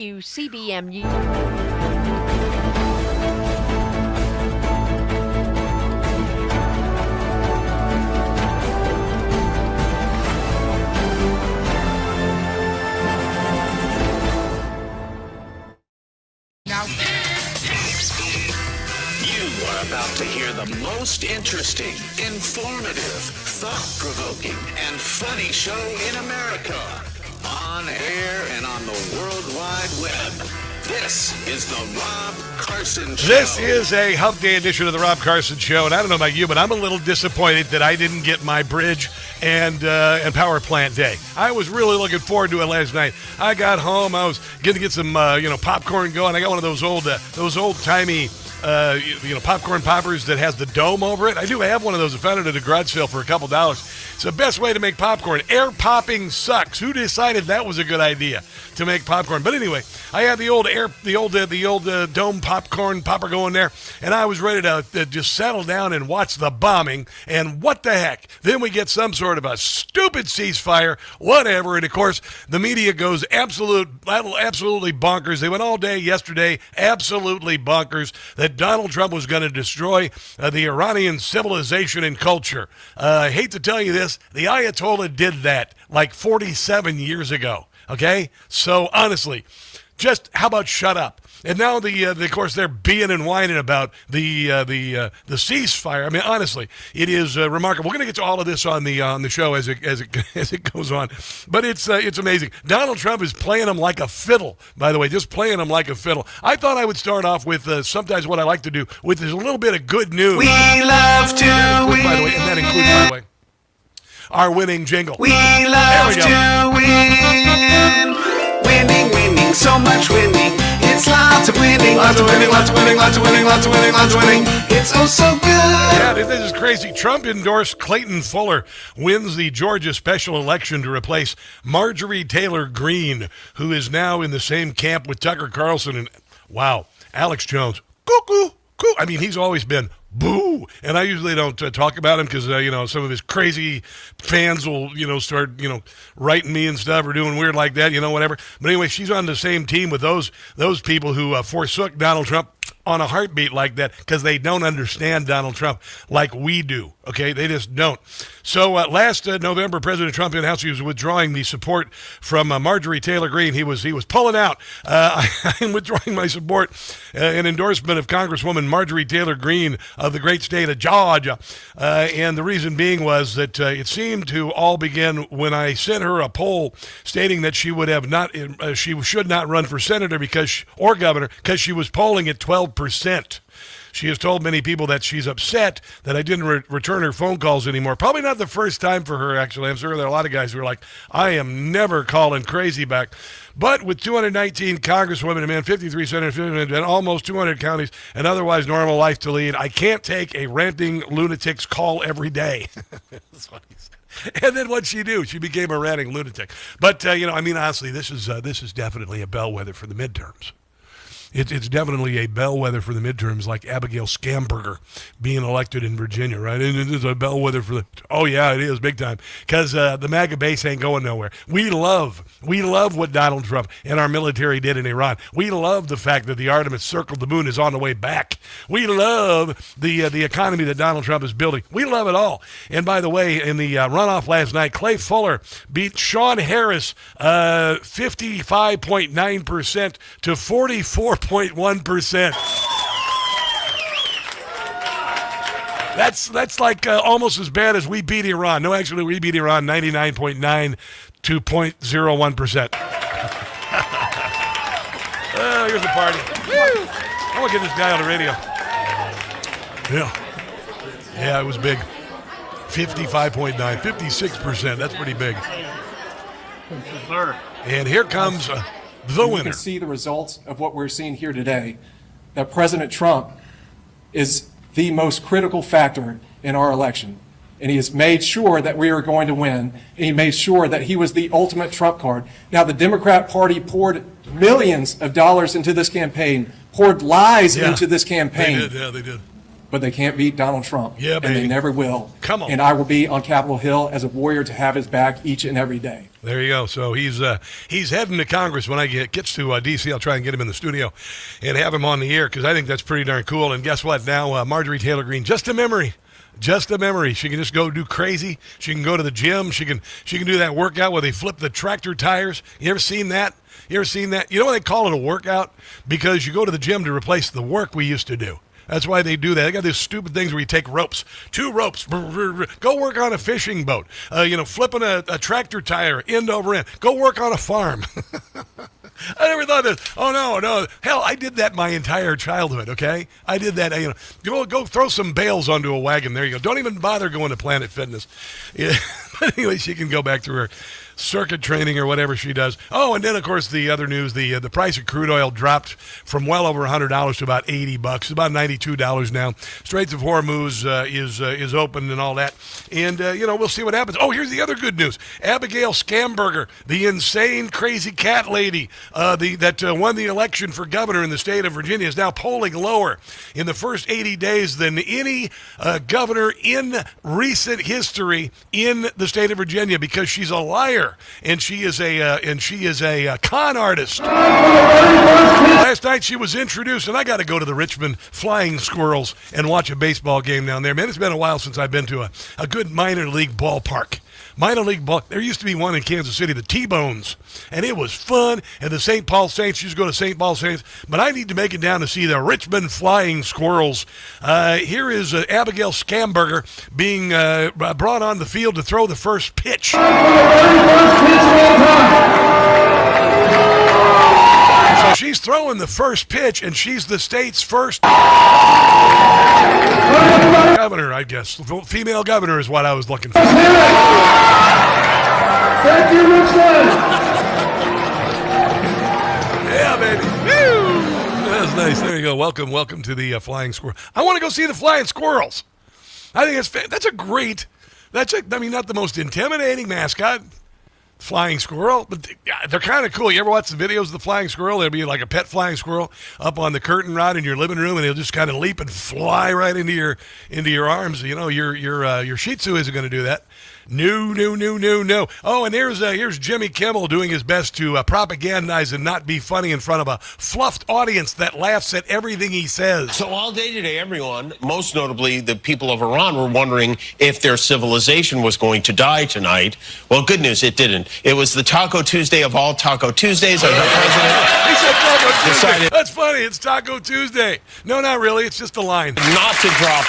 CBMU. Now, you are about to hear the most interesting, informative, thought-provoking, and funny show in America. On air and on the World Wide Web. This is the Rob Carson Show. This is a Hump Day edition of the Rob Carson Show, and I don't know about you, but I'm a little disappointed that I didn't get my bridge and power plant day. I was really looking forward to it last night. I got home, I was going to get some popcorn going. I got one of those old timey popcorn poppers that has the dome over it. I do have one of those. I found it at a garage sale for a couple dollars. It's the best way to make popcorn. Air popping sucks. Who decided that was a good idea to make popcorn? But anyway, I had the old dome popcorn popper going there, and I was ready to just settle down and watch the bombing. And what the heck? Then we get some sort of a stupid ceasefire, whatever. And of course, the media goes absolutely bonkers. They went all day yesterday, absolutely bonkers, that Donald Trump was going to destroy the Iranian civilization and culture. I hate to tell you this, the Ayatollah did that like 47 years ago, okay? So honestly, just how about shut up? And now of course they're being and whining about the ceasefire. I mean, honestly, it is remarkable. We're going to get to all of this on the show as it goes on, but it's amazing. Donald Trump is playing them like a fiddle. By the way, just playing them like a fiddle. I thought I would start off with sometimes what I like to do with is a little bit of good news. We love to win. By the way, and that includes, by the way, our winning jingle. We love to win. Winning, so much winning. It's lots of winning, lots of winning, lots of winning, lots of winning, lots of winning, lots of winning. It's oh so good. Yeah, this is crazy. Trump endorsed Clayton Fuller, wins the Georgia special election to replace Marjorie Taylor Greene, who is now in the same camp with Tucker Carlson and, wow, Alex Jones. Cuckoo. I mean, he's always been boo. And I usually don't talk about him because, some of his crazy fans will, start, writing me and stuff or doing weird like that, whatever. But anyway, she's on the same team with those people who forsook Donald Trump on a heartbeat like that because they don't understand Donald Trump like we do, okay? They just don't. So last November, President Trump announced he was withdrawing the support from Marjorie Taylor Greene. He was pulling out. I'm withdrawing my support in endorsement of Congresswoman Marjorie Taylor Greene of the great state of Georgia. And the reason being was that it seemed to all begin when I sent her a poll stating that she would have she should not run for senator or governor because she was polling at 12%. She has told many people that she's upset that I didn't return her phone calls anymore. Probably not the first time for her, actually. I'm sure there are a lot of guys who are like, I am never calling crazy back. But with 219 congresswomen and 53 senators, and almost 200 counties, and otherwise normal life to lead, I can't take a ranting lunatic's call every day. That's what he said. And then what'd she do? She became a ranting lunatic. But, honestly, this is definitely a bellwether for the midterms. It's definitely a bellwether for the midterms, like Abigail Schamberger being elected in Virginia, right? And it is a bellwether for oh yeah, it is big time, because the MAGA base ain't going nowhere. We love what Donald Trump and our military did in Iran. We love the fact that the Artemis circled the moon is on the way back. We love the economy that Donald Trump is building. We love it all. And by the way, in the runoff last night, Clayton Fuller beat Sean Harris 55.9% to 44.1%. That's like almost as bad as we beat Iran. No, actually, we beat Iran 99.9 to 0.01%. Here's the party. Woo! I want to get this guy on the radio. Yeah, it was big. 55.9, 56%. That's pretty big. And here comes the winner. You can see the results of what we're seeing here today, that President Trump is the most critical factor in our election. And he has made sure that we are going to win. And he made sure that he was the ultimate trump card. Now, the Democrat Party poured millions of dollars into this campaign, poured lies into this campaign. They did. But they can't beat Donald Trump. Yeah, and they never will. Come on. And I will be on Capitol Hill as a warrior to have his back each and every day. There you go. So he's heading to Congress. When I gets to D.C., I'll try and get him in the studio and have him on the air because I think that's pretty darn cool. And guess what? Now Marjorie Taylor Greene, just a memory. Just a memory. She can just go do crazy. She can go to the gym. She can do that workout where they flip the tractor tires. You ever seen that? You know why they call it a workout? Because you go to the gym to replace the work we used to do. That's why they do that. They got these stupid things where you take ropes, 2 ropes, go work on a fishing boat, flipping a tractor tire end over end. Go work on a farm. I never thought that. Oh, no. Hell, I did that my entire childhood, okay? I did that. Go throw some bales onto a wagon. There you go. Don't even bother going to Planet Fitness. Yeah. But anyway, she can go back to her circuit training or whatever she does. Oh, and then, of course, the other news, the price of crude oil dropped from well over $100 to about $80. It's about $92 now. Straits of Hormuz is open and all that. And, we'll see what happens. Oh, here's the other good news. Abigail Scamberger, the insane, crazy cat lady that won the election for governor in the state of Virginia, is now polling lower in the first 80 days than any governor in recent history in the state of Virginia because she's a liar. And she is a con artist. Last night she was introduced, and I got to go to the Richmond Flying Squirrels and watch a baseball game down there. Man, it's been a while since I've been to a good minor league ballpark. There used to be one in Kansas City, the T-Bones, and it was fun. And the St. Paul Saints, used to go to St. Paul Saints, but I need to make it down to see the Richmond Flying Squirrels. Here is Abigail Scamberger being brought on the field to throw the first pitch. So she's throwing the first pitch, and she's the state's first governor, I guess. Female governor is what I was looking for. Thank you, Richmond. Yeah, baby. Woo! That's nice. There you go. Welcome to the Flying Squirrel. I want to go see the Flying Squirrels. I think that's not the most intimidating mascot. Flying squirrel, but they're kind of cool. You ever watch the videos of the flying squirrel? There'll be like a pet flying squirrel up on the curtain rod in your living room, and he'll just kind of leap and fly right into your arms. Your Shih Tzu isn't going to do that. No. Oh, and here's Jimmy Kimmel doing his best to propagandize and not be funny in front of a fluffed audience that laughs at everything he says. So all day today, everyone, most notably the people of Iran, were wondering if their civilization was going to die tonight. Well, good news, it didn't. It was the Taco Tuesday of all Taco Tuesdays. Our president he said Taco Tuesday. That's funny. It's Taco Tuesday. No, not really. It's just a line. Not to drop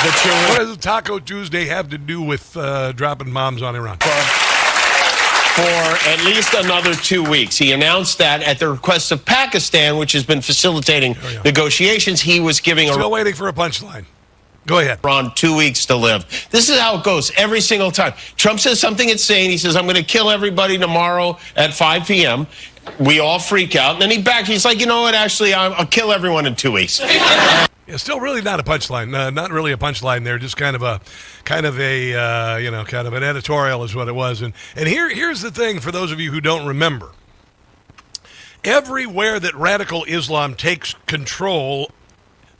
the children. What does Taco Tuesday have to do with dropping bombs on Iran? For at least another 2 weeks. He announced that at the request of Pakistan, which has been facilitating negotiations, he was giving Still waiting for a punchline. Go ahead. Iran 2 weeks to live. This is how it goes every single time. Trump says something insane. He says, I'm going to kill everybody tomorrow at 5 p.m. We all freak out. And then he's like, you know what, actually, I'll kill everyone in 2 weeks. Yeah, still really not a punchline. Not really a punchline there. Just kind of an editorial is what it was. And here's the thing for those of you who don't remember. Everywhere that radical Islam takes control,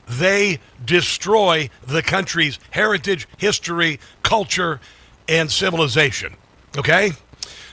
they destroy the country's heritage, history, culture, and civilization. Okay?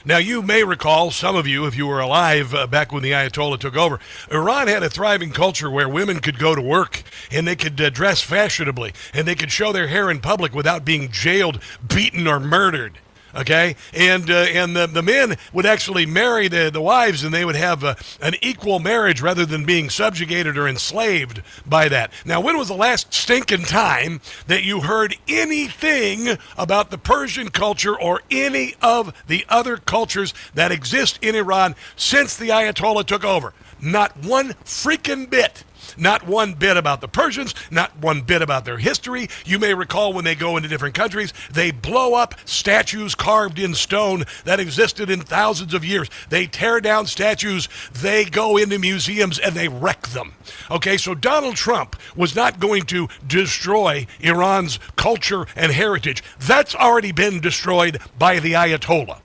Now, you may recall, some of you, if you were alive back when the Ayatollah took over, Iran had a thriving culture where women could go to work and they could dress fashionably and they could show their hair in public without being jailed, beaten, or murdered. Okay, and the men would actually marry the wives, and they would have an equal marriage rather than being subjugated or enslaved by that. Now, when was the last stinking time that you heard anything about the Persian culture or any of the other cultures that exist in Iran since the Ayatollah took over? Not one freaking bit. Not one bit about the Persians, not one bit about their history. You may recall when they go into different countries, they blow up statues carved in stone that existed in thousands of years. They tear down statues, they go into museums, and they wreck them. Okay, so Donald Trump was not going to destroy Iran's culture and heritage. That's already been destroyed by the Ayatollah.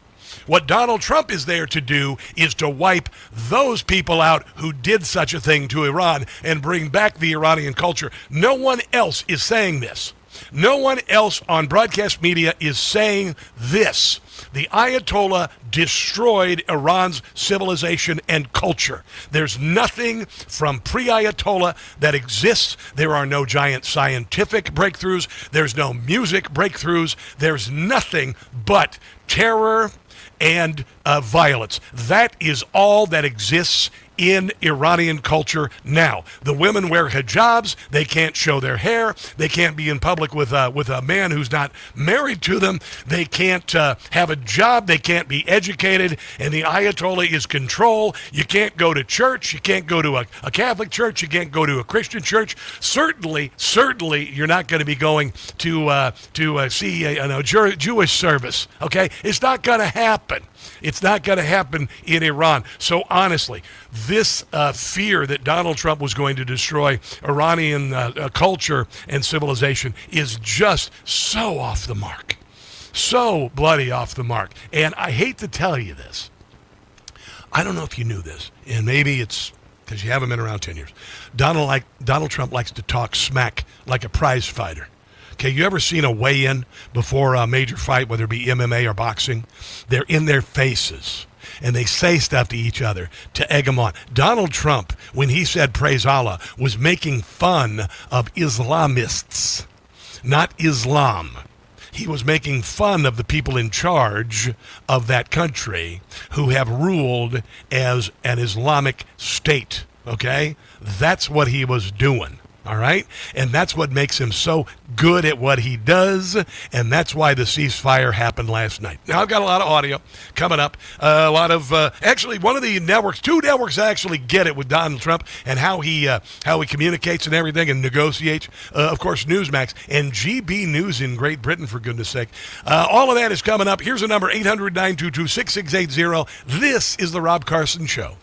What Donald Trump is there to do is to wipe those people out who did such a thing to Iran and bring back the Iranian culture. No one else is saying this. No one else on broadcast media is saying this. The Ayatollah destroyed Iran's civilization and culture. There's nothing from pre-Ayatollah that exists. There are no giant scientific breakthroughs. There's no music breakthroughs. There's nothing but terror and violence. That is all that exists in Iranian culture now. The women wear hijabs. They can't show their hair. They can't be in public with a man who's not married to them. They can't have a job. They can't be educated. And the Ayatollah is control. You can't go to church. You can't go to a Catholic church. You can't go to a Christian church. Certainly, you're not going to be going to see a Jewish service. Okay, it's not going to happen. It's not going to happen in Iran. So honestly, this fear that Donald Trump was going to destroy Iranian culture and civilization is just so off the mark. So bloody off the mark. And I hate to tell you this. I don't know if you knew this, and maybe it's because you haven't been around 10 years. Donald Trump likes to talk smack like a prize fighter. Okay, you ever seen a weigh-in before a major fight, whether it be MMA or boxing? They're in their faces, and they say stuff to each other to egg them on. Donald Trump, when he said praise Allah, was making fun of Islamists, not Islam. He was making fun of the people in charge of that country who have ruled as an Islamic state, okay? That's what he was doing. All right? And that's what makes him so good at what he does, and that's why the ceasefire happened last night. Now, I've got a lot of audio coming up. A lot of, actually, one of the networks, two networks actually get it with Donald Trump and how he communicates and everything and negotiates. Of course, Newsmax and GB News in Great Britain, for goodness sake. All of that is coming up. Here's the number, 800-922-6680. This is The Rob Carson Show.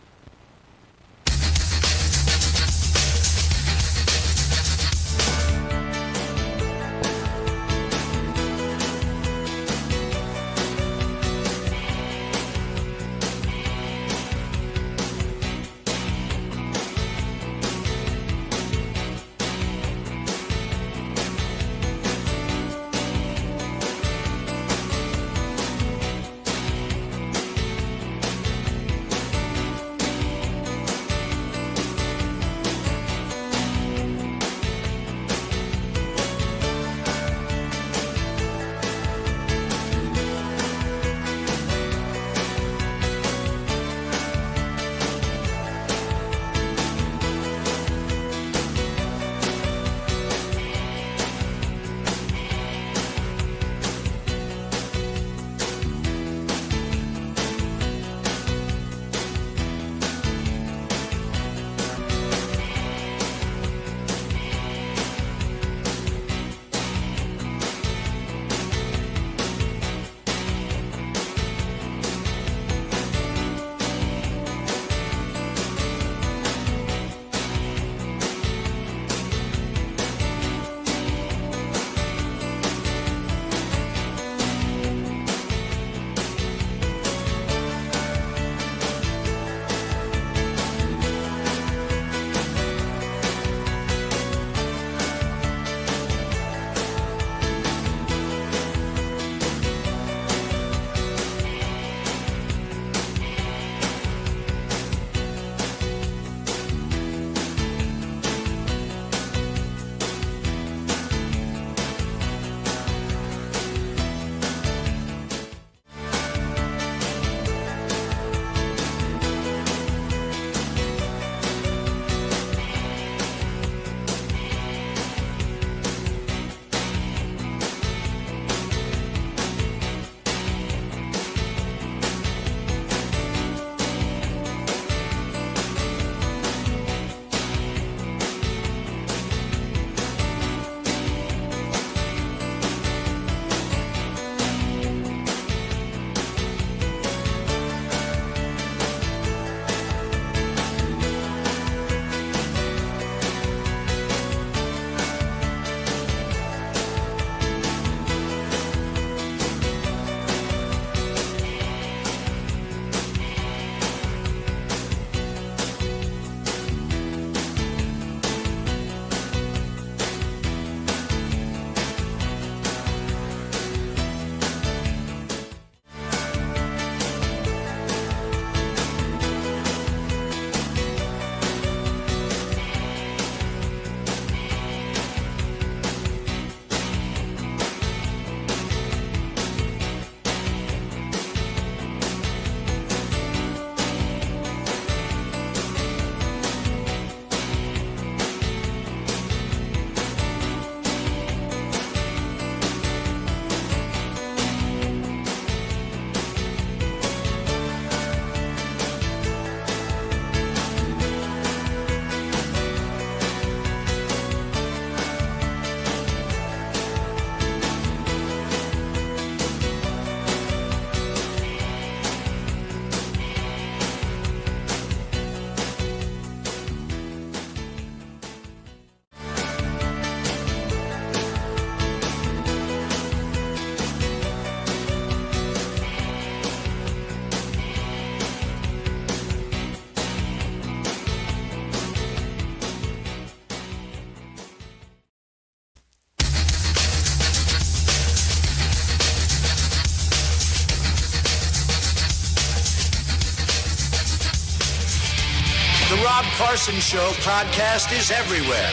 The Rob Carson Show podcast is everywhere.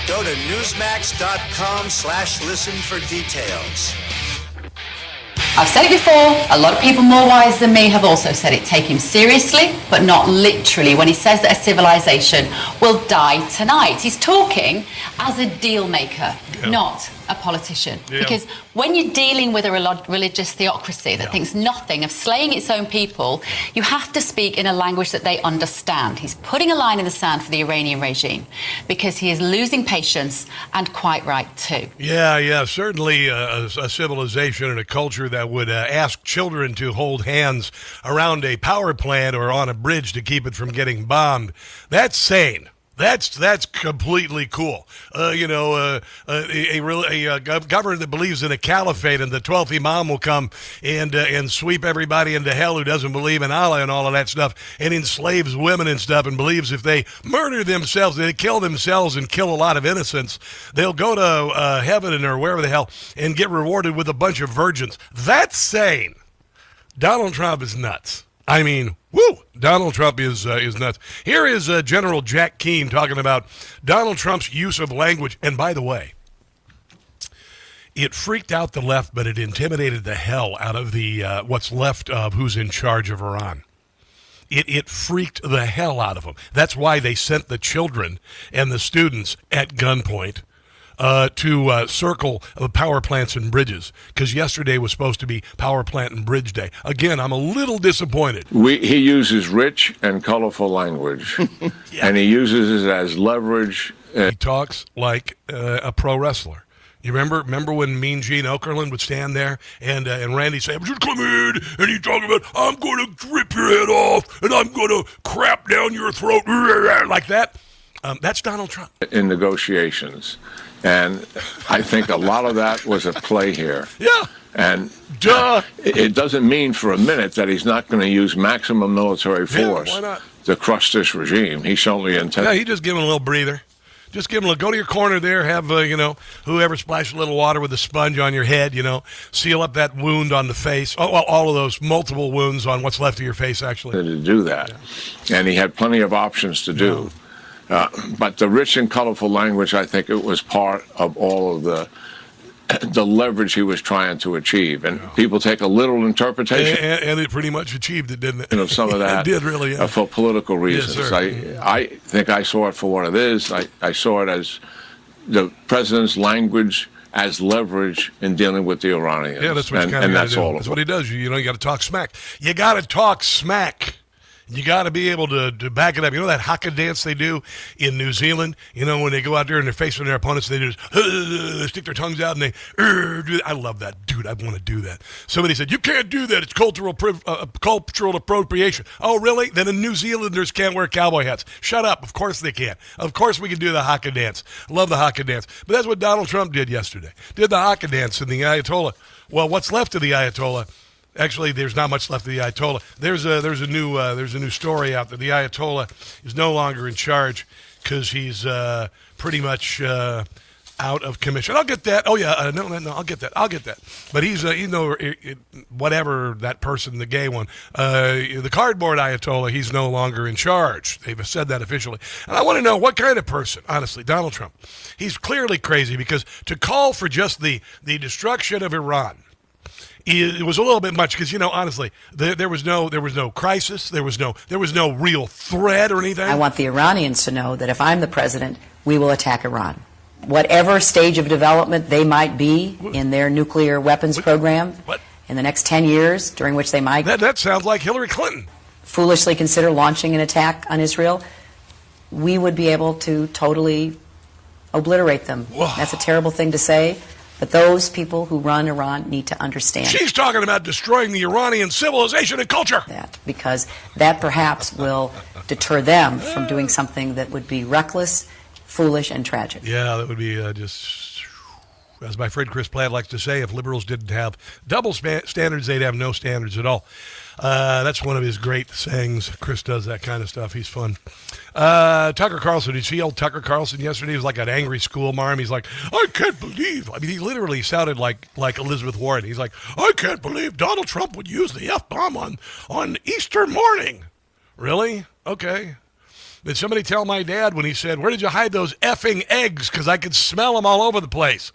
Go to newsmax.com/listen for details. I've said it before, a lot of people more wise than me have also said it. Take him seriously, but not literally, when he says that a civilization will die tonight. He's talking as a deal maker, not a politician. Yeah. Because when you're dealing with a religious theocracy that thinks nothing of slaying its own people, you have to speak in a language that they understand. He's putting a line in the sand for the Iranian regime because he is losing patience, and quite right too. Yeah, certainly a civilization and a culture that would ask children to hold hands around a power plant or on a bridge to keep it from getting bombed. That's sane. That's completely cool. A government that believes in a caliphate and the 12th Imam will come and sweep everybody into hell who doesn't believe in Allah and all of that stuff, and enslaves women and stuff, and believes if they murder themselves, they kill themselves and kill a lot of innocents, they'll go to heaven or wherever the hell and get rewarded with a bunch of virgins. That's sane. Donald Trump is nuts. I mean, woo! Donald Trump is nuts. Here is General Jack Keane talking about Donald Trump's use of language. And by the way, it freaked out the left, but it intimidated the hell out of the what's left of who's in charge of Iran. It freaked the hell out of them. That's why they sent the children and the students at gunpoint to circle the power plants and bridges, because yesterday was supposed to be power plant and bridge day. Again, I'm a little disappointed. He uses rich and colorful language, and he uses it as leverage. He talks like a pro wrestler. You remember when Mean Gene Okerlund would stand there and Randy Savage would come in and he'd talk about, I'm going to rip your head off and I'm going to crap down your throat like that? That's Donald Trump. In negotiations. And I think a lot of that was at play here. Yeah. And it doesn't mean for a minute that he's not going to use maximum military force why not? to crush this regime. He certainly intends. Yeah, he just give him a little breather. Just give him go to your corner there, have, whoever splash a little water with a sponge on your head, seal up that wound on the face. Oh, well, all of those multiple wounds on what's left of your face, actually. To do that. Yeah. And he had plenty of options to do. But the rich and colorful language, I think it was part of all of the leverage he was trying to achieve. And people take a literal interpretation. And it pretty much achieved it, didn't it? Of some of that. It did, really. Yeah. For political reasons. Yes, sir. I think I saw it for what it is. I saw it as the president's language as leverage in dealing with the Iranians. Yeah, that's what you kind of that's do. all. That's what he does. You got to talk smack. You got to talk smack. You got to be able to back it up. You know that haka dance they do in New Zealand? When they go out there and they're facing their opponents, they just stick their tongues out and they do that. I love that. Dude, I want to do that. Somebody said, you can't do that. It's cultural appropriation. Oh, really? Then the New Zealanders can't wear cowboy hats. Shut up. Of course they can. Of course we can do the haka dance. Love the haka dance. But that's what Donald Trump did yesterday. Did the haka dance in the Ayatollah. Well, what's left of the Ayatollah? Actually, there's not much left of the Ayatollah. There's a new story out that the Ayatollah is no longer in charge because he's pretty much out of commission. I'll get that. Oh yeah, no, I'll get that. But he's whatever that person, the gay one, the cardboard Ayatollah. He's no longer in charge. They've said that officially. And I want to know what kind of person, honestly, Donald Trump. He's clearly crazy because to call for just the destruction of Iran. It was a little bit much because honestly, there was no crisis, there was no real threat or anything. I want the Iranians to know that if I'm the president, we will attack Iran, whatever stage of development they might be in their nuclear weapons program. In the next 10 years, during which they might. That sounds like Hillary Clinton. Foolishly consider launching an attack on Israel. We would be able to totally obliterate them. Whoa. That's a terrible thing to say. But those people who run Iran need to understand. She's talking about destroying the Iranian civilization and culture. Because that perhaps will deter them from doing something that would be reckless, foolish, and tragic. Yeah, that would be just, as my friend Chris Platt likes to say, if liberals didn't have double standards, they'd have no standards at all. That's one of his great sayings. Chris does that kind of stuff. He's fun. Tucker Carlson, did you see old Tucker Carlson yesterday? He was like an angry school marm. He's like, I can't believe. I mean, he literally sounded like Elizabeth Warren. He's like, I can't believe Donald Trump would use the F-bomb on Easter morning. Really? Okay. Did somebody tell my dad when he said, "Where did you hide those effing eggs? Because I could smell them all over the place."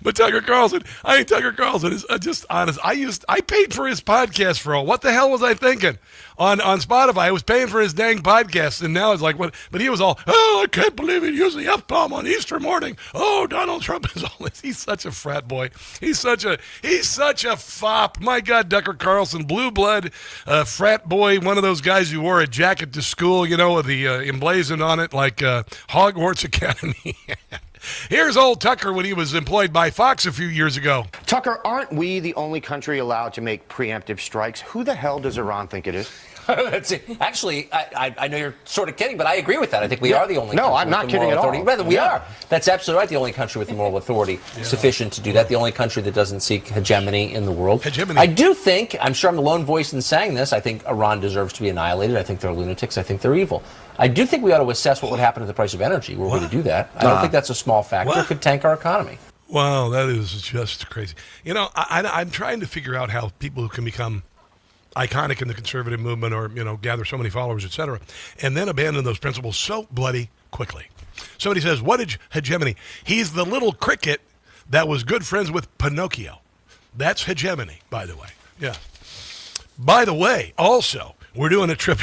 But Tucker Carlson is just honest. I paid for his podcast for all. What the hell was I thinking? On Spotify, I was paying for his dang podcast, and now it's like, what? But he was all, "Oh, I can't believe he used the F-bomb on Easter morning. Oh, Donald Trump is all this." He's such a frat boy. He's such a fop. My God, Tucker Carlson, blue blood, frat boy, one of those guys who wore a jacket to school, with the emblazoned on it like Hogwarts Academy. Here's old Tucker when he was employed by Fox a few years ago. Tucker, aren't we the only country allowed to make preemptive strikes? Who the hell does Iran think it is? Actually, I know you're sort of kidding, but I agree with that. I think we are the only country. No, I'm not kidding at all. Rather, we are. That's absolutely right. The only country with the moral authority sufficient to do that. The only country that doesn't seek hegemony in the world. Hegemony. I do think, I'm sure I'm the lone voice in saying this, I think Iran deserves to be annihilated. I think they're lunatics. I think they're evil. I do think we ought to assess what would happen to the price of energy were we to do that. I don't think that's a small factor. It could tank our economy. Wow, that is just crazy. I'm trying to figure out how people who can become iconic in the conservative movement or, gather so many followers, etc., and then abandon those principles so bloody quickly. Somebody says, what is hegemony? He's the little cricket that was good friends with Pinocchio. That's hegemony, by the way. Yeah. By the way, also, we're doing a trip.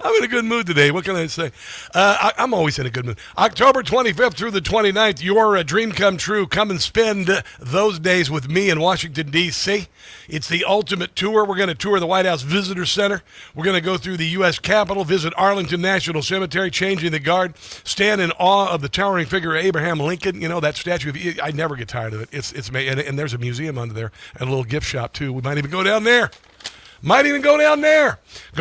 I'm in a good mood today. What can I say? I'm always in a good mood. October 25th through the 29th, your dream come true. Come and spend those days with me in Washington, D.C. It's the ultimate tour. We're going to tour the White House Visitor Center. We're going to go through the U.S. Capitol, visit Arlington National Cemetery, changing the guard, stand in awe of the towering figure of Abraham Lincoln. That statue. I never get tired of it. It's amazing. And there's a museum under there and a little gift shop, too. We might even go down there. Go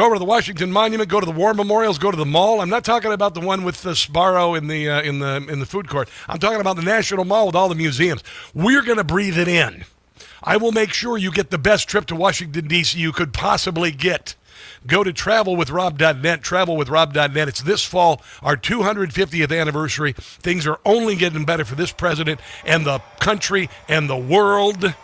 over to the Washington Monument, go to the War Memorials, go to the mall. I'm not talking about the one with the Sbarro in the food court. I'm talking about the National Mall with all the museums. We're going to breathe it in. I will make sure you get the best trip to Washington, D.C. you could possibly get. Go to travelwithrob.net, travelwithrob.net. It's this fall, our 250th anniversary. Things are only getting better for this president and the country and the world.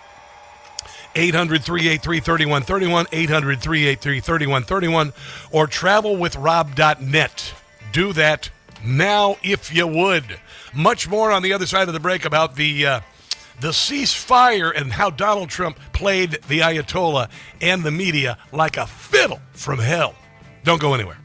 800-383-3131, 800-383-3131, or travelwithrob.net. Do that now if you would. Much more on the other side of the break about the ceasefire and how Donald Trump played the Ayatollah and the media like a fiddle from hell. Don't go anywhere.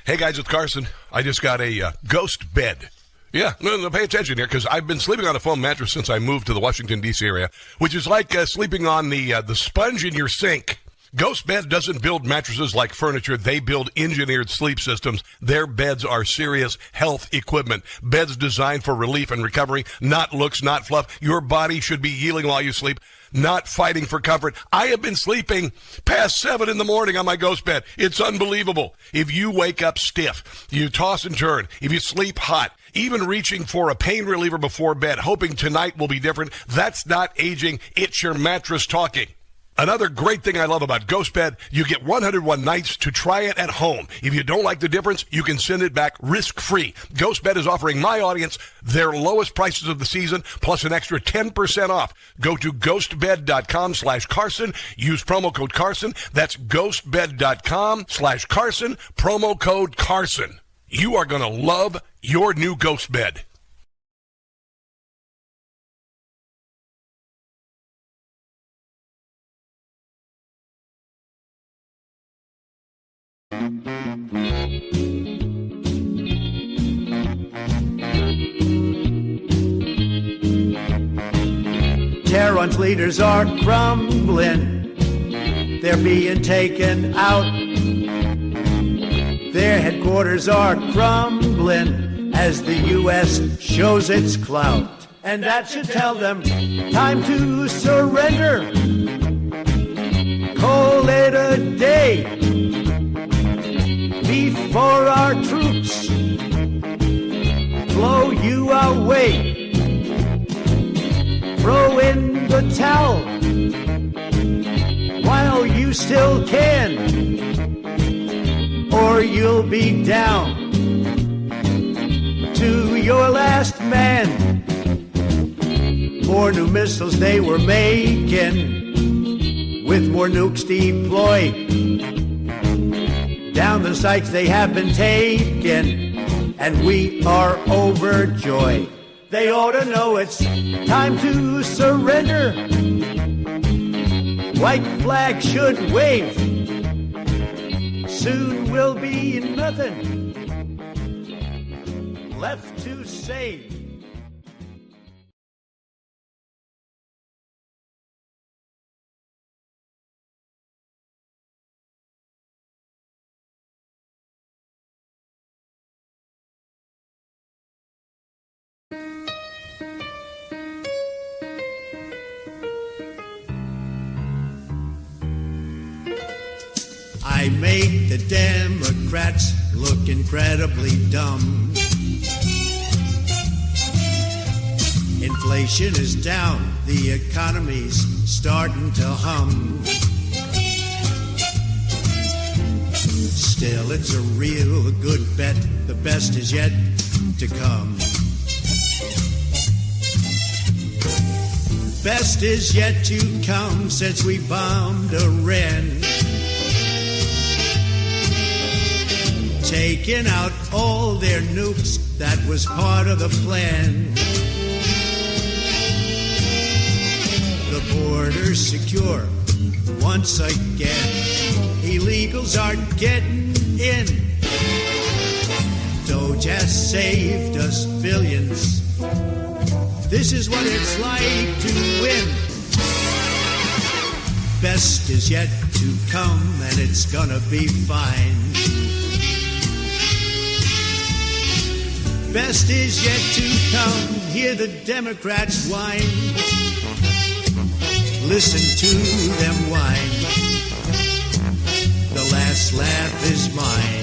Hey guys, it's Carson. I just got a ghost bed. Yeah, no, pay attention here, because I've been sleeping on a foam mattress since I moved to the Washington, D.C. area, which is like sleeping on the sponge in your sink. Ghost Bed doesn't build mattresses like furniture. They build engineered sleep systems. Their beds are serious health equipment. Beds designed for relief and recovery, not looks, not fluff. Your body should be healing while you sleep, not fighting for comfort. I have been sleeping past 7 in the morning on my Ghost Bed. It's unbelievable. If you wake up stiff, you toss and turn, if you sleep hot, even reaching for a pain reliever before bed, hoping tonight will be different, that's not aging. It's your mattress talking. Another great thing I love about Ghost Bed, you get 101 nights to try it at home. If you don't like the difference, you can send it back risk-free. Ghost Bed is offering my audience their lowest prices of the season, plus an extra 10% off. Go to ghostbed.com/Carson. Use promo code Carson. That's ghostbed.com/Carson. Promo code Carson. You are going to love your new Ghost Bed. Tehran's leaders are crumbling. They're being taken out. Their headquarters are crumbling as the U.S. shows its clout. And that should tell them time to surrender. Call it a day before our troops blow you away. Throw in the towel while you still can, or you'll be down to your last man. more new missiles they were making, with more nukes deployed. Down the sites they have been taken, and we are overjoyed. They ought to know it's time to surrender. White flag should wave. Soon will be nothing left to save. I make the Democrats look incredibly dumb. Inflation is down, the economy's starting to hum. Still, it's a real good bet, the best is yet to come. Best is yet to come since we bombed Iran. Taking out all their nukes, that was part of the plan. The border's secure once again. Illegals are getting in. Doge has saved us billions. This is what it's like to win. Best is yet to come, and it's gonna be fine. Best is yet to come. Hear the Democrats whine. Listen to them whine. The last laugh is mine.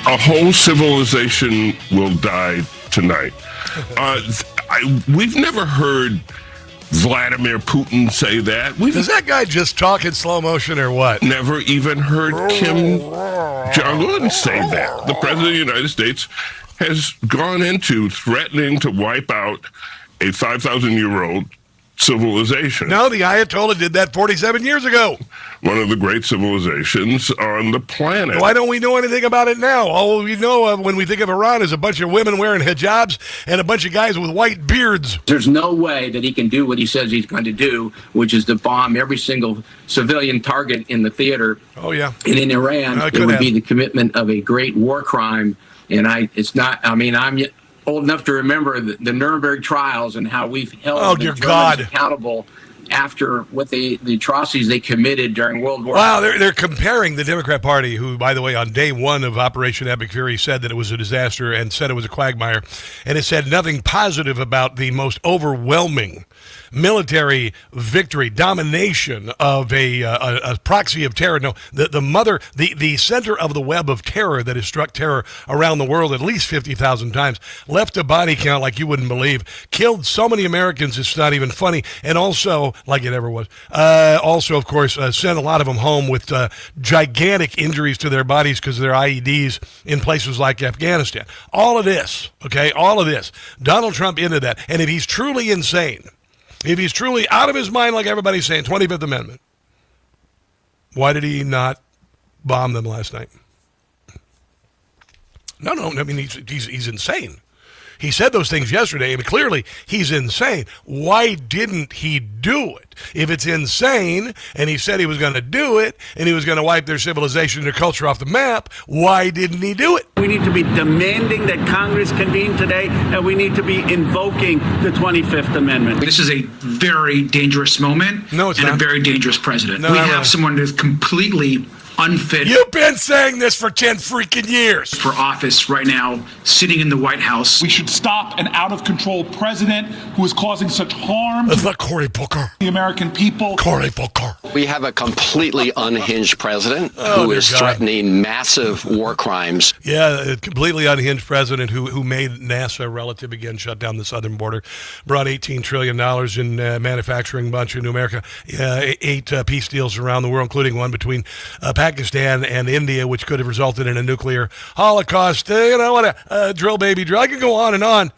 A whole civilization will die tonight. We've never heard Vladimir Putin say that. Does that guy just talk in slow motion or what? Never even heard Kim Jong-un say that. The President of the United States has gone into threatening to wipe out a 5,000-year-old civilization. No, the Ayatollah did that 47 years ago. One of the great civilizations on the planet. Why don't we know anything about it now? All we know of when we think of Iran is a bunch of women wearing hijabs and a bunch of guys with white beards. There's no way that he can do what he says he's going to do, which is to bomb every single civilian target in the theater. Oh, yeah. And in Iran, it would be the commitment of a great war crime. And I'm old enough to remember the Nuremberg trials and how we've held the Germans accountable after what the atrocities they committed during World War. Wow, they're comparing the Democrat Party, who, by the way, on day one of Operation Epic Fury said that it was a disaster and said it was a quagmire, and it said nothing positive about the most overwhelming military victory, domination of a proxy of terror. No, the center of the web of terror that has struck terror around the world at least 50,000 times, left a body count like you wouldn't believe, killed so many Americans it's not even funny, and also, like it ever was, also, of course, sent a lot of them home with gigantic injuries to their bodies because of their IEDs in places like Afghanistan. All of this, Donald Trump into that, and if he's truly insane, if he's truly out of his mind, like everybody's saying, 25th Amendment, why did he not bomb them last night? No, I mean, he's insane. He said those things yesterday, and clearly he's insane. Why didn't he do it? If it's insane, and he said he was going to do it, and he was going to wipe their civilization and their culture off the map, why didn't he do it? We need to be demanding that Congress convene today, and we need to be invoking the 25th Amendment. This is a very dangerous moment and a very dangerous president. No, we have someone who's completely unfit. You've been saying this for 10 freaking years. For office right now, sitting in the White House. We should stop an out-of-control president who is causing such harm to the American people. Cory Booker. We have a completely unhinged president who is threatening massive war crimes. Yeah, a completely unhinged president who made NASA relative again, shut down the southern border, brought $18 trillion in manufacturing bunch into America, 8 peace deals around the world, including one between Pakistan and India, which could have resulted in a nuclear holocaust. What a drill, baby, drill. I could go on and on.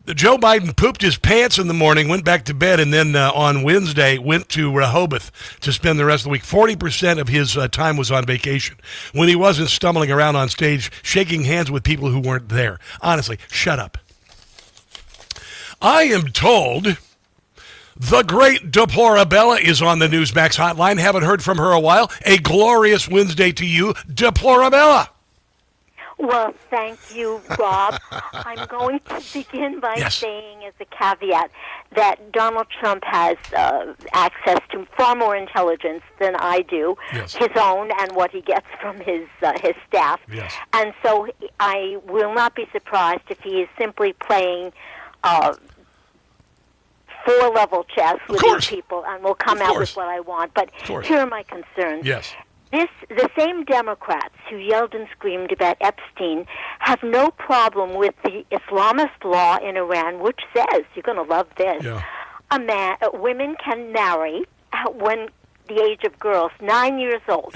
Joe Biden pooped his pants in the morning, went back to bed, and then on Wednesday went to Rehoboth to spend the rest of the week. 40% of his time was on vacation when he wasn't stumbling around on stage, shaking hands with people who weren't there. Honestly, shut up. I am told the great DeploraBella is on the Newsmax Hotline. Haven't heard from her a while. A glorious Wednesday to you, DeploraBella. Well, thank you, Rob. I'm going to begin by saying as a caveat that Donald Trump has access to far more intelligence than I do, his own and what he gets from his staff. Yes. And so I will not be surprised if he is simply playing four-level chess with these people and will come out with what I want. But here are my concerns. Yes. The same Democrats who yelled and screamed about Epstein have no problem with the Islamist law in Iran, which says, you're going to love this, women can marry when the age of girls, 9 years old.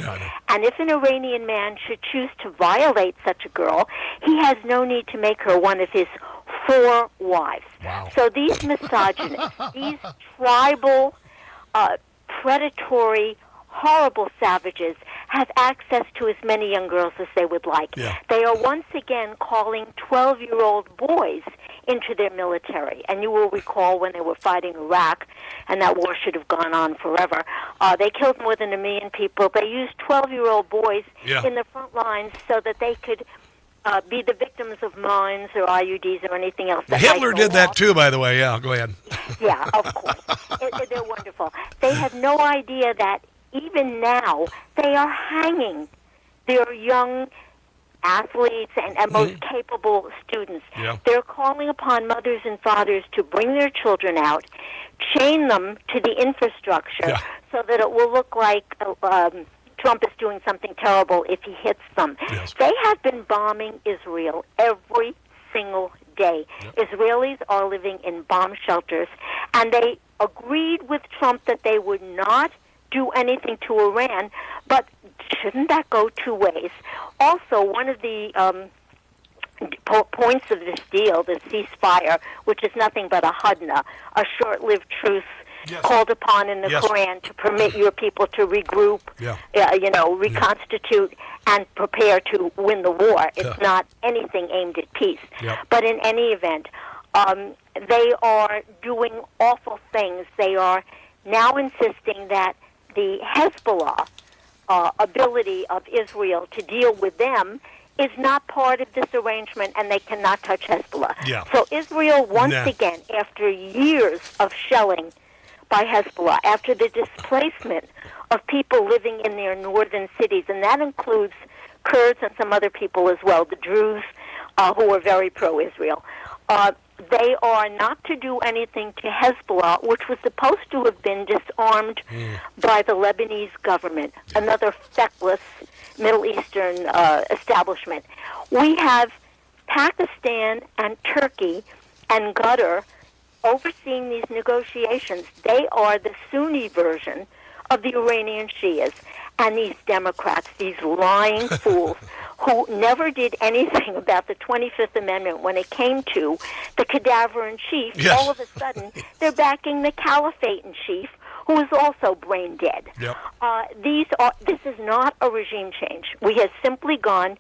And if an Iranian man should choose to violate such a girl, he has no need to make her one of his 4 wives. Wow. So these misogynists, these tribal, predatory, horrible savages have access to as many young girls as they would like. Yeah. They are once again calling 12-year-old boys into their military. And you will recall when they were fighting Iraq, and that war should have gone on forever, they killed more than 1 million people. They used 12-year-old boys in the front lines so that they could be the victims of mines or IUDs or anything else. Hitler did that too, by the way. Yeah, go ahead. Yeah, of course. They're wonderful. They have no idea that even now they are hanging their young athletes and most capable students. Yeah. They're calling upon mothers and fathers to bring their children out, chain them to the infrastructure so that it will look like Trump is doing something terrible if he hits them. Yes. They have been bombing Israel every single day. Yep. Israelis are living in bomb shelters, and they agreed with Trump that they would not do anything to Iran, but shouldn't that go 2 ways? Also, one of the points of this deal, the ceasefire, which is nothing but a hudna, a short-lived truce called upon in the Quran to permit your people to regroup, reconstitute, and prepare to win the war. It's not anything aimed at peace. But in any event, they are doing awful things. They are now insisting that the Hezbollah ability of Israel to deal with them is not part of this arrangement, and they cannot touch Hezbollah. Yeah. So Israel, once again, after years of shelling by Hezbollah, after the displacement of people living in their northern cities, and that includes Kurds and some other people as well, the Druze, who are very pro-Israel, they are not to do anything to Hezbollah, which was supposed to have been disarmed by the Lebanese government, another feckless Middle Eastern establishment. We have Pakistan and Turkey and Qatar overseeing these negotiations. They are the Sunni version of the Iranian Shias. And these Democrats, these lying fools, who never did anything about the 25th Amendment when it came to the cadaver-in-chief, all of a sudden they're backing the caliphate-in-chief, who is also brain dead. Yep. This is not a regime change. We have simply gone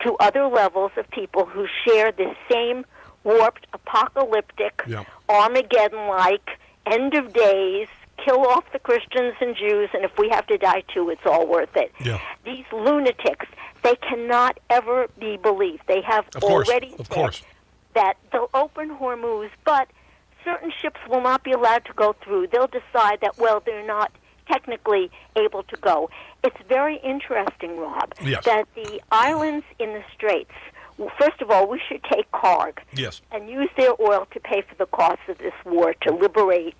to other levels of people who share the same warped, apocalyptic, Armageddon-like, end of days, kill off the Christians and Jews, and if we have to die too, it's all worth it. Yeah. These lunatics, they cannot ever be believed. They have already said that they'll open Hormuz, but certain ships will not be allowed to go through. They'll decide that, well, they're not technically able to go. It's very interesting, Rob, that the islands in the Straits, well, first of all, we should take Karg and use their oil to pay for the cost of this war, to liberate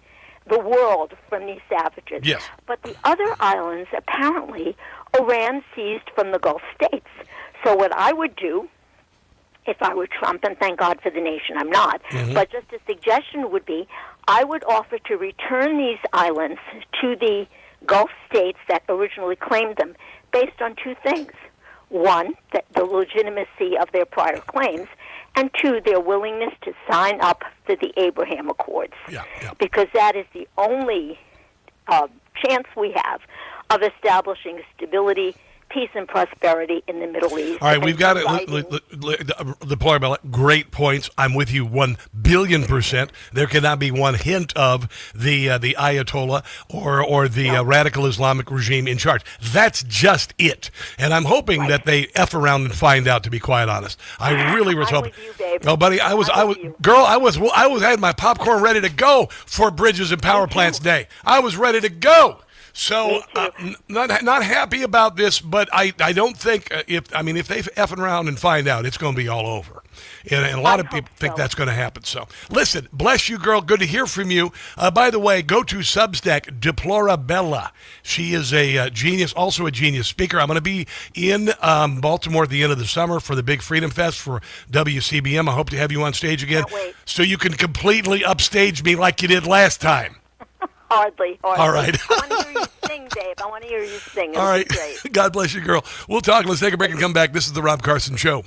the world from these savages. Yes. But the other islands, apparently, Iran seized from the Gulf states. So what I would do, if I were Trump, and thank God for the nation, I'm not, but just a suggestion would be, I would offer to return these islands to the Gulf states that originally claimed them based on two things. One, that the legitimacy of their prior claims, and two, their willingness to sign up for the Abraham Accords. Because that is the only chance we have of establishing stability, peace, and prosperity in the Middle East. All right, we've got it. DeploraBella, great points. I'm with you 1,000,000,000%. There cannot be one hint of the Ayatollah or the radical Islamic regime in charge. That's just it. And I'm hoping that they F around and find out, to be quite honest. I really was hoping. With you, babe. Oh, buddy, I was had my popcorn ready to go for Bridges and Power Plants Day. I was ready to go. So, not happy about this, but I don't think if they F around and find out, it's going to be all over. And a lot of people think that's going to happen. So, listen, bless you, girl. Good to hear from you. By the way, go to Substack, DeploraBella. She is a genius, also a genius speaker. I'm going to be in Baltimore at the end of the summer for the big Freedom Fest for WCBM. I hope to have you on stage again so you can completely upstage me like you did last time. Hardly. All right. I want to hear you sing, Dave. I want to hear you sing. All right. Great. God bless you, girl. We'll talk. Let's take a break and come back. This is the Rob Carson Show.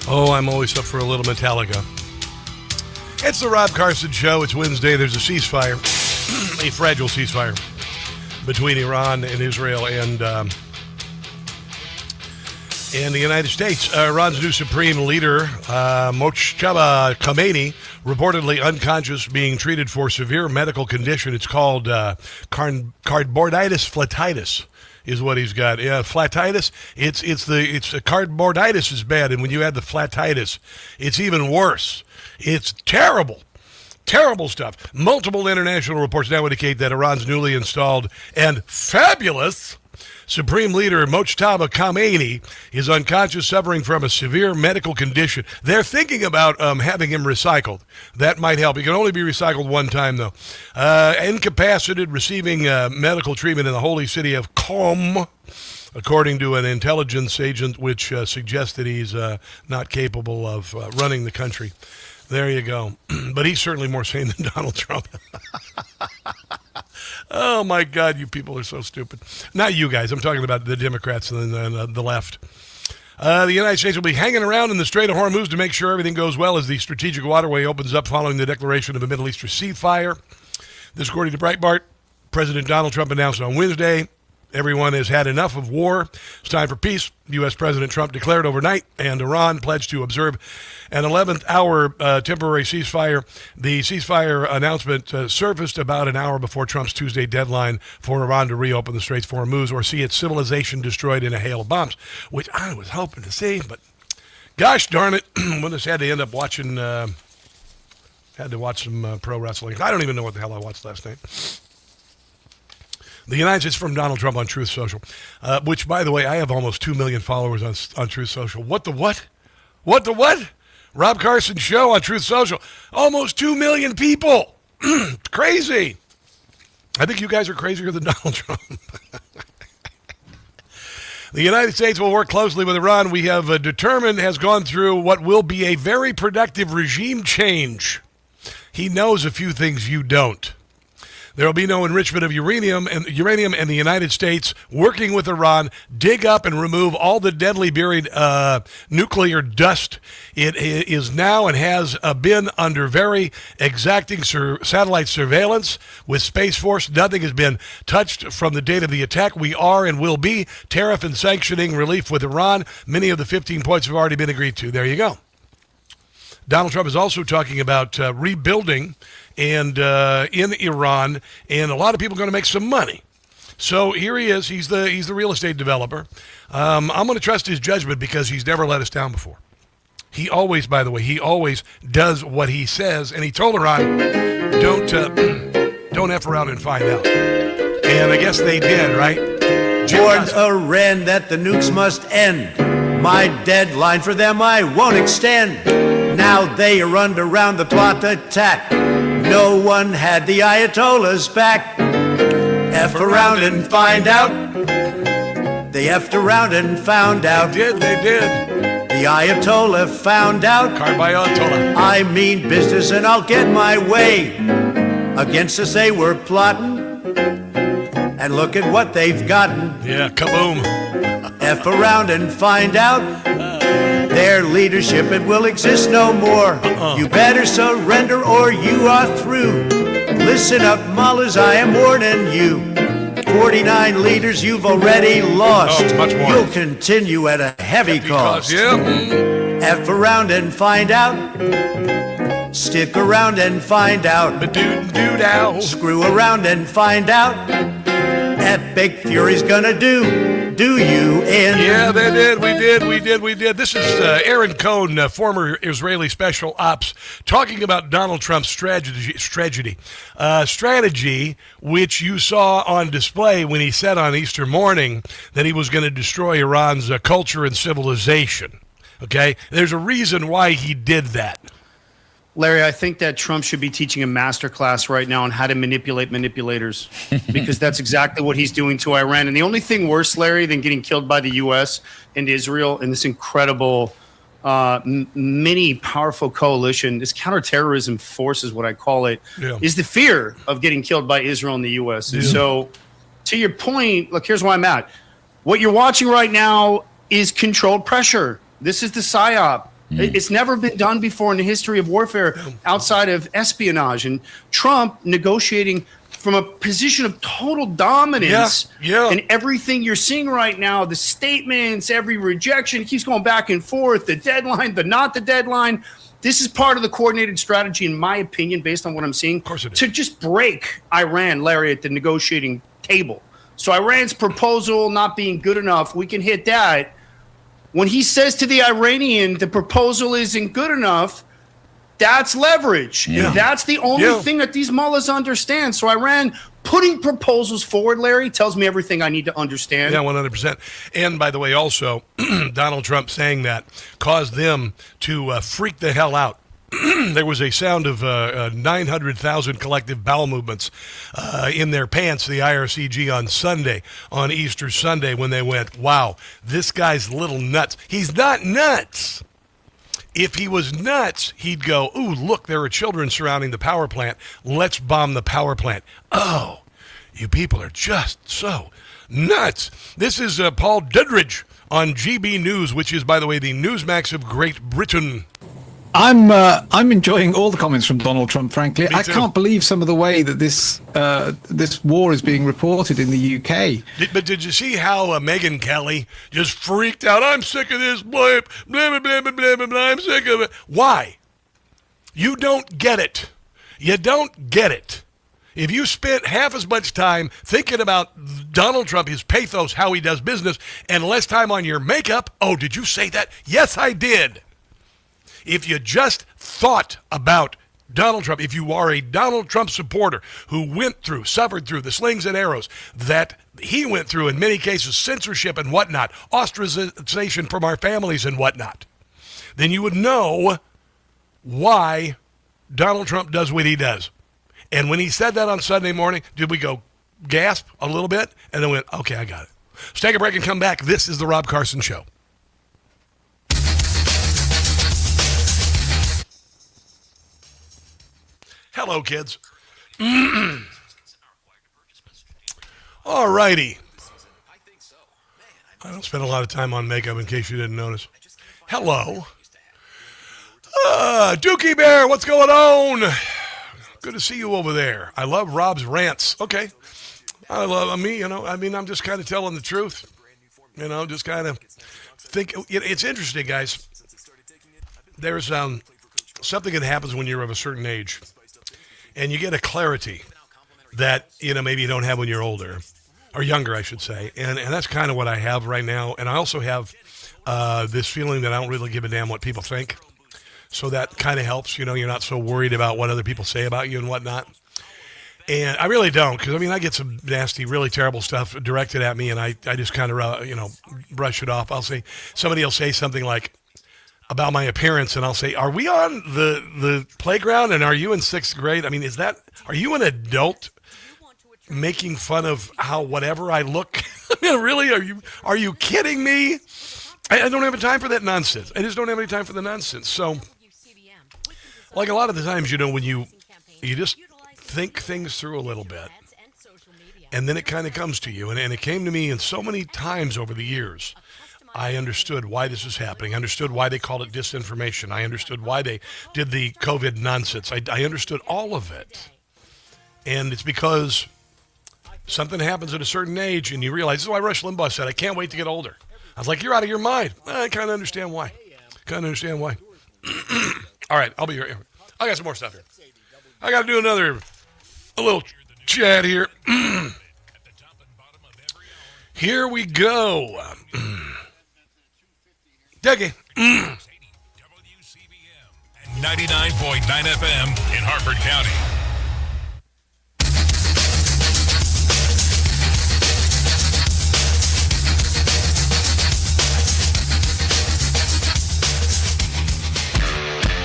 Oh, I'm always up for a little Metallica. It's the Rob Carson Show. It's Wednesday. There's a ceasefire, a fragile ceasefire between Iran and Israel and the United States. Iran's new supreme leader, Mojtaba Khamenei, reportedly unconscious, being treated for severe medical condition. It's called carboiditis flatitis. Is what he's got. Yeah, flatitis. It's carboiditis is bad, and when you add the flatitis, it's even worse. It's terrible. Terrible stuff. Multiple international reports now indicate that Iran's newly installed and fabulous Supreme Leader Mojtaba Khamenei is unconscious, suffering from a severe medical condition. They're thinking about having him recycled. That might help. He can only be recycled one time, though. Incapacitated, receiving medical treatment in the holy city of Qom, according to an intelligence agent, which suggests that he's not capable of running the country. There you go. But he's certainly more sane than Donald Trump. Oh, my God, you people are so stupid. Not you guys. I'm talking about the Democrats and the left. The United States will be hanging around in the Strait of Hormuz to make sure everything goes well as the strategic waterway opens up following the declaration of a Middle Eastern ceasefire. This, according to Breitbart, President Donald Trump announced on Wednesday, everyone has had enough of war. It's time for peace. U.S. President Trump declared overnight, and Iran pledged to observe an 11th-hour temporary ceasefire. The ceasefire announcement surfaced about an hour before Trump's Tuesday deadline for Iran to reopen the Straits of Hormuz or see its civilization destroyed in a hail of bombs, which I was hoping to see, but gosh darn it, when this had to end up watching, had to watch some pro wrestling. I don't even know what the hell I watched last night. The United States from Donald Trump on Truth Social, which, by the way, I have almost 2 million followers on Truth Social. What the what? What the what? Rob Carson Show on Truth Social. Almost 2 million people. Crazy. I think you guys are crazier than Donald Trump. The United States will work closely with Iran. We have determined has gone through what will be a very productive regime change. He knows a few things you don't. There will be no enrichment of uranium, and the United States, working with Iran, dig up and remove all the deadly buried nuclear dust. It is now and has been under very exacting satellite surveillance with Space Force. Nothing has been touched from the date of the attack. We are and will be tariff and sanctioning relief with Iran. Many of the 15 points have already been agreed to. There you go. Donald Trump is also talking about rebuilding and in Iran, and a lot of people are going to make some money. So here he is. He's the real estate developer. I'm going to trust his judgment because he's never let us down before. He always, by the way, he always does what he says. And he told Iran, don't F around and find out. And I guess they did, right? Warned Iran that the nukes must end. My deadline for them I won't extend. Now they are around the plot attack. No one had the Ayatollahs back. F around and find out. They effed around and found out. They did. The Ayatollah found out. Ayatollah. I mean business and I'll get my way. Against us they were plotting. And look at what they've gotten. Yeah, kaboom. F around and find out. Their leadership, it will exist no more. You better surrender or you are through. Listen up, mullahs, I am warning you. 49 leaders you've already lost. Oh, much more. You'll continue at a heavy cost. Yeah. F around and find out. Stick around and find out. Screw around and find out. Epic Fury's gonna do you in. Yeah, they did. We did. This is Aaron Cohn, former Israeli special ops, talking about Donald Trump's strategy, which you saw on display when he said on Easter morning that he was going to destroy Iran's culture and civilization. Okay? There's a reason why he did that. Larry, I think that Trump should be teaching a master class right now on how to manipulate manipulators, because that's exactly what he's doing to Iran. And the only thing worse, Larry, than getting killed by the U.S. and Israel in this incredible, mini powerful coalition, this counterterrorism force is what I call it, is the fear of getting killed by Israel and the U.S. And so, to your point, look, here's where I'm at. What you're watching right now is controlled pressure. This is the PSYOP. It's never been done before in the history of warfare outside of espionage. And Trump negotiating from a position of total dominance. And everything you're seeing right now, the statements, every rejection, keeps going back and forth, the deadline, but not the deadline. This is part of the coordinated strategy, in my opinion, based on what I'm seeing, to just break Iran, Larry, at the negotiating table. So Iran's proposal not being good enough, we can hit that. When he says to the Iranian, the proposal isn't good enough, that's leverage. That's the only thing that these mullahs understand. So Iran putting proposals forward, Larry, tells me everything I need to understand. Yeah, 100%. And by the way, also, Donald Trump saying that caused them to freak the hell out. There was a sound of 900,000 collective bowel movements in their pants, the IRCG, on Sunday, on Easter Sunday, when they went, wow, this guy's a little nuts. He's not nuts. If he was nuts, he'd go, ooh, look, there are children surrounding the power plant. Let's bomb the power plant. Oh, you people are just so nuts. This is Paul Dudridge on GB News, which is, by the way, the Newsmax of Great Britain. I'm enjoying all the comments from Donald Trump, frankly. Me I too. can't believe some of the way that this war is being reported in the UK. But did you see how Megyn Kelly just freaked out? I'm sick of this, blah, blah, blah, blah, blah, blah, blah, I'm sick of it. Why? You don't get it. You don't get it. If you spent half as much time thinking about Donald Trump, his pathos, how he does business, and less time on your makeup, oh, did you say that? Yes, I did. If you just thought about Donald Trump, if you are a Donald Trump supporter who suffered through the slings and arrows that he went through, in many cases, censorship and whatnot, ostracization from our families and whatnot, then you would know why Donald Trump does what he does. And when he said that on Sunday morning, did we go gasp a little bit? And then went, okay, I got it. Let's take a break and come back. This is the Rob Carson Show. Hello, kids. All righty. I don't spend a lot of time on makeup, in case you didn't notice. Hello. Dookie Bear, what's going on? Good to see you over there. I love Rob's rants. Okay. I'm just kind of telling the truth. Just kind of think. It's interesting, guys. There's something that happens when you're of a certain age. And you get a clarity that, maybe you don't have when you're older, or younger, I should say. And that's kind of what I have right now. And I also have this feeling that I don't really give a damn what people think. So that kind of helps, you're not so worried about what other people say about you and whatnot. And I really don't, because, I get some nasty, really terrible stuff directed at me, and I just kind of, brush it off. Somebody will say something like, about my appearance, and I'll say, are we on the playground, and are you in sixth grade? Are you an adult making fun of how whatever I look? Really? Are you kidding me? I don't have time for that nonsense. I just don't have any time for the nonsense. So, like a lot of the times, when you just think things through a little bit, and then it kind of comes to you, and it came to me in so many times over the years. I understood why this is happening. I understood why they called it disinformation. I understood why they did the COVID nonsense. I understood all of it. And it's because something happens at a certain age and you realize, this is why Rush Limbaugh said, I can't wait to get older. I was like, you're out of your mind. I kind of understand why. All right, I'll be here. I got some more stuff here. I got to do a little chat here. Here we go. Dougie. 99.9 FM in Harford County.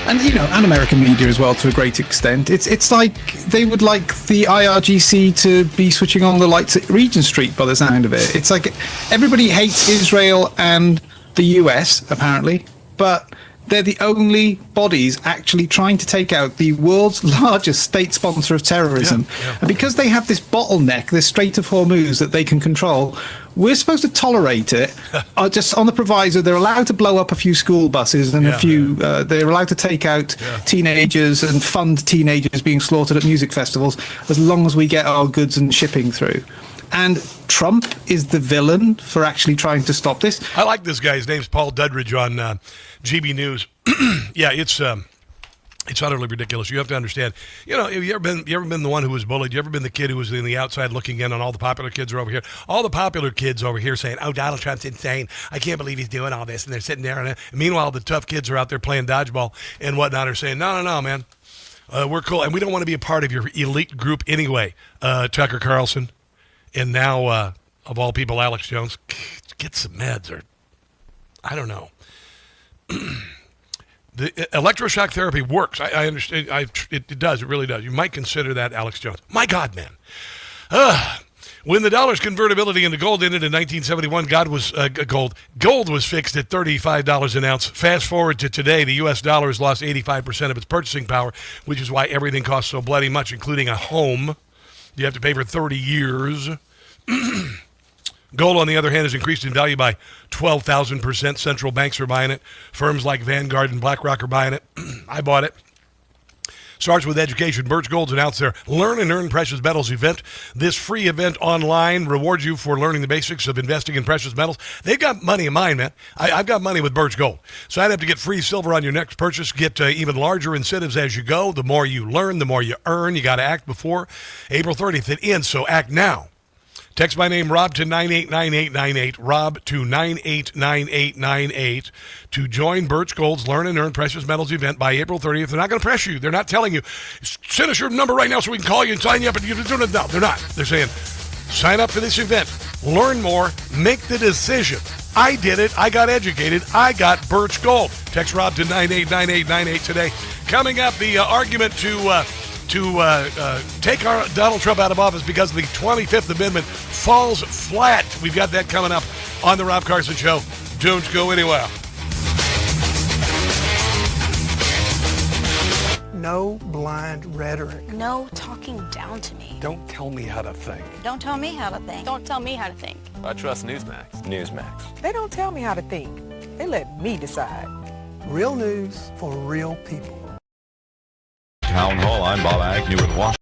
And, and American media as well, to a great extent. It's like they would like the IRGC to be switching on the lights at Regent Street by the sound of it. It's like everybody hates Israel and the US, apparently, but they're the only bodies actually trying to take out the world's largest state sponsor of terrorism. And because they have this bottleneck, this Strait of Hormuz that they can control, we're supposed to tolerate it just on the proviso they're allowed to blow up a few school buses and they're allowed to take out teenagers and fund teenagers being slaughtered at music festivals as long as we get our goods and shipping through. And Trump is the villain for actually trying to stop this. I like this guy. His name's Paul Dudridge on GB News. Yeah, it's utterly ridiculous. You have to understand. You know, have you ever been the one who was bullied? You ever been the kid who was in the outside looking in, and all the popular kids are over here? All the popular kids over here saying, "Oh, Donald Trump's insane. I can't believe he's doing all this." And they're sitting there, and meanwhile, the tough kids are out there playing dodgeball and whatnot, are saying, "No, man, we're cool, and we don't want to be a part of your elite group anyway." Tucker Carlson. And now, of all people, Alex Jones, get some meds, or I don't know. The electroshock therapy works. I understand. It does. It really does. You might consider that, Alex Jones. My God, man. When the dollar's convertibility into gold ended in 1971, gold was fixed at $35 an ounce. Fast forward to today, the U.S. dollar has lost 85% of its purchasing power, which is why everything costs so bloody much, including a home. You have to pay for 30 years. Gold, on the other hand, has increased in value by 12,000%. Central banks are buying it. Firms like Vanguard and BlackRock are buying it. I bought it. Starts with education. Birch Gold's announced their Learn and Earn Precious Metals event. This free event online rewards you for learning the basics of investing in precious metals. They've got money in mind, man. I've got money with Birch Gold. Sign up to get free silver on your next purchase. Get even larger incentives as you go. The more you learn, the more you earn. You got to act before April 30th. It ends, so act now. Text my name, Rob, to 989898, Rob to 989898 to join Birch Gold's Learn and Earn Precious Metals event by April 30th. They're not going to press you. They're not telling you, send us your number right now so we can call you and sign you up. No, they're not. They're saying, sign up for this event. Learn more. Make the decision. I did it. I got educated. I got Birch Gold. Text Rob to 989898 today. Coming up, the argument to take our Donald Trump out of office because the 25th Amendment falls flat. We've got that coming up on the Rob Carson Show. Don't go anywhere. No blind rhetoric. No talking down to me. Don't tell me how to think. Don't tell me how to think. Don't tell me how to think. I trust Newsmax. Newsmax. They don't tell me how to think. They let me decide. Real news for real people. Town Hall, I'm Bob Agnew in Washington.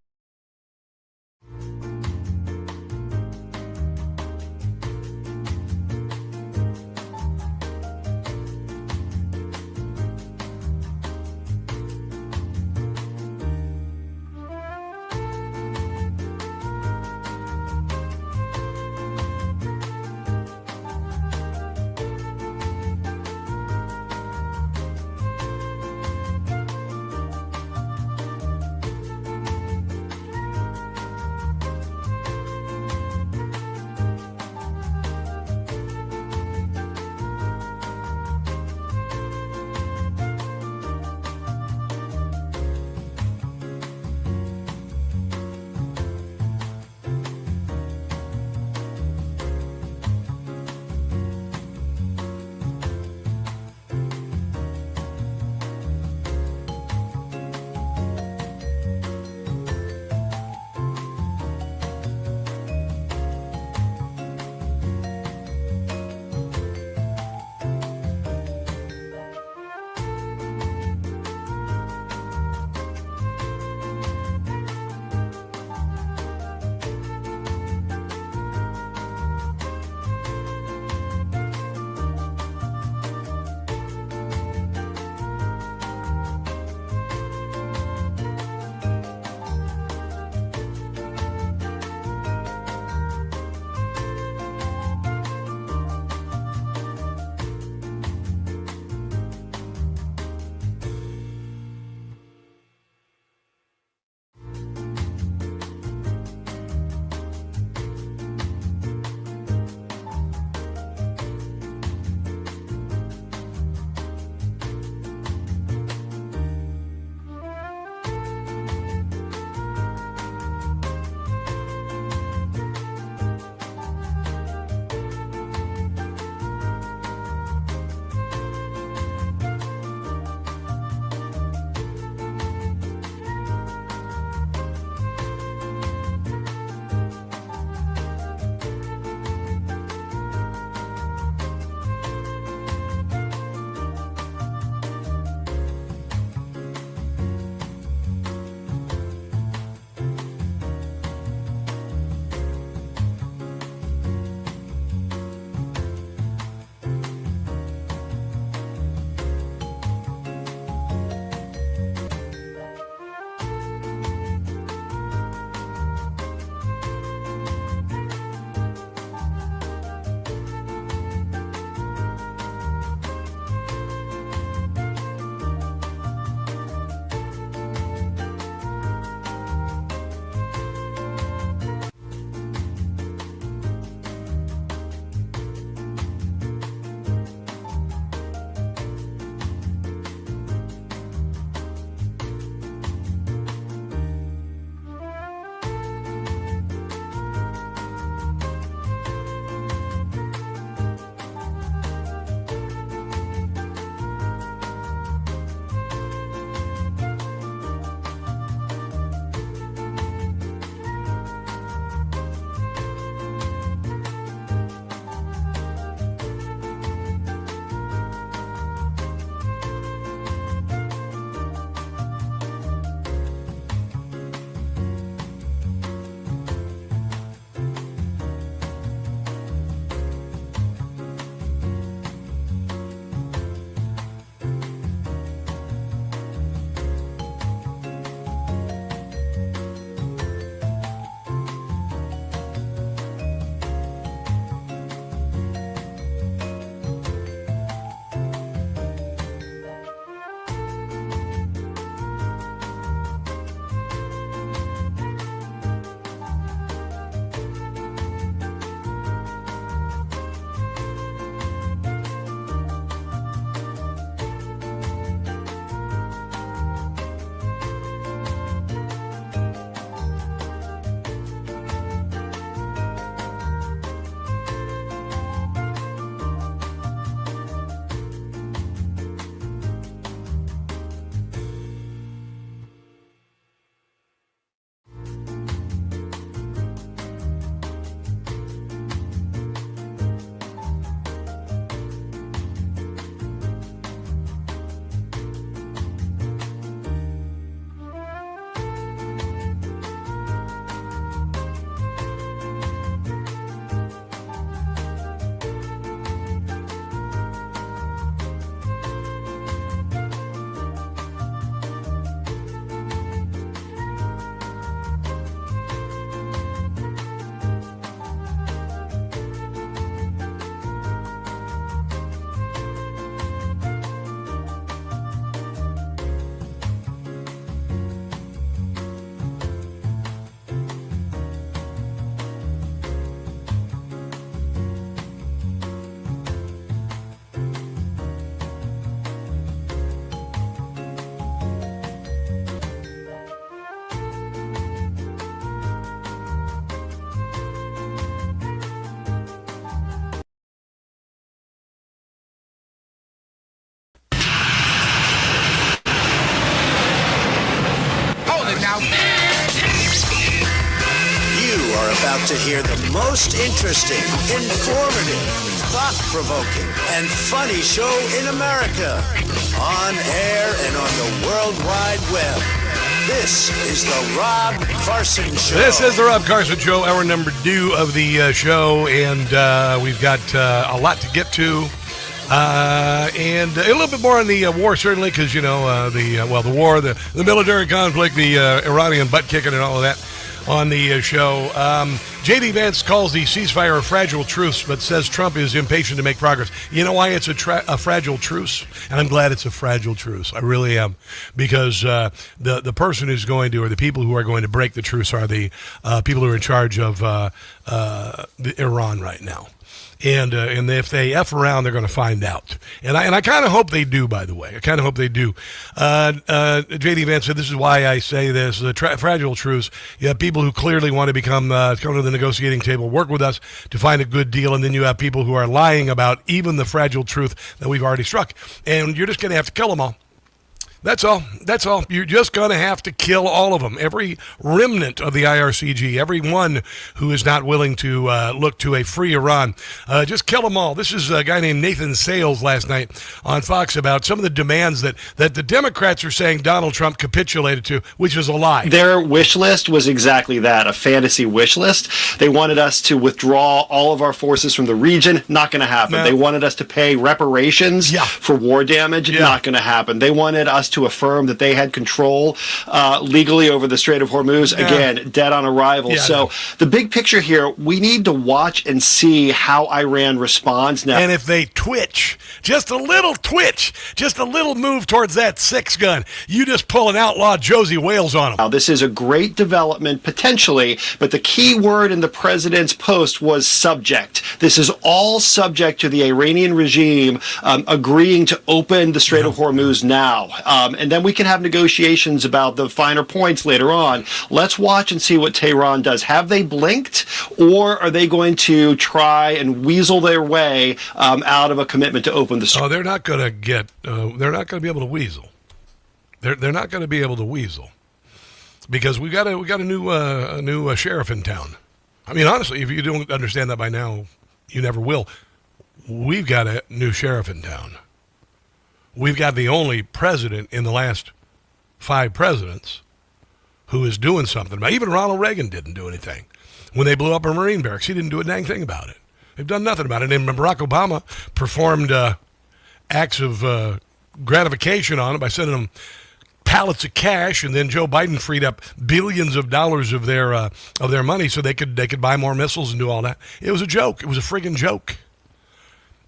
about to hear the most interesting, informative, thought-provoking, and funny show in America. On air and on the World Wide Web. This is the Rob Carson Show. This is the Rob Carson Show, hour number 2 of the show, and we've got a lot to get to. And a little bit more on the war, certainly, because, you know, the war, the military conflict, the Iranian butt-kicking and all of that on the show. J.D. Vance calls the ceasefire a fragile truce, but says Trump is impatient to make progress. You know why it's a fragile truce? And I'm glad it's a fragile truce. I really am. Because the person who's going to, or the people who are going to break the truce are the people who are in charge of Iran right now. And if they F around, they're going to find out. And I kind of hope they do, by the way. I kind of hope they do. J.D. Vance said, this is why I say this, the fragile truce. You have people who clearly want to come to the negotiating table, work with us to find a good deal, and then you have people who are lying about even the fragile truth that we've already struck. And you're just going to have to kill them all. That's all. That's all. You're just going to have to kill all of them. Every remnant of the IRCG, every one who is not willing to look to a free Iran, just kill them all. This is a guy named Nathan Sales last night on Fox about some of the demands that the Democrats are saying Donald Trump capitulated to, which is a lie. Their wish list was exactly that, a fantasy wish list. They wanted us to withdraw all of our forces from the region. Not going to happen. No. They wanted us to pay reparations for war damage. Not going to happen. They wanted us to affirm that they had control legally over the Strait of Hormuz. Again, dead on arrival. So the big picture here, we need to watch and see how Iran responds now. And if they twitch, just a little twitch, just a little move towards that 6-gun, you just pull an outlaw Josie Wales on them. Now, this is a great development, potentially, but the key word in the president's post was subject. This is all subject to the Iranian regime agreeing to open the Strait of Hormuz now. And then we can have negotiations about the finer points later on. Let's watch and see what Tehran does. Have they blinked, or are they going to try and weasel their way out of a commitment to open the Strait? Oh, they're not going to get. They're not going to be able to weasel. They're not going to be able to weasel because we got a new sheriff in town. I mean, honestly, if you don't understand that by now, you never will. We've got a new sheriff in town. We've got the only president in the last 5 presidents who is doing something. Even Ronald Reagan didn't do anything. When they blew up a Marine barracks, he didn't do a dang thing about it. They've done nothing about it. And Barack Obama performed acts of gratification on it by sending them pallets of cash, and then Joe Biden freed up billions of dollars of their money so they could buy more missiles and do all that. It was a joke. It was a friggin' joke.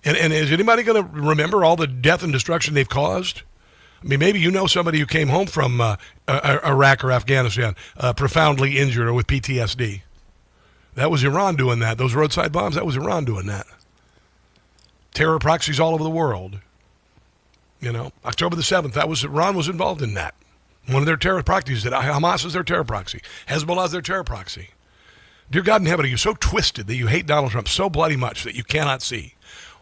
And is anybody going to remember all the death and destruction they've caused? I mean, maybe you know somebody who came home from Iraq or Afghanistan profoundly injured or with PTSD. That was Iran doing that. Those roadside bombs, that was Iran doing that. Terror proxies all over the world. You know, October the 7th, Iran was involved in that. One of their terror proxies, Hamas is their terror proxy. Hezbollah is their terror proxy. Dear God in heaven, are you so twisted that you hate Donald Trump so bloody much that you cannot see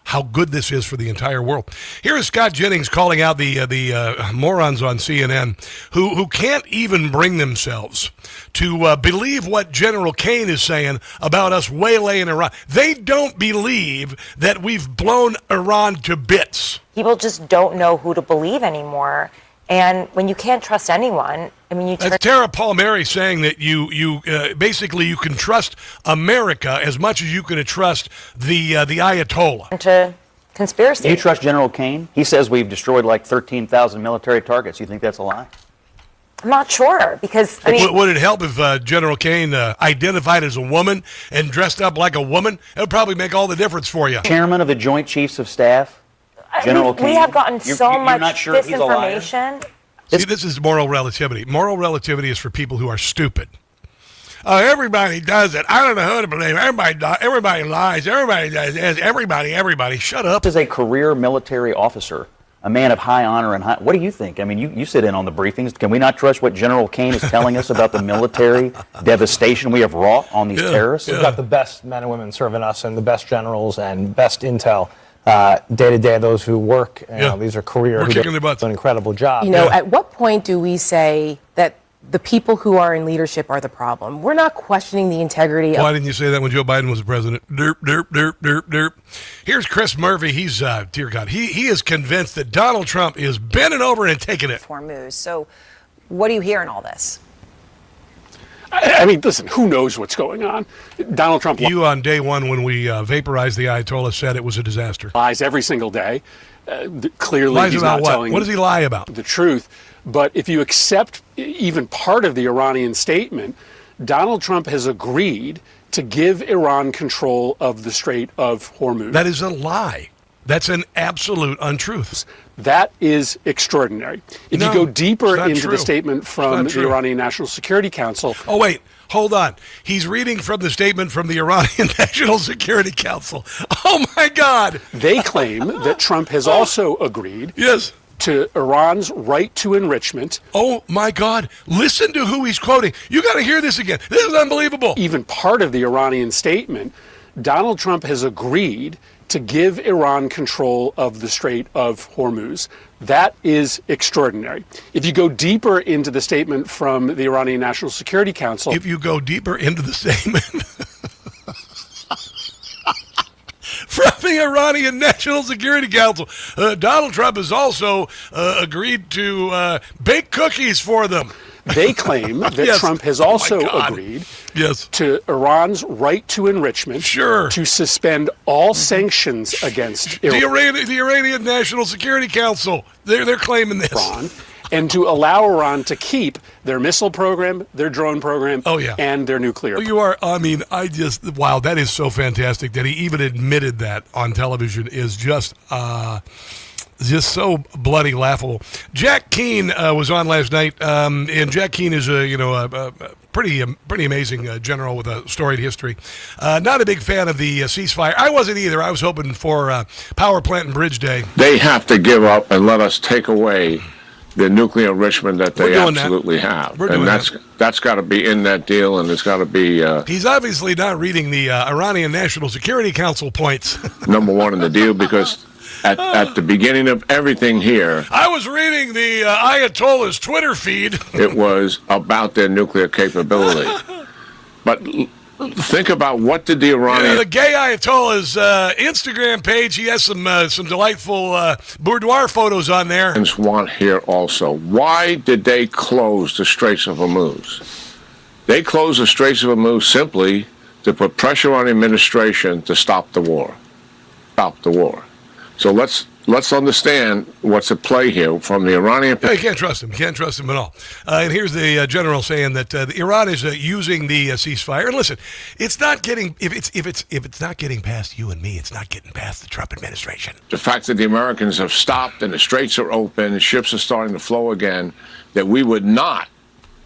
how good this is for the entire world? Here is Scott Jennings calling out the morons on CNN who can't even bring themselves to believe what General Kane is saying about us waylaying Iran. They don't believe that we've blown Iran to bits. People just don't know who to believe anymore. And when you can't trust anyone, I mean, That's Tara Palmieri saying that you basically you can trust America as much as you can trust the Ayatollah. To conspiracy. Do you trust General Kane? He says we've destroyed like 13,000 military targets. You think that's a lie? I'm not sure because would it help if General Kane identified as a woman and dressed up like a woman? It would probably make all the difference for you. Chairman of the Joint Chiefs of Staff, General Kane. We have gotten so much not sure disinformation. See, this is moral relativity. Moral relativity is for people who are stupid. Everybody does it. I don't know who to believe. Everybody lies. Everybody does this. Everybody. Shut up. This is a career military officer, a man of high honor and high. What do you think? I mean, you sit in on the briefings. Can we not trust what General Kane is telling us about the military devastation we have wrought on these terrorists? We've got the best men and women serving us and the best generals and best intel. Day to day, those who work, these are career who do an incredible job. You know, at what point do we say that the people who are in leadership are the problem. We're not questioning the integrity Why didn't you say that when Joe Biden was the president? Derp, derp, derp, derp, derp. Here's Chris Murphy. He's, dear God, he is convinced that Donald Trump is bending over and taking it. Hormuz. So what do you hear in all this? I mean, listen, who knows what's going on? Donald Trump on day one when we vaporized the Ayatollah said it was a disaster. Lies every single day. Clearly, lies he's about not what? telling What does he lie about? The truth. But if you accept even part of the Iranian statement, Donald Trump has agreed to give Iran control of the Strait of Hormuz. That is a lie. That's an absolute untruth. That is extraordinary. If you go deeper into the statement from the Iranian National Security Council. Oh, wait. Hold on. He's reading from the statement from the Iranian National Security Council. Oh, my God. They claim that Trump has also agreed to Iran's right to enrichment. Oh, my God. Listen to who he's quoting. You got to hear this again. This is unbelievable. Even part of the Iranian statement, Donald Trump has agreed to give Iran control of the Strait of Hormuz. That is extraordinary. If you go deeper into the statement from the Iranian National Security Council. If you go deeper into the statement from the Iranian National Security Council, Donald Trump has also agreed to bake cookies for them. They claim that Trump has also agreed to Iran's right to enrichment, to suspend all sanctions against Iran. The Iranian National Security Council, they're claiming this. Iran, and to allow Iran to keep their missile program, their drone program, and their nuclear program. You are, I mean, wow, that is so fantastic that he even admitted that on television is just so bloody laughable. Jack Keane was on last night, and Jack Keane is a pretty amazing general with a storied history. Not a big fan of the ceasefire. I wasn't either. I was hoping for power plant and bridge day. They have to give up and let us take away the nuclear enrichment that they absolutely have, and that's got to be in that deal, and it's got to be. He's obviously not reading the Iranian National Security Council points. Number one in the deal because. At the beginning of everything here, I was reading the Ayatollah's Twitter feed. It was about their nuclear capability. But think about what did the Iranian... the gay Ayatollah's Instagram page, he has some delightful boudoir photos on there. ...want here also. Why did they close the Straits of Hormuz? They closed the Straits of Hormuz simply to put pressure on the administration to stop the war. Stop the war. So let's understand what's at play here from the Iranian. You can't trust him. Can't trust him at all. And here's the general saying that Iran is using the ceasefire. And listen, it's not getting if it's not getting past you and me, it's not getting past the Trump administration. The fact that the Americans have stopped and the straits are open, ships are starting to flow again, that we would not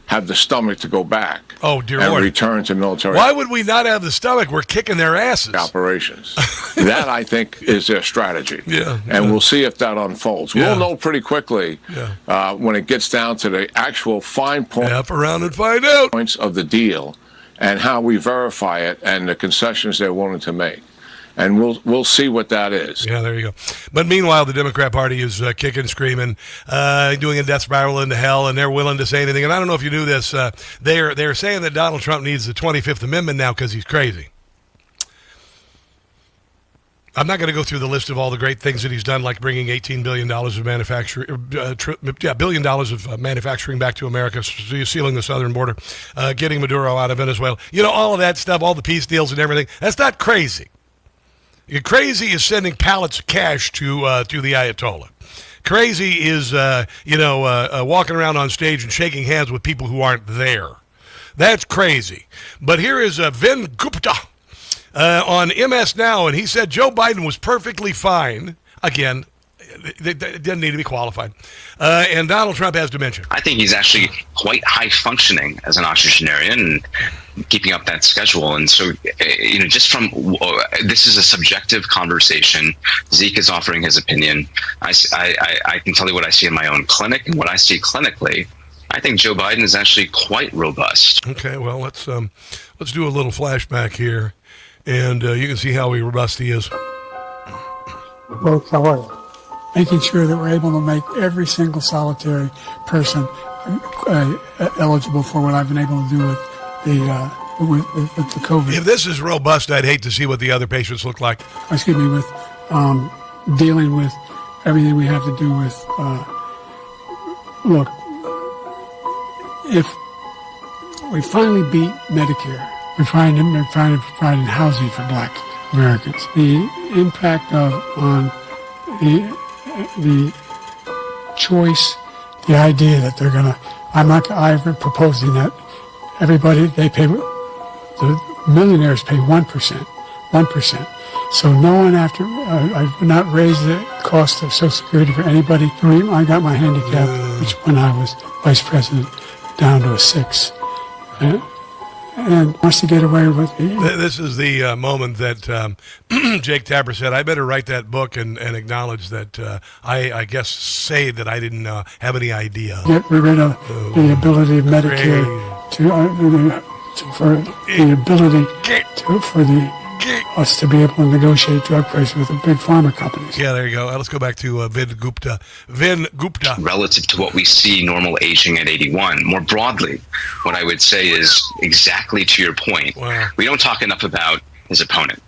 have the stomach to go back and return to military. Why would we not have the stomach? We're kicking their asses. Operations. That, I think, is their strategy. And we'll see if that unfolds. We'll know pretty quickly when it gets down to the actual fine point. Hop around and find out. Points of the deal and how we verify it and the concessions they're willing to make. And we'll see what that is. Yeah, there you go. But meanwhile, the Democrat Party is kicking, screaming, doing a death spiral into hell, and they're willing to say anything. And I don't know if you knew this. They're saying that Donald Trump needs the 25th Amendment now because he's crazy. I'm not going to go through the list of all the great things that he's done, like bringing $18 billion of manufacturing back to America, sealing the southern border, getting Maduro out of Venezuela. You know, all of that stuff, all the peace deals and everything. That's not crazy. Crazy is sending pallets of cash to the Ayatollah. Crazy is, walking around on stage and shaking hands with people who aren't there. That's crazy. But here is Vin Gupta on MS Now, and he said Joe Biden was perfectly fine. Again, it doesn't need to be qualified. And Donald Trump has dementia. I think he's actually quite high functioning as an octogenarian and keeping up that schedule. And so, just from this is a subjective conversation. Zeke is offering his opinion. I can tell you what I see in my own clinic and what I see clinically. I think Joe Biden is actually quite robust. Okay, well, let's do a little flashback here, and you can see how robust he is. Folks, how are you? Making sure that we're able to make every single solitary person eligible for what I've been able to do with the COVID. If this is robust, I'd hate to see what the other patients look like. Excuse me, with dealing with everything we have to do with. Look, if we finally beat Medicare, we're providing housing for Black Americans. The impact on the choice, the idea that they're gonna. I'm proposing that everybody the millionaires pay 1%. So no one I would not raise the cost of Social Security for anybody. I got my handicap, which when I was vice president, down to a 6. And wants to get away with it. This is the moment that Jake Tapper said, I better write that book and acknowledge that I guess say that I didn't have any idea. Get rid of the ability of Medicare for us to be able to negotiate drug prices with the big pharma companies. Yeah, there you go. Let's go back to Vin Gupta. Relative to what we see normal aging at 81. More broadly, what I would say is exactly to your point. Wow. We don't talk enough about his opponent.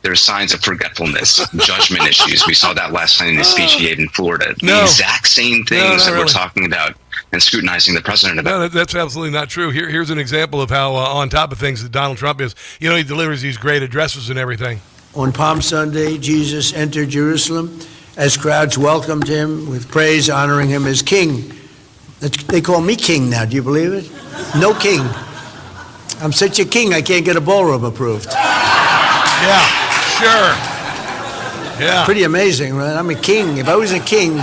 There's signs of forgetfulness, judgment issues. We saw that last night in the speech he gave in Florida. The exact same things that we're talking about and scrutinizing the president about. No, that's absolutely not true. Here's an example of how on top of things that Donald Trump is. You know, he delivers these great addresses and everything. On Palm Sunday, Jesus entered Jerusalem as crowds welcomed him with praise, honoring him as king. They call me king now. Do you believe it? No king. I'm such a king, I can't get a ballroom approved. Yeah, sure. Yeah. Pretty amazing, right? I'm a king. If I was a king,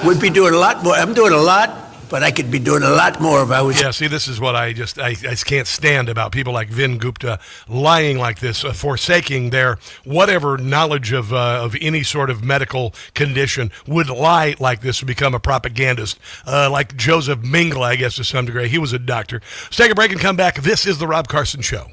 we'd be doing a lot more. I'm doing a lot, but I could be doing a lot more if I was. Yeah, see, this is what I just can't stand about people like Vin Gupta lying like this, forsaking their whatever knowledge of any sort of medical condition, would lie like this to become a propagandist, like Joseph Mengele, I guess, to some degree. He was a doctor. Let's take a break and come back. This is The Rob Carson Show.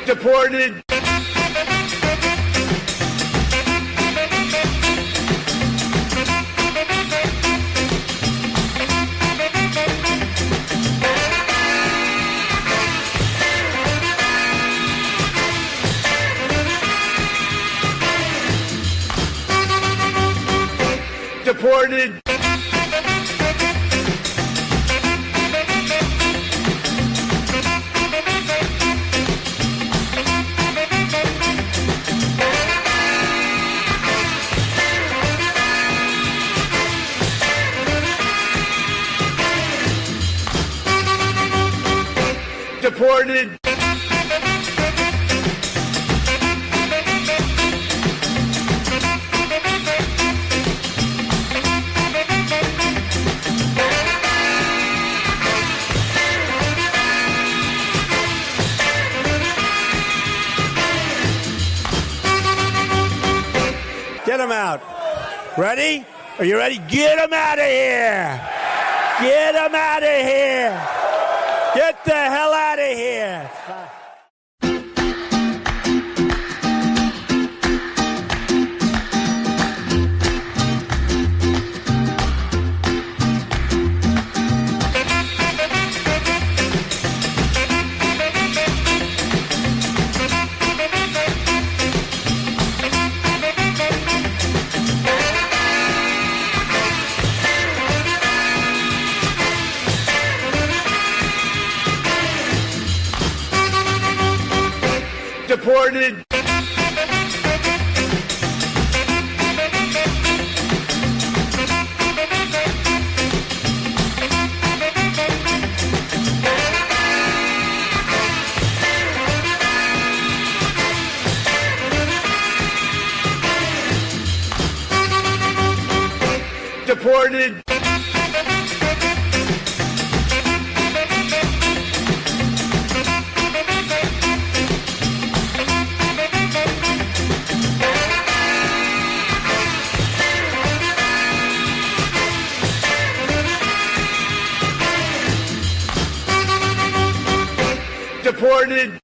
Deported. Deported. Deported. Get him out. Ready? Are you ready? Get him out of here. Get him out of here. Get the hell out of here. Deported. Deported. Deported.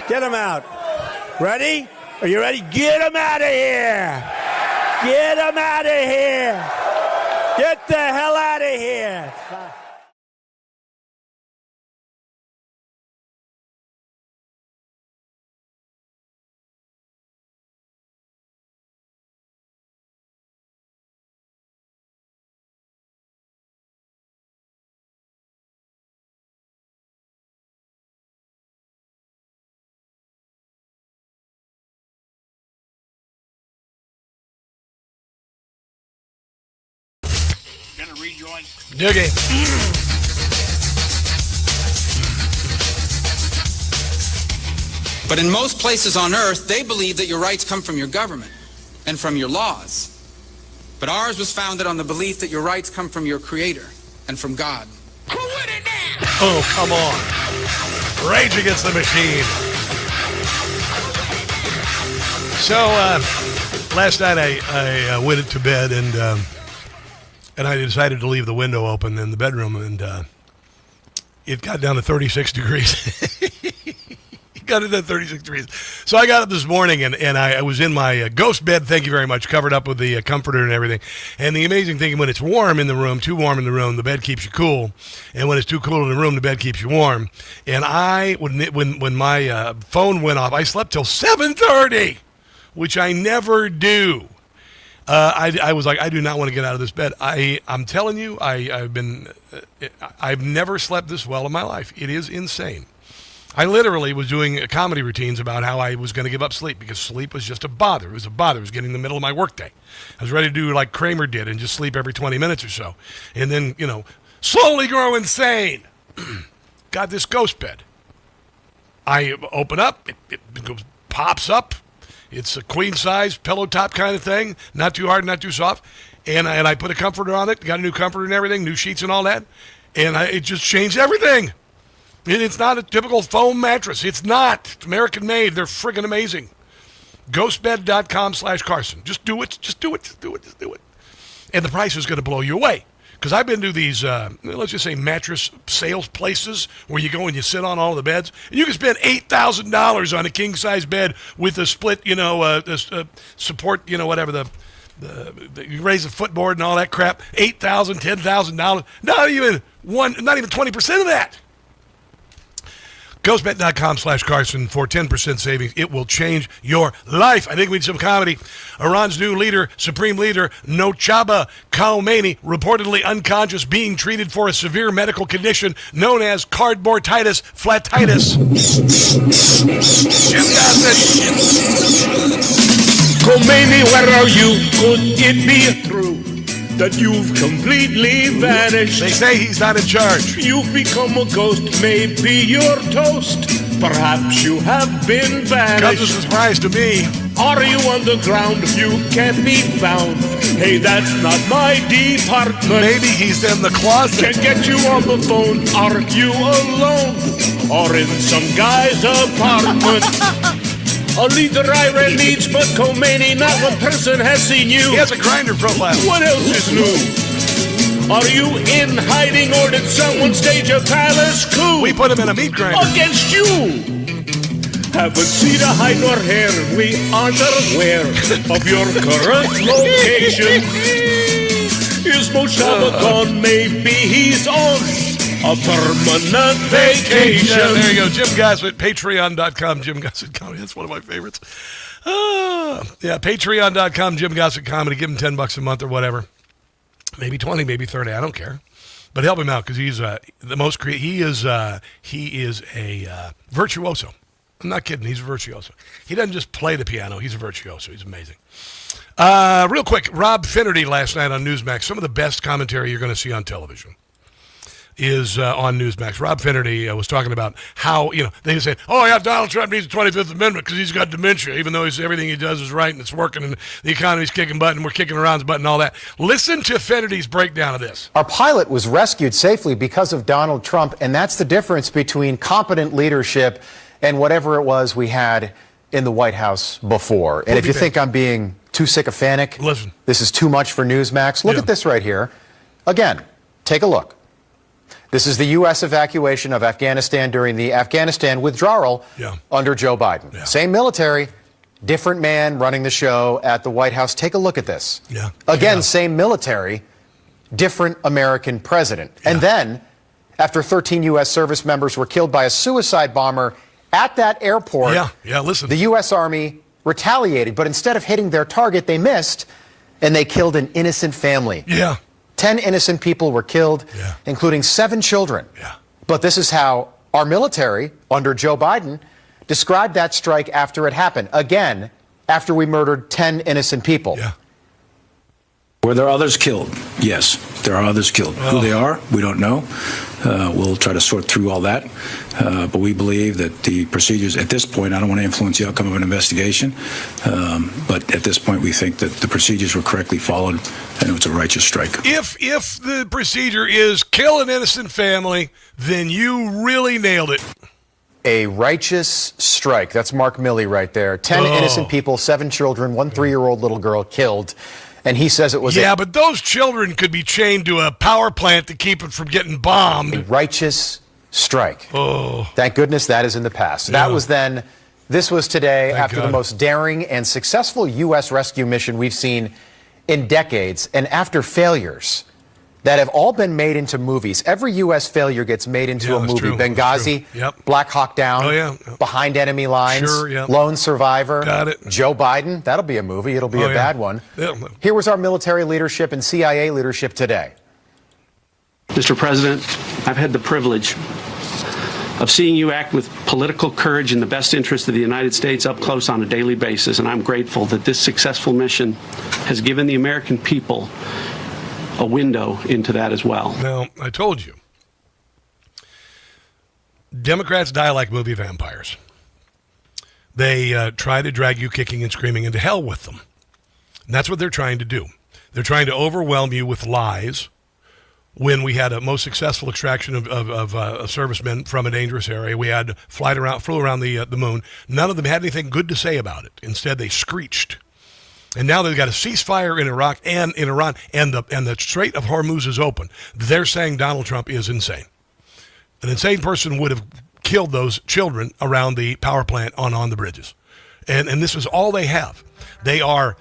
Get him out. Ready? Are you ready? Get him out of here. Get him out of here. Get the hell out of here. Gonna rejoin. Dig. But in most places on earth, they believe that your rights come from your government and from your laws. But ours was founded on the belief that your rights come from your Creator and from God. Oh, come on. Rage Against the Machine. So, last night I went to bed and I decided to leave the window open in the bedroom, and it got down to 36 degrees. It got into 36 degrees. So I got up this morning, and I was in my ghost bed, thank you very much, covered up with the comforter and everything. And the amazing thing, when it's warm in the room, too warm in the room, the bed keeps you cool. And when it's too cool in the room, the bed keeps you warm. And when my phone went off, I slept till 7:30, which I never do. I was like, I do not want to get out of this bed. I'm telling you, I've never slept this well in my life. It is insane. I literally was doing comedy routines about how I was going to give up sleep because sleep was just a bother. It was a bother. It was getting in the middle of my workday. I was ready to do like Kramer did and just sleep every 20 minutes or so. And then, slowly grow insane. Got this ghost bed. I open up, it pops up. It's a queen size pillow top kind of thing, not too hard, not too soft. And I put a comforter on it, got a new comforter and everything, new sheets and all that. And it just changed everything. It's not a typical foam mattress. It's not. It's American made. They're friggin' amazing. Ghostbed.com/Carson. Just do it. Just do it. Just do it. Just do it. And the price is going to blow you away. Because I've been to these, let's just say, mattress sales places where you go and you sit on all of the beds. And you can spend $8,000 on a king-size bed with a split, support, whatever, you raise the footboard and all that crap. $8,000, $10,000. Not even 20% of that. Ghostbed.com/Carson for 10% savings. It will change your life. I think we need some comedy. Iran's new leader, supreme leader, Nochaba Khomeini, reportedly unconscious, being treated for a severe medical condition known as cardboarditis flatitis. Jim Gossett. Khomeini, where are you? Could it be true that you've completely vanished? They say he's not in charge. You've become a ghost, maybe you're toast. Perhaps you have been banished. Comes as a surprise to me. Are you underground? You can't be found. Hey, that's not my department. Maybe he's in the closet. Can't get you on the phone. Are you alone? Or in some guy's apartment? A leader Iran needs, but Khomeini, not one person has seen you. He has a grinder profile. What else is new? Are you in hiding, or did someone stage a palace coup? We put him in a meat grinder. Against you! Haven't seen a hide nor hair. We aren't aware of your current location. Is Moshaba gone? Maybe he's on a permanent vacation. Yeah, there you go. Jim Gossett, Patreon.com, Jim Gossett Comedy. That's one of my favorites. Patreon.com, Jim Gossett Comedy. Give him $10 a month or whatever. Maybe 20, maybe 30. I don't care. But help him out because he's the most creative. He is a virtuoso. I'm not kidding. He's a virtuoso. He doesn't just play the piano. He's a virtuoso. He's amazing. Real quick, Rob Finnerty last night on Newsmax. Some of the best commentary you're going to see on television is on Newsmax. Rob Finnerty was talking about how, they say, oh, yeah, Donald Trump needs the 25th Amendment because he's got dementia, even though everything he does is right and it's working and the economy's kicking butt and we're kicking around his butt and all that. Listen to Finnerty's breakdown of this. Our pilot was rescued safely because of Donald Trump, and that's the difference between competent leadership and whatever it was we had in the White House before. And if you think I'm being too sycophantic, listen. This is too much for Newsmax, look at this right here. Again, take a look. This is the U.S. evacuation of Afghanistan during the Afghanistan withdrawal under Joe Biden. Yeah. Same military, different man running the show at the White House. Take a look at this. Again, same military, different American president. And then, after 13 U.S. service members were killed by a suicide bomber at that airport, listen. The U.S. Army retaliated, but instead of hitting their target, they missed, and they killed an innocent family. 10 innocent people were killed, including 7 children. But this is how our military, under Joe Biden, described that strike after it happened. Again, after we murdered 10 innocent people. Were there others killed? Yes, there are others killed. Who they are, we don't know. We'll try to sort through all that. But we believe that the procedures, at this point, I don't want to influence the outcome of an investigation, but at this point we think that the procedures were correctly followed and it was a righteous strike. If the procedure is kill an innocent family, then you really nailed it. A righteous strike. That's Mark Milley right there. 10 innocent people, 7 children, 1 3-year-old little girl killed. And he says it was but those children could be chained to a power plant to keep it from getting bombed. A righteous strike. Thank goodness that is in the past. That was then. This was today after the most daring and successful U.S. rescue mission we've seen in decades, and after failures that have all been made into movies. Every U.S. failure gets made into a movie. True. Benghazi, Black Hawk Down, Behind Enemy Lines, Lone Survivor, Joe Biden. That'll be a movie. It'll be a bad one. Here was our military leadership and CIA leadership today. Mr. President, I've had the privilege of seeing you act with political courage in the best interest of the United States up close on a daily basis, and I'm grateful that this successful mission has given the American people a window into that as well. Now, I told you, Democrats die like movie vampires. They try to drag you kicking and screaming into hell with them. And that's what they're trying to do. They're trying to overwhelm you with lies. When we had a most successful extraction of servicemen from a dangerous area, we had flew around the moon. None of them had anything good to say about it. Instead, they screeched. And now they've got a ceasefire in Iraq and in Iran, and the Strait of Hormuz is open. They're saying Donald Trump is insane. An insane person would have killed those children around the power plant on the bridges. And this is all they have. They are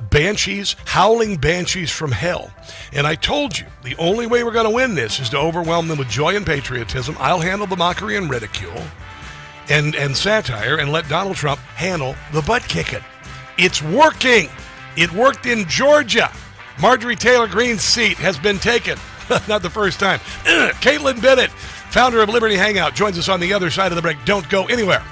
banshees, howling banshees from hell. And I told you, the only way we're going to win this is to overwhelm them with joy and patriotism. I'll handle the mockery and ridicule and satire, and let Donald Trump handle the butt kicking. It's working. It worked in Georgia. Marjorie Taylor Greene's seat has been taken. Not the first time. Kaitlin Bennett, founder of Liberty Hangout, joins us on the other side of the break. Don't go anywhere.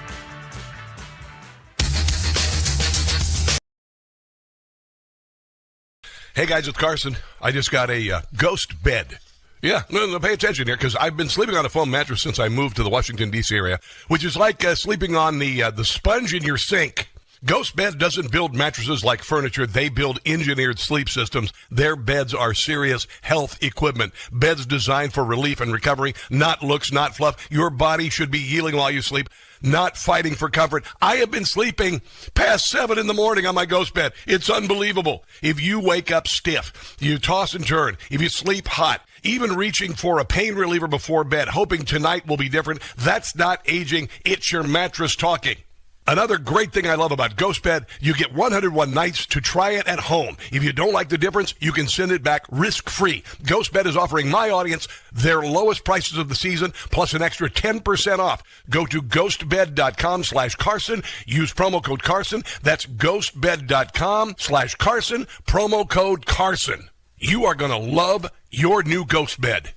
Hey guys, it's Carson. I just got a ghost bed. Yeah, no, pay attention here, because I've been sleeping on a foam mattress since I moved to the Washington, D.C. area, which is like sleeping on the sponge in your sink. Ghost Bed doesn't build mattresses like furniture. They build engineered sleep systems. Their beds are serious health equipment. Beds designed for relief and recovery, not looks, not fluff. Your body should be healing while you sleep, not fighting for comfort. I have been sleeping past 7 in the morning on my Ghost Bed. It's unbelievable. If you wake up stiff, you toss and turn, if you sleep hot, even reaching for a pain reliever before bed, hoping tonight will be different, that's not aging. It's your mattress talking. Another great thing I love about Ghost Bed, you get 101 nights to try it at home. If you don't like the difference, you can send it back risk-free. Ghost Bed is offering my audience their lowest prices of the season, plus an extra 10% off. Go to ghostbed.com/Carson. Use promo code Carson. That's ghostbed.com/Carson. Promo code Carson. You are going to love your new Ghost Bed.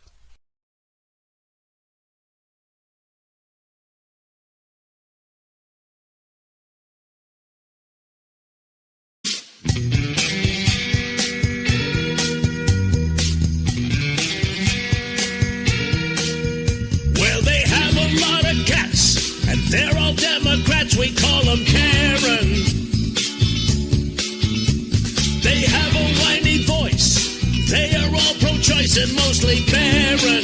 and mostly barren.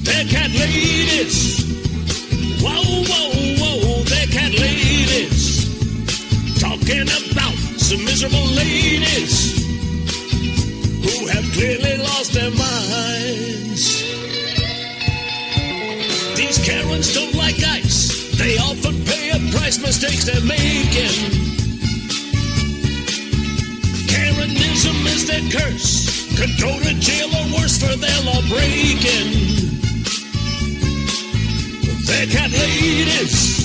They're cat ladies. Whoa, whoa, whoa, they're cat ladies. Talking about some miserable ladies who have clearly lost their minds. These Karens don't like ice. They often pay a price, mistakes they're making. Karenism is their curse. Could go to jail or worse for their law breaking. They're cat ladies.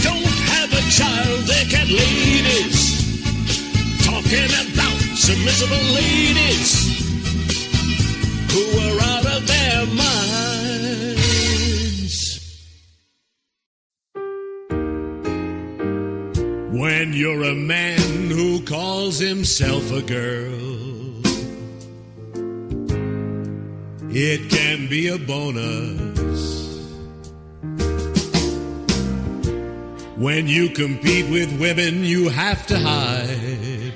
Don't have a child, they're cat ladies. Talking about some miserable ladies who are out of their minds. When you're a man who calls himself a girl, it can be a bonus. When you compete with women, you have to hide.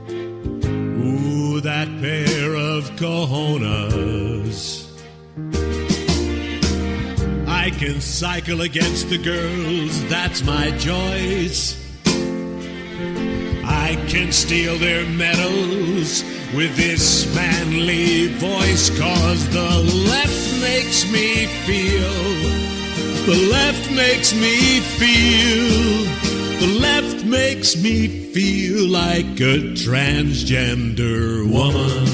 Ooh, that pair of cojones. I can cycle against the girls, that's my choice. I can steal their medals with this manly voice, 'cause the left makes me feel. The left makes me feel. The left makes me feel like a transgender woman.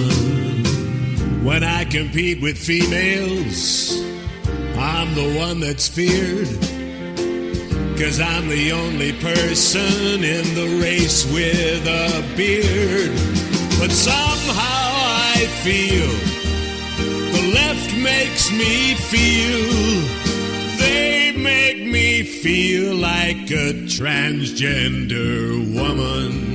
When I compete with females, I'm the one that's feared, 'cause I'm the only person in the race with a beard. But somehow I feel the left makes me feel. They make me feel like a transgender woman.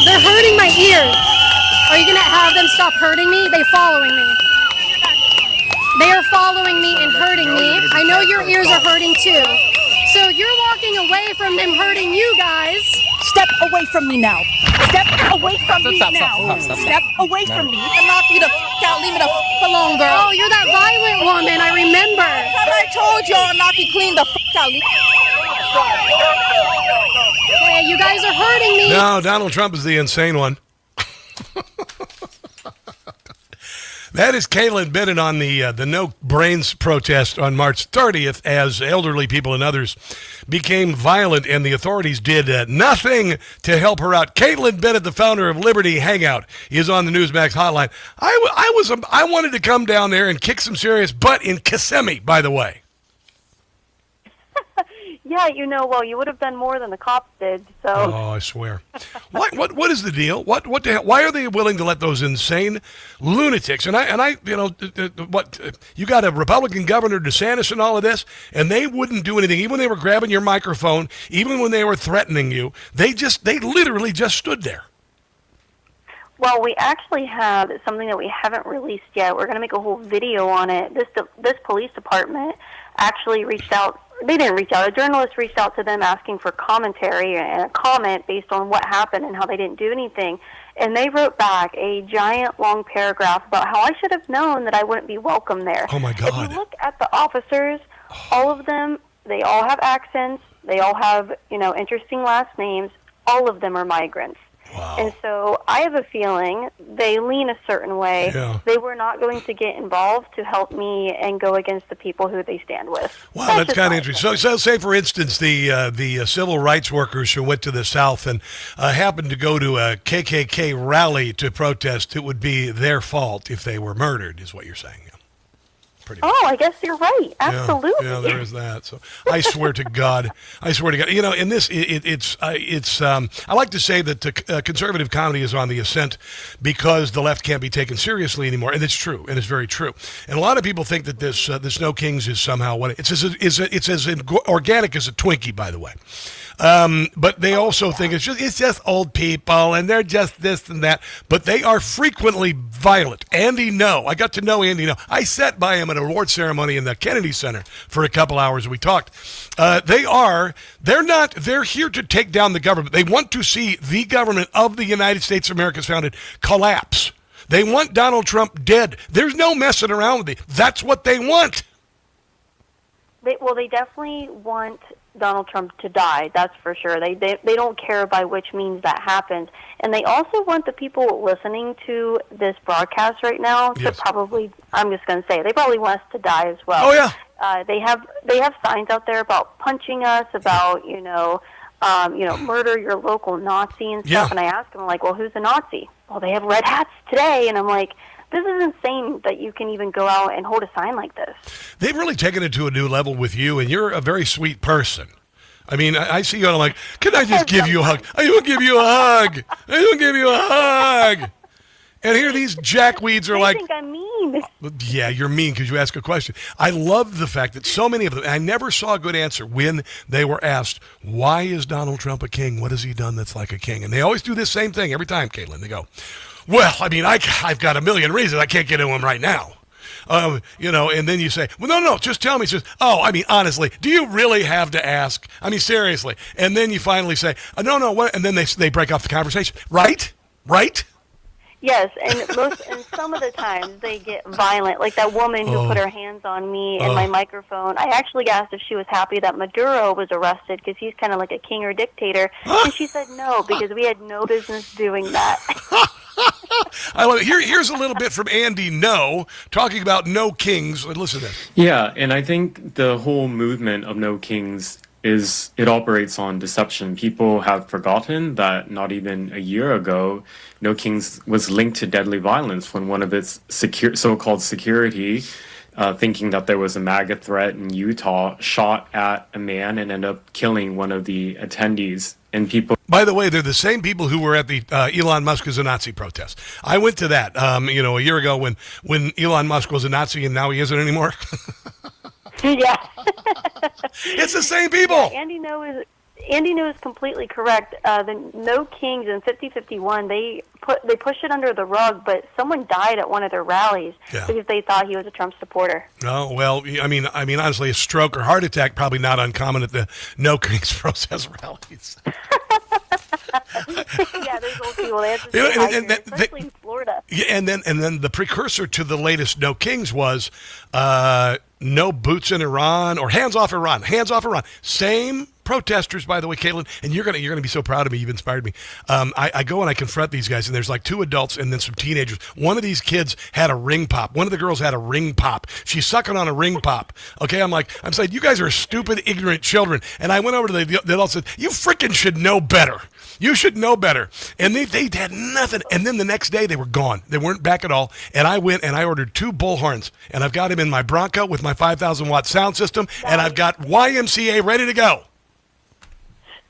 They're hurting my ears. Are you gonna have them stop hurting me? They're following me. They are following me and hurting me. I know your ears are hurting too. So you're walking away from them hurting you guys. Step away from me now. Step away from me now. Step away from me. And knock me the f*** out. Leave me the f*** alone, girl. Oh, you're that violent woman. I remember. I told you I'll knock you clean the f*** out. Hey, you guys are hurting me. No, Donald Trump is the insane one. That is Kaitlin Bennett on the No Brains protest on March 30th as elderly people and others became violent and the authorities did nothing to help her out. Kaitlin Bennett, the founder of Liberty Hangout, is on the Newsmax Hotline. I wanted to come down there and kick some serious butt in Kissimmee, by the way. Yeah, well, you would have done more than the cops did. So. Oh, I swear. What is the deal? What the hell? Why are they willing to let those insane lunatics? And I, you got a Republican governor, DeSantis, and all of this, and they wouldn't do anything. Even when they were grabbing your microphone, even when they were threatening you, they literally just stood there. Well, we actually have something that we haven't released yet. We're going to make a whole video on it. This police department actually reached out. They didn't reach out. A journalist reached out to them asking for commentary and a comment based on what happened and how they didn't do anything. And they wrote back a giant long paragraph about how I should have known that I wouldn't be welcome there. Oh, my God. If you look at the officers, all of them, they all have accents. They all have, interesting last names. All of them are migrants. Wow. And so I have a feeling they lean a certain way. Yeah. They were not going to get involved to help me and go against the people who they stand with. Wow, that's kind of interesting. So say, for instance, the civil rights workers who went to the South and happened to go to a KKK rally to protest, it would be their fault if they were murdered, is what you're saying. Oh, I guess you're right. Absolutely. Yeah, there is that. So I swear to God, in this, I like to say that the conservative comedy is on the ascent because the left can't be taken seriously anymore, and it's true, and it's very true. And a lot of people think that this No Kings is somehow it's as organic as a Twinkie, by the way. But they also think it's just old people and they're just this and that. But they are frequently violent. Andy No. I got to know Andy No. I sat by him at an award ceremony in the Kennedy Center for a couple hours. We talked. They're here to take down the government. They want to see the government of the United States of America founded collapse. They want Donald Trump dead. There's no messing around with it. That's what they want. They definitely want Donald Trump to die, that's for sure. They don't care by which means that happens. And they also want the people listening to this broadcast right now to probably, I'm just going to say, they probably want us to die as well. Oh, yeah. They have signs out there about punching us, about, murder your local Nazi and stuff. Yeah. And I ask them, like, well, who's a Nazi? Well, they have red hats today. And I'm like, this is insane that you can even go out and hold a sign like this. They've really taken it to a new level with you, and you're a very sweet person. I mean, I see you and I'm like, can I just give you a hug? I will give you a hug. I will give you a hug. And here these jackweeds are like, I think I'm mean. Yeah, you're mean because you ask a question. I love the fact that so many of them, I never saw a good answer when they were asked, why is Donald Trump a king? What has he done that's like a king? And they always do this same thing every time, Kaitlin. They go, well, I mean, I've got a million reasons I can't get into them right now. And then you say, well, no, just tell me. She says, oh, I mean, honestly, do you really have to ask? I mean, seriously. And then you finally say, no, what? And then they break off the conversation. Right? Yes, and some of the times they get violent. Like that woman who put her hands on me and my microphone. I actually asked if she was happy that Maduro was arrested because he's kind of like a king or dictator. And she said no, because we had no business doing that. I love it. Here's a little bit from Andy No, talking about No Kings. Listen to this. Yeah, and I think the whole movement of No Kings it operates on deception. People have forgotten that not even a year ago, No Kings was linked to deadly violence when one of its so-called security, thinking that there was a MAGA threat in Utah, shot at a man and ended up killing one of the attendees. And people. By the way, they're the same people who were at the Elon Musk is a Nazi protest. I went to that, a year ago when Elon Musk was a Nazi and now he isn't anymore. Yeah. It's the same people. Yeah, Andy No is completely correct. The No Kings in 5051, they pushed it under the rug, but someone died at one of their rallies because they thought he was a Trump supporter. No, well, I mean, honestly, a stroke or heart attack probably not uncommon at the No Kings protest rallies. Yeah, there's old people. They have to especially in Florida. Yeah, and then the precursor to the latest No Kings was no boots in Iran or hands off Iran. Hands off Iran. Same protesters, by the way, Kaitlin, and you're gonna be so proud of me. You've inspired me. I go and I confront these guys, and there's like two adults and then some teenagers. One of these kids had a ring pop. One of the girls had a ring pop. She's sucking on a ring pop. Okay, I'm saying, you guys are stupid, ignorant children. And I went over to the adults and said, you freaking should know better. You should know better. And they had nothing. And then the next day they were gone. They weren't back at all. And I went and I ordered 2 bullhorns. And I've got him in my Bronco with my 5,000 watt sound system. And I've got YMCA ready to go.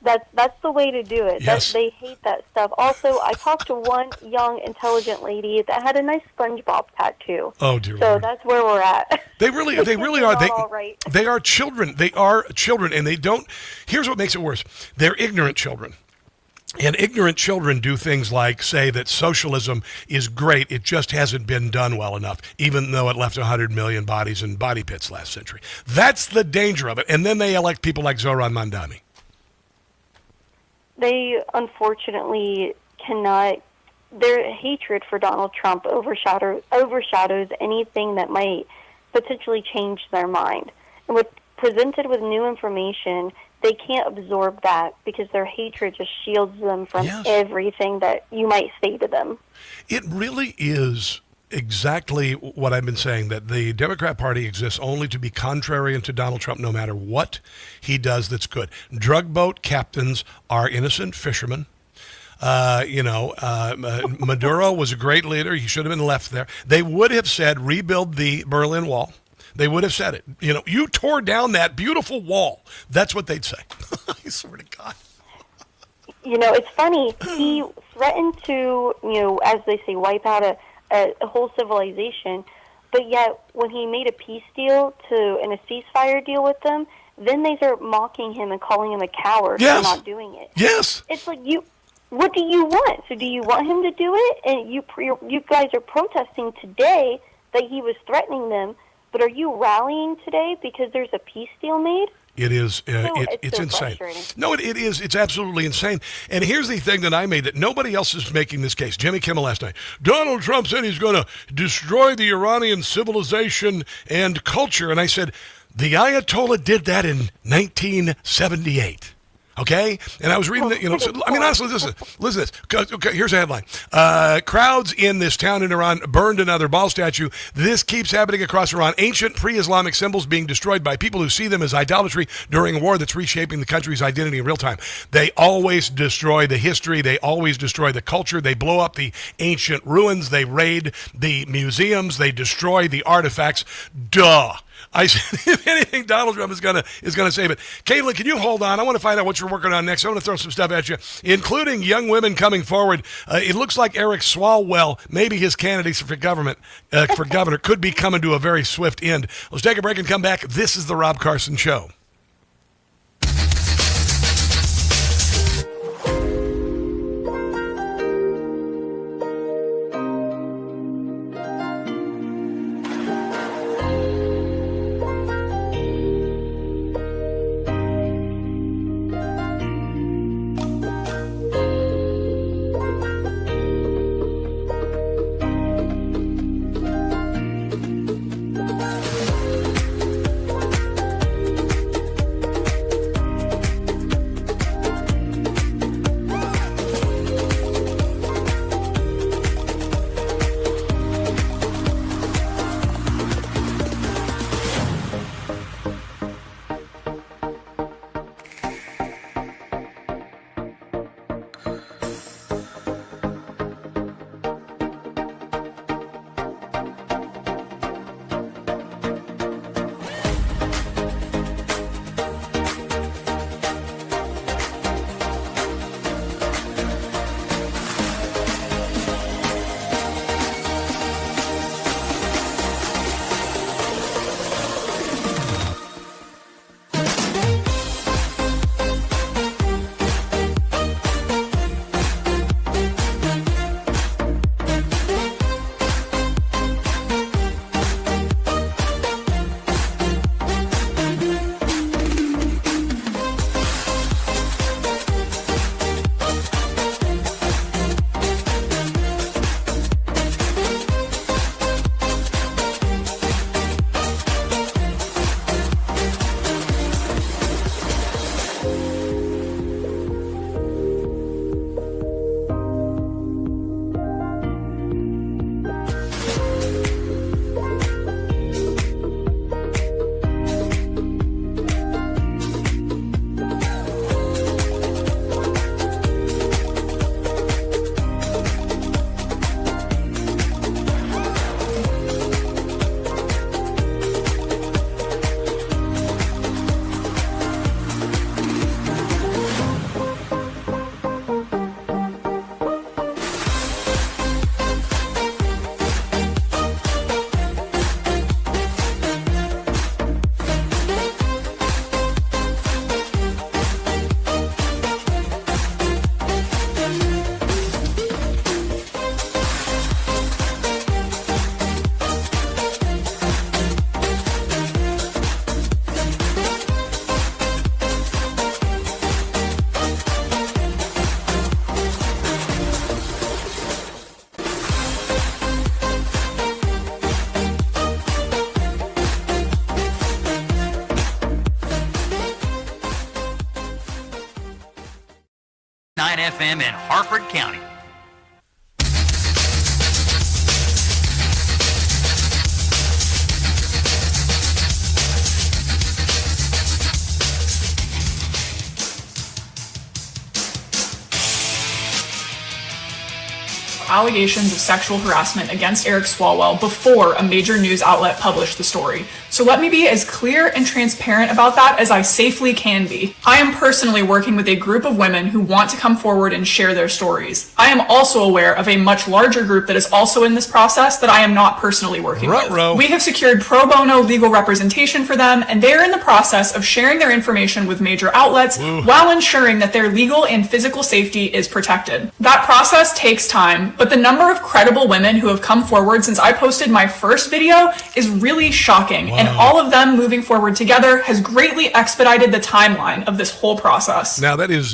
That's the way to do it. Yes. They hate that stuff. Also, I talked to one young, intelligent lady that had a nice SpongeBob tattoo. Oh, dear So Lord. that's where we're at. They really are. All right. They are children. They are children, and they don't. Here's what makes it worse. They're ignorant children. And ignorant children do things like say that socialism is great. It just hasn't been done well enough, even though it left 100 million bodies in body pits last century. That's the danger of it. And then they elect people like Zohran Mamdani. They unfortunately cannot. Their hatred for Donald Trump overshadows anything that might potentially change their mind. And with presented with new information, they can't absorb that because their hatred just shields them from everything that you might say to them. It really is exactly what I've been saying, that the Democrat Party exists only to be contrarian to Donald Trump no matter what he does that's good. Drug boat captains are innocent fishermen. Maduro was a great leader. He should have been left there. They would have said, rebuild the Berlin Wall. They would have said it. You tore down that beautiful wall. That's what they'd say. I swear to God. It's funny. He threatened to, as they say, wipe out a whole civilization. But yet, when he made a peace deal and a ceasefire deal with them, then they start mocking him and calling him a coward for not doing it. Yes. It's like, what do you want? So do you want him to do it? And you guys are protesting today that he was threatening them. But are you rallying today because there's a peace deal made? It is. It's so insane. frustrating. No, it is. It's absolutely insane. And here's the thing that I made that nobody else is making this case. Jimmy Kimmel last night. Donald Trump said he's going to destroy the Iranian civilization and culture. And I said, the Ayatollah did that in 1978. Okay? And I was reading that, honestly, listen to this. Okay, here's a headline. Crowds in this town in Iran burned another ball statue. This keeps happening across Iran. Ancient pre-Islamic symbols being destroyed by people who see them as idolatry during a war that's reshaping the country's identity in real time. They always destroy the history. They always destroy the culture. They blow up the ancient ruins. They raid the museums. They destroy the artifacts. Duh. I said, if anything, Donald Trump is gonna save it. Kaitlin, can you hold on? I want to find out what you're working on next. I want to throw some stuff at you, including young women coming forward. It looks like Eric Swalwell, maybe his candidacy for governor, could be coming to a very swift end. Let's take a break and come back. This is the Rob Carson Show. FM in Harford County. Allegations of sexual harassment against Eric Swalwell before a major news outlet published the story. So let me be as clear and transparent about that as I safely can be. I am personally working with a group of women who want to come forward and share their stories. I am also aware of a much larger group that is also in this process that I am not personally working with. We have secured pro bono legal representation for them, and they are in the process of sharing their information with major outlets while ensuring that their legal and physical safety is protected. That process takes time, but the number of credible women who have come forward since I posted my first video is really shocking, and all of them moving forward together has greatly expedited the timeline of this whole process. Now, that is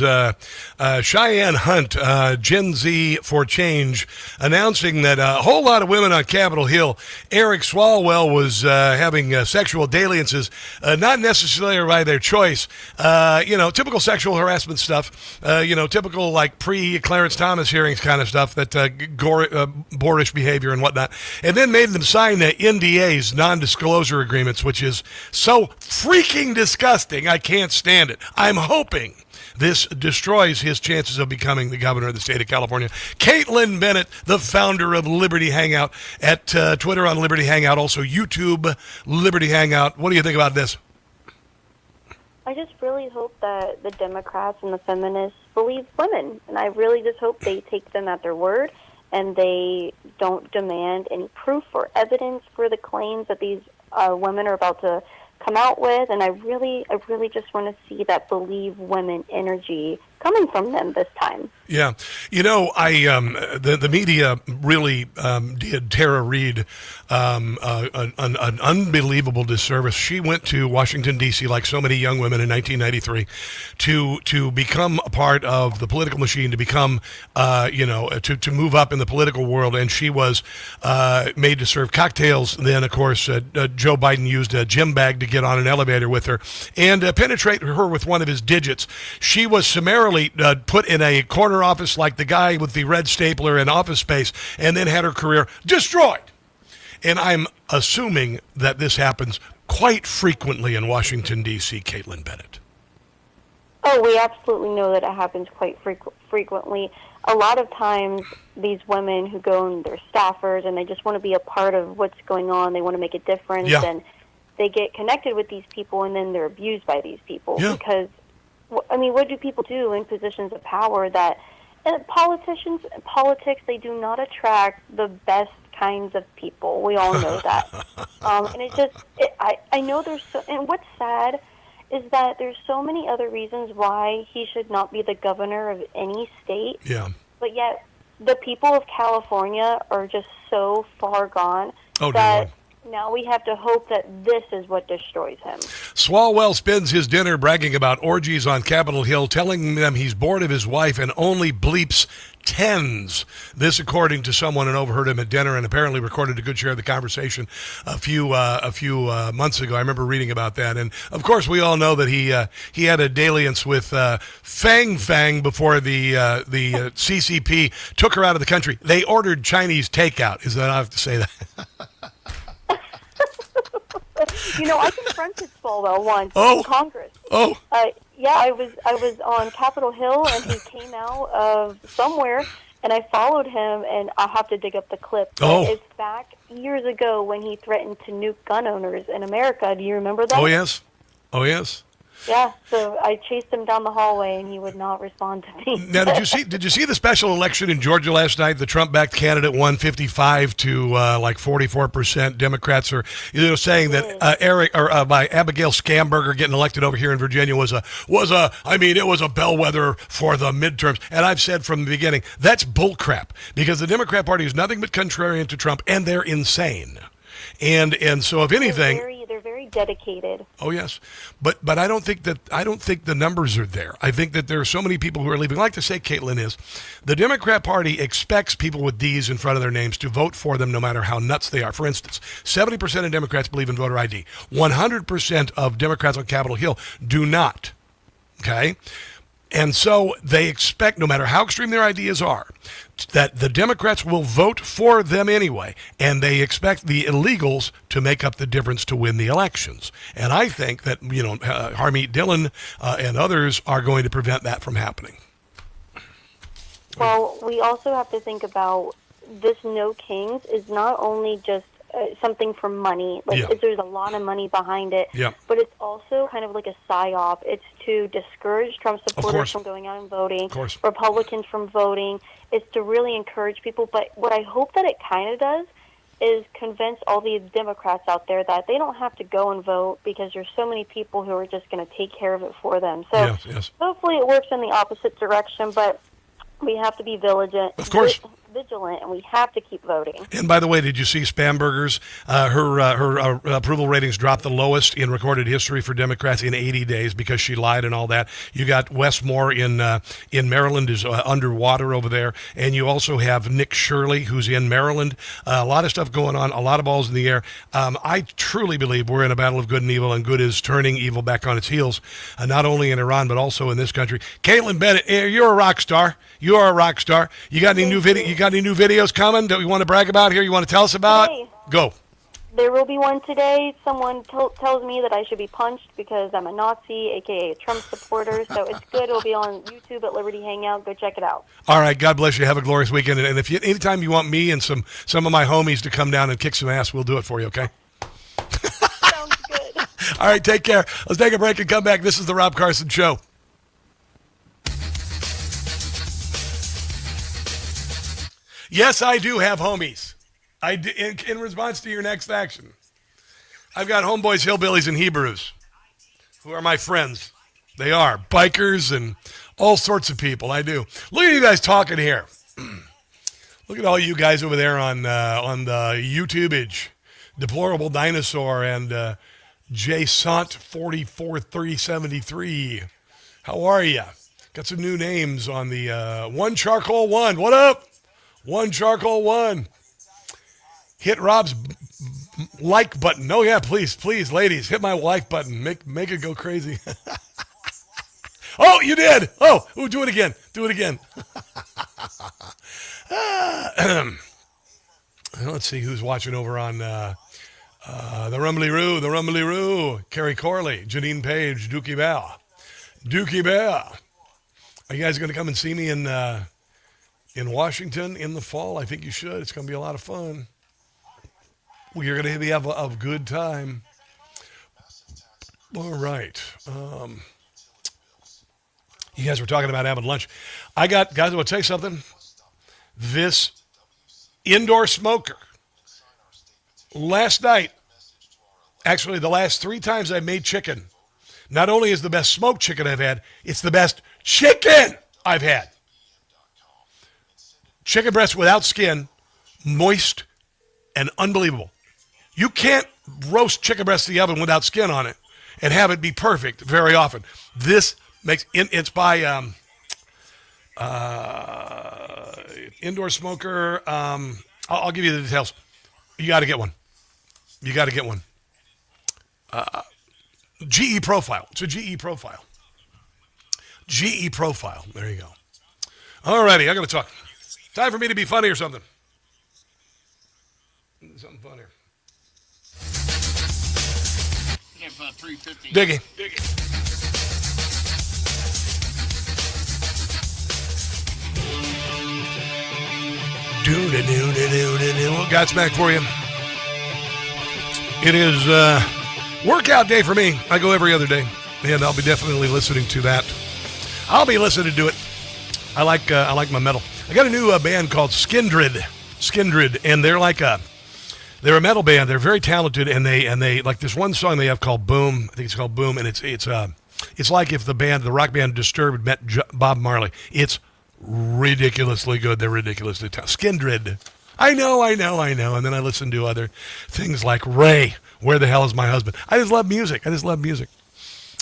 Cheyenne Hunt, Gen Z for Change, announcing that a whole lot of women on Capitol Hill, Eric Swalwell was having sexual dalliances, not necessarily by their choice. Typical sexual harassment stuff, typical like pre-Clarence Thomas hearings kind of stuff, that boorish behavior and whatnot, and then made them sign the NDAs, non-disclosure agreements, which is so freaking disgusting. I can't stand it. I'm hoping this destroys his chances of becoming the governor of the state of California. Kaitlin Bennett, the founder of Liberty Hangout, at Twitter on Liberty Hangout, also YouTube Liberty Hangout. What do you think about this? I just really hope that the Democrats and the feminists believe women, and I really just hope they take them at their word and they don't demand any proof or evidence for the claims that these women are about to come out with. And I really just want to see that believe women energy coming from them this time. Yeah. The media really did Tara Reid an unbelievable disservice. She went to Washington, D.C., like so many young women in 1993, to become a part of the political machine, to become, to move up in the political world. And she was made to serve cocktails. Then, of course, Joe Biden used a gym bag to get on an elevator with her and penetrate her with one of his digits. She was summarily put in a corner office like the guy with the red stapler in Office Space, and then had her career destroyed. And I'm assuming that this happens quite frequently in Washington, D.C., Kaitlin Bennett. Oh, we absolutely know that it happens quite frequently. A lot of times, these women who go and they're staffers and they just want to be a part of what's going on, they want to make a difference, and they get connected with these people, and then they're abused by these people. Because, I mean, what do people do in positions of power that... And politics, they do not attract the best kinds of people. We all know that. And I know there's so... And what's sad is that there's so many other reasons why he should not be the governor of any state. Yeah. But yet, the people of California are just so far gone that... Now we have to hope that this is what destroys him. Swalwell spends his dinner bragging about orgies on Capitol Hill, telling them he's bored of his wife and only bleeps tens. This, according to someone who overheard him at dinner and apparently recorded a good share of the conversation a few months ago. I remember reading about that. And of course, we all know that he had a dalliance with Fang before the CCP took her out of the country. They ordered Chinese takeout. Is that I have to say that? I confronted Swalwell once in Congress. I was on Capitol Hill, and he came out of somewhere, and I followed him, and I'll have to dig up the clip. It's back years ago when he threatened to nuke gun owners in America. Do you remember that? Oh, yes. Yeah, so I chased him down the hallway, and he would not respond to me. Now, did you see the special election in Georgia last night? The Trump-backed candidate won 55 to like 44%. Democrats are saying that by Abigail Scamberger getting elected over here in Virginia was a bellwether for the midterms. And I've said from the beginning that's bullcrap, because the Democrat Party is nothing but contrarian to Trump, and they're insane. And so if anything, they're very dedicated. Oh yes, but I don't think the numbers are there. I think that there are so many people who are leaving. Like to say, Kaitlin, is the Democrat Party expects people with D's in front of their names to vote for them no matter how nuts they are. For instance, 70% of Democrats believe in voter ID. 100% of Democrats on Capitol Hill do not. Okay. And so they expect, no matter how extreme their ideas are, that the Democrats will vote for them anyway, and they expect the illegals to make up the difference to win the elections. And I think that, Harmeet Dillon and others are going to prevent that from happening. Well, we also have to think about this No Kings is not only just something for money. There's a lot of money behind it. Yeah. But it's also kind of like a psyop. It's to discourage Trump supporters from going out and voting, Republicans from voting. It's to really encourage people. But what I hope that it kind of does is convince all these Democrats out there that they don't have to go and vote because there's so many people who are just going to take care of it for them. So hopefully it works in the opposite direction, but we have to be vigilant. Of course. Vigilant, and we have to keep voting. And by the way, did you see Spamberger's? Her approval ratings dropped the lowest in recorded history for Democrats in 80 days because she lied and all that. You got Westmore in Maryland is underwater over there, and you also have Nick Shirley, who's in Maryland. A lot of stuff going on, a lot of balls in the air. I truly believe we're in a battle of good and evil, and good is turning evil back on its heels, not only in Iran but also in this country. Kaitlin Bennett, you're a rock star. You are a rock star. You got any new video? You got any new videos coming that we want to brag about here? You want to tell us about? Go. There will be one today. Someone tells me that I should be punched because I'm a Nazi, aka a Trump supporter. So it's good. It'll be on YouTube at Liberty Hangout. Go check it out. All right. God bless you. Have a glorious weekend. And if anytime you want me and some of my homies to come down and kick some ass, we'll do it for you. Okay. Sounds good. All right. Take care. Let's take a break and come back. This is the Rob Carson Show. Yes, I do have homies. In response to your next action, I've got homeboys, hillbillies, and Hebrews who are my friends. They are bikers and all sorts of people. I do. Look at you guys talking here. Look at all you guys over there on the YouTubeage. Deplorable Dinosaur and JSont 443073. How are you? Got some new names on the One Charcoal One. What up? One Charcoal One. Hit Rob's like button. Oh, yeah, please, ladies, hit my like button. Make it go crazy. Oh, you did. Oh, do it again. Do it again. Let's see who's watching over on the Rumbly Roo. Carrie Corley, Janine Page, Dookie Bell. Are you guys going to come and see me in Washington in the fall? I think you should. It's going to be a lot of fun. You're going to have a good time. All right. You guys were talking about having lunch. Guys, I want to tell you something. This indoor smoker, last night, actually the last 3 times I made chicken, not only is the best smoked chicken I've had, it's the best chicken I've had. Chicken breast without skin, moist, and unbelievable. You can't roast chicken breast in the oven without skin on it and have it be perfect very often. This makes it's by indoor smoker. I'll give you the details. You got to get one. GE Profile. It's a GE Profile. GE Profile. There you go. All righty, I got to talk. Time for me to be funny or something. Something funnier. Diggy. Godsmack for you. It is workout day for me. I go every other day, and I'll be definitely listening to that. I'll be listening to it. I like my metal. I got a new band called Skindred, and they're a metal band. They're very talented, and they like this one song they have called Boom. I think it's called Boom, and it's like if the rock band Disturbed met Bob Marley. It's ridiculously good. They're ridiculously talented. Skindred. I know. And then I listen to other things like Ray. Where the hell is my husband? I just love music.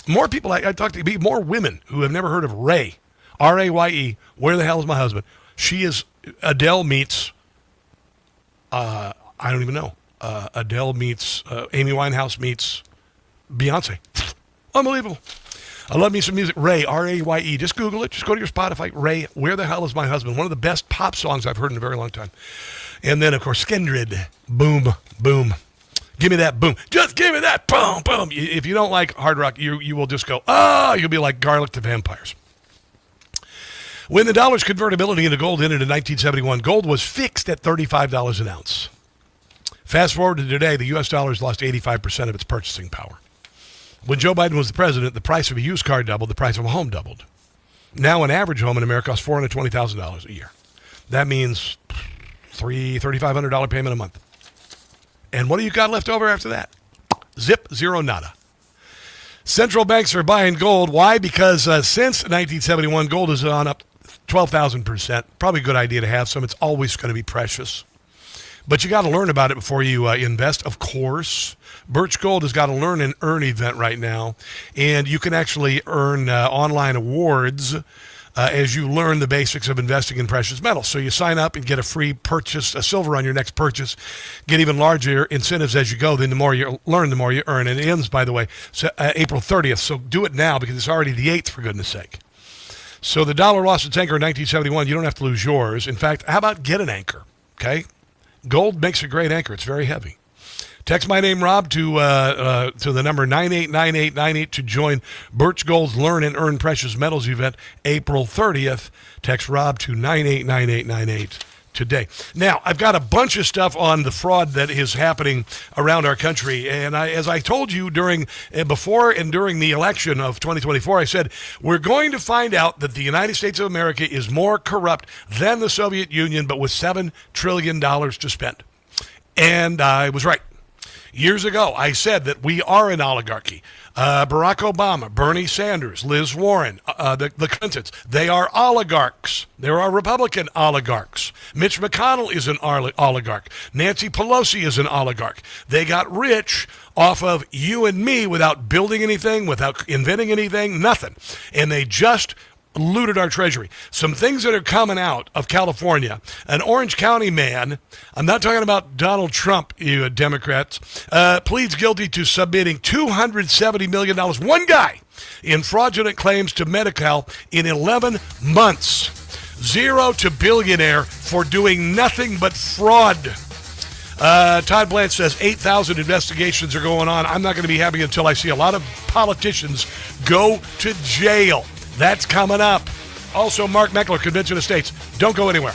More people I talk to, more women who have never heard of Ray. R-A-Y-E. Where the hell is my husband? She is Adele meets. I don't even know. Adele meets Amy Winehouse meets Beyonce. Unbelievable. I love me some music. Ray, R-A-Y-E. Just Google it. Just go to your Spotify. Ray, Where the Hell is My Husband? One of the best pop songs I've heard in a very long time. And then, of course, Skindred. Boom, boom. Give me that boom. Just give me that boom, boom. If you don't like hard rock, you will just go, you'll be like garlic to vampires. When the dollar's convertibility into gold ended in 1971, gold was fixed at $35 an ounce. Fast forward to today, the U.S. dollar has lost 85% of its purchasing power. When Joe Biden was the president, the price of a used car doubled, the price of a home doubled. Now an average home in America costs $420,000 a year. That means $3,500 payment a month. And what do you got left over after that? Zip, zero, nada. Central banks are buying gold. Why? Because since 1971, gold has gone up 12,000%. Probably a good idea to have some. It's always going to be precious. But you got to learn about it before you invest, of course. Birch Gold has got a Learn and Earn event right now, and you can actually earn online awards as you learn the basics of investing in precious metals. So you sign up and get a free purchase, a silver on your next purchase, get even larger incentives as you go. Then the more you learn, the more you earn. And it ends, by the way, April 30th. So do it now because it's already the 8th, for goodness sake. So the dollar lost its anchor in 1971. You don't have to lose yours. In fact, how about get an anchor, okay? Gold makes a great anchor. It's very heavy. Text my name, Rob, to the number 989898 to join Birch Gold's Learn and Earn Precious Metals event April 30th. Text Rob to 989898 today. Now, I've got a bunch of stuff on the fraud that is happening around our country. And as I told you before and during the election of 2024, I said, we're going to find out that the United States of America is more corrupt than the Soviet Union, but with $7 trillion to spend. And I was right. Years ago, I said that we are an oligarchy. Barack Obama, Bernie Sanders, Liz Warren, the Clintons, they are oligarchs. There are Republican oligarchs. Mitch McConnell is an oligarch. Nancy Pelosi is an oligarch. They got rich off of you and me without building anything, without inventing anything, nothing. And they just looted our treasury. Some things that are coming out of California. An Orange County man, I'm not talking about Donald Trump, you Democrats, pleads guilty to submitting $270 million, one guy, in fraudulent claims to Medi-Cal in 11 months. Zero to billionaire for doing nothing but fraud. Todd Blanche says 8,000 investigations are going on. I'm not going to be happy until I see a lot of politicians go to jail. That's coming up. Also, Mark Meckler, Convention of States. Don't go anywhere.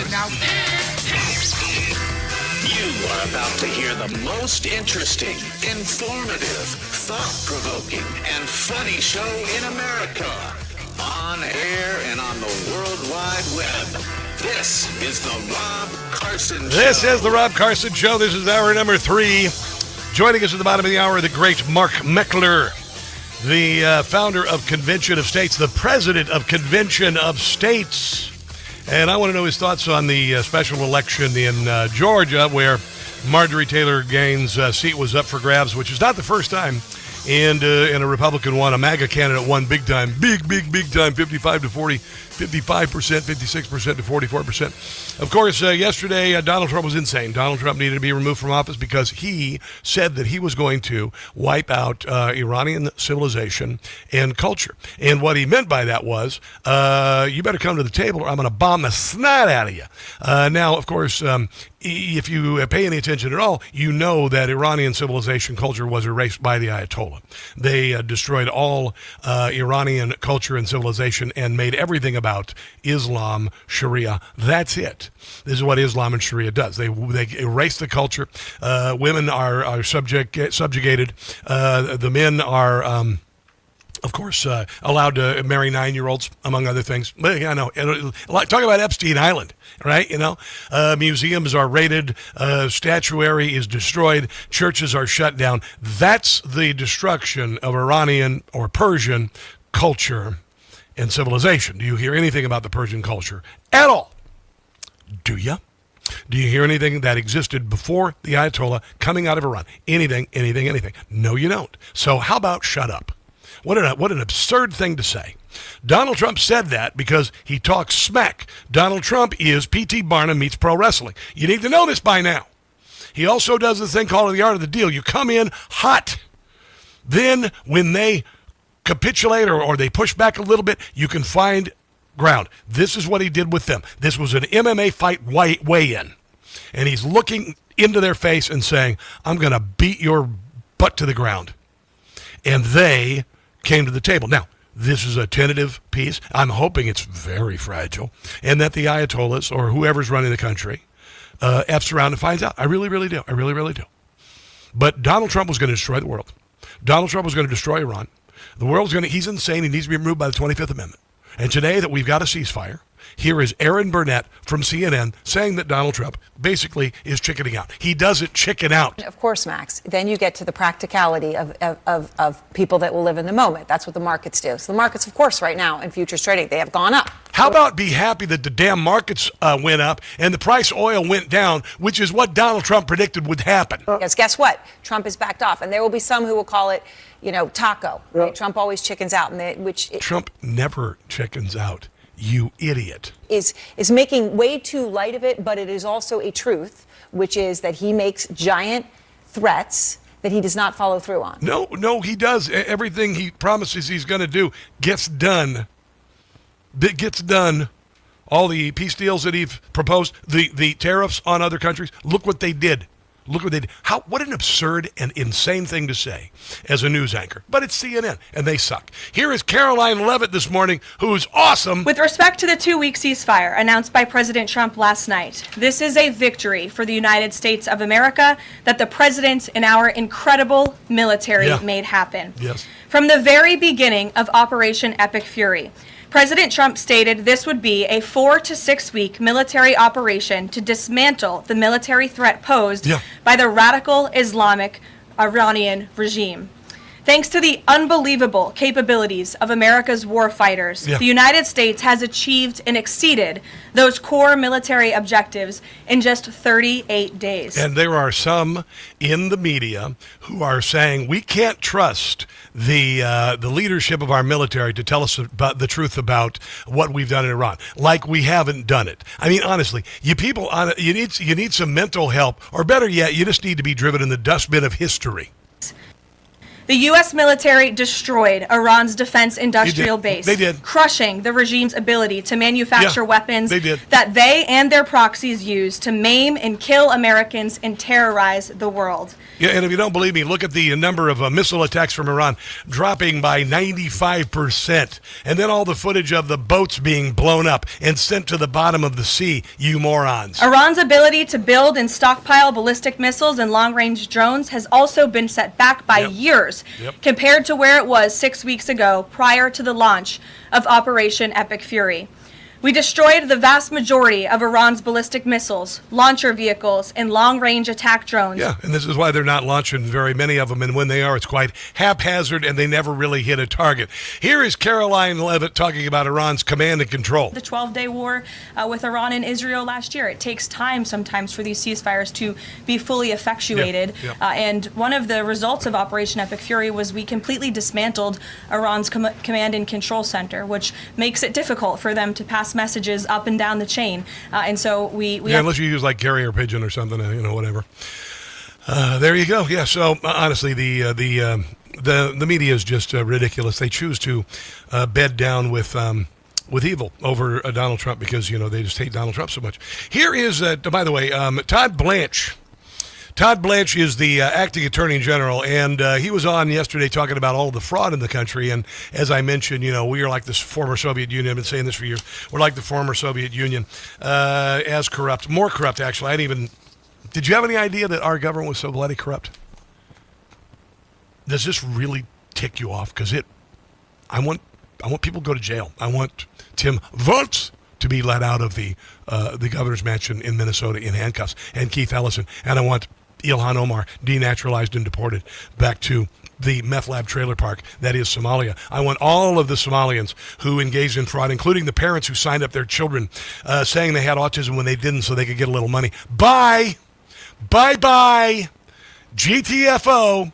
now. You are about to hear the most interesting, informative, thought-provoking, and funny show in America. On air and on the World Wide Web. This is the Rob Carson Show. This is the Rob Carson Show. This is hour number 3. Joining us at the bottom of the hour, the great Mark Meckler, the founder of Convention of States, the president of Convention of States. And I want to know his thoughts on the special election in Georgia, where Marjorie Taylor Greene's seat was up for grabs, which is not the first time. And a Republican won, a MAGA candidate won big time, big time, 55 to 40, 55%, 56% to 44%. Of course, yesterday, Donald Trump was insane. Donald Trump needed to be removed from office because he said that he was going to wipe out Iranian civilization and culture. And what he meant by that was, you better come to the table or I'm going to bomb the snot out of you. Now, of course, if you pay any attention at all, you know that Iranian civilization culture was erased by the Ayatollah. They destroyed all Iranian culture and civilization and made everything about Islam, Sharia. That's it. This is what Islam and Sharia does. They erase the culture. Women are subjugated. The men are... of course, allowed to marry 9-year-olds, among other things. But yeah, I know. Talk about Epstein Island, right? You know, museums are raided, statuary is destroyed, churches are shut down. That's the destruction of Iranian or Persian culture and civilization. Do you hear anything about the Persian culture at all? Do you? Do you hear anything that existed before the Ayatollah coming out of Iran? Anything? No, you don't. So how about shut up? What an absurd thing to say. Donald Trump said that because he talks smack. Donald Trump is P.T. Barnum meets pro wrestling. You need to know this by now. He also does this thing called the art of the deal. You come in hot. Then when they capitulate or they push back a little bit, you can find ground. This is what he did with them. This was an MMA fight weigh-in. And he's looking into their face and saying, I'm going to beat your butt to the ground. And they came to the table. Now, this is a tentative piece. I'm hoping it's very fragile and that the Ayatollahs or whoever's running the country F's around and finds out. I really do. But Donald Trump was going to destroy the world. Donald Trump was going to destroy Iran. The world's going to, he's insane. He needs to be removed by the 25th Amendment. And today that we've got a ceasefire, here is Aaron Burnett from CNN saying that Donald Trump basically is chickening out. He doesn't chicken out. Of course, Max. Then you get to the practicality of people that will live in the moment. That's what the markets do. So the markets, of course, right now in futures trading, they have gone up. How about be happy that the damn markets went up and the price of oil went down, which is what Donald Trump predicted would happen? Yes, guess what? Trump is backed off. And there will be some who will call it, taco. Right? Trump always chickens out. Trump never chickens out. You idiot. Is making way too light of it, but it is also a truth, which is that he makes giant threats that he does not follow through on. No, he does. Everything he promises he's going to do gets done. It gets done. All the peace deals that he's proposed, the tariffs on other countries, look what they did. What an absurd and insane thing to say as a news anchor. But it's CNN, and they suck. Here is Caroline Leavitt this morning, who's awesome. With respect to the 2-week ceasefire announced by President Trump last night, this is a victory for the United States of America that the president and our incredible military made happen. Yes. From the very beginning of Operation Epic Fury, President Trump stated this would be a 4 to 6 week military operation to dismantle the military threat posed by the radical Islamic Iranian regime. Thanks to the unbelievable capabilities of America's war fighters, the United States has achieved and exceeded those core military objectives in just 38 days. And there are some in the media who are saying we can't trust the leadership of our military to tell us about the truth about what we've done in Iran, like we haven't done it. I mean, honestly, you need some mental help, or better yet, you just need to be driven in the dustbin of history. The U.S. military destroyed Iran's defense industrial base. They did. Crushing the regime's ability to manufacture weapons that they and their proxies use to maim and kill Americans and terrorize the world. Yeah, and if you don't believe me, look at the number of missile attacks from Iran dropping by 95%. And then all the footage of the boats being blown up and sent to the bottom of the sea, you morons. Iran's ability to build and stockpile ballistic missiles and long-range drones has also been set back by years compared to where it was 6 weeks ago prior to the launch of Operation Epic Fury. We destroyed the vast majority of Iran's ballistic missiles, launcher vehicles, and long-range attack drones. Yeah, and this is why they're not launching very many of them, and when they are, it's quite haphazard, and they never really hit a target. Here is Caroline Leavitt talking about Iran's command and control. The 12-day war with Iran and Israel last year. It takes time sometimes for these ceasefires to be fully effectuated. And one of the results of Operation Epic Fury was we completely dismantled Iran's command and control center, which makes it difficult for them to pass messages up and down the chain. And so we unless you use like carrier pigeon or something, whatever. There you go. Yeah, so honestly, the media is just ridiculous. They choose to bed down with evil over Donald Trump because, they just hate Donald Trump so much. Here is, by the way, Todd Blanche. Todd Blanche is the acting attorney general, and he was on yesterday talking about all the fraud in the country. And as I mentioned, we are like this former Soviet Union. I've been saying this for years. We're like the former Soviet Union, as corrupt, more corrupt, actually. Did you have any idea that our government was so bloody corrupt? Does this really tick you off? Because I want people to go to jail. I want Tim Walz to be let out of the governor's mansion in Minnesota in handcuffs, and Keith Ellison, and I want Ilhan Omar denaturalized and deported back to the meth lab trailer park that is Somalia. I want all of the Somalians who engaged in fraud, including the parents who signed up their children saying they had autism when they didn't so they could get a little money. Bye, GTFO.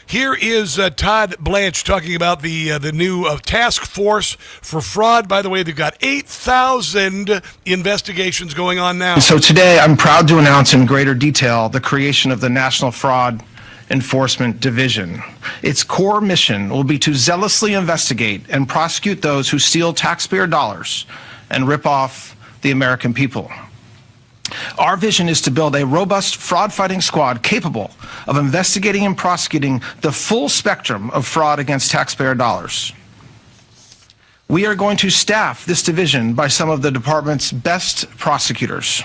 Here is Todd Blanche talking about the new task force for fraud. By the way, they've got 8,000 investigations going on now. So today, I'm proud to announce in greater detail the creation of the National Fraud Enforcement Division. Its core mission will be to zealously investigate and prosecute those who steal taxpayer dollars and rip off the American people. Our vision is to build a robust fraud-fighting squad capable of investigating and prosecuting the full spectrum of fraud against taxpayer dollars. We are going to staff this division by some of the department's best prosecutors,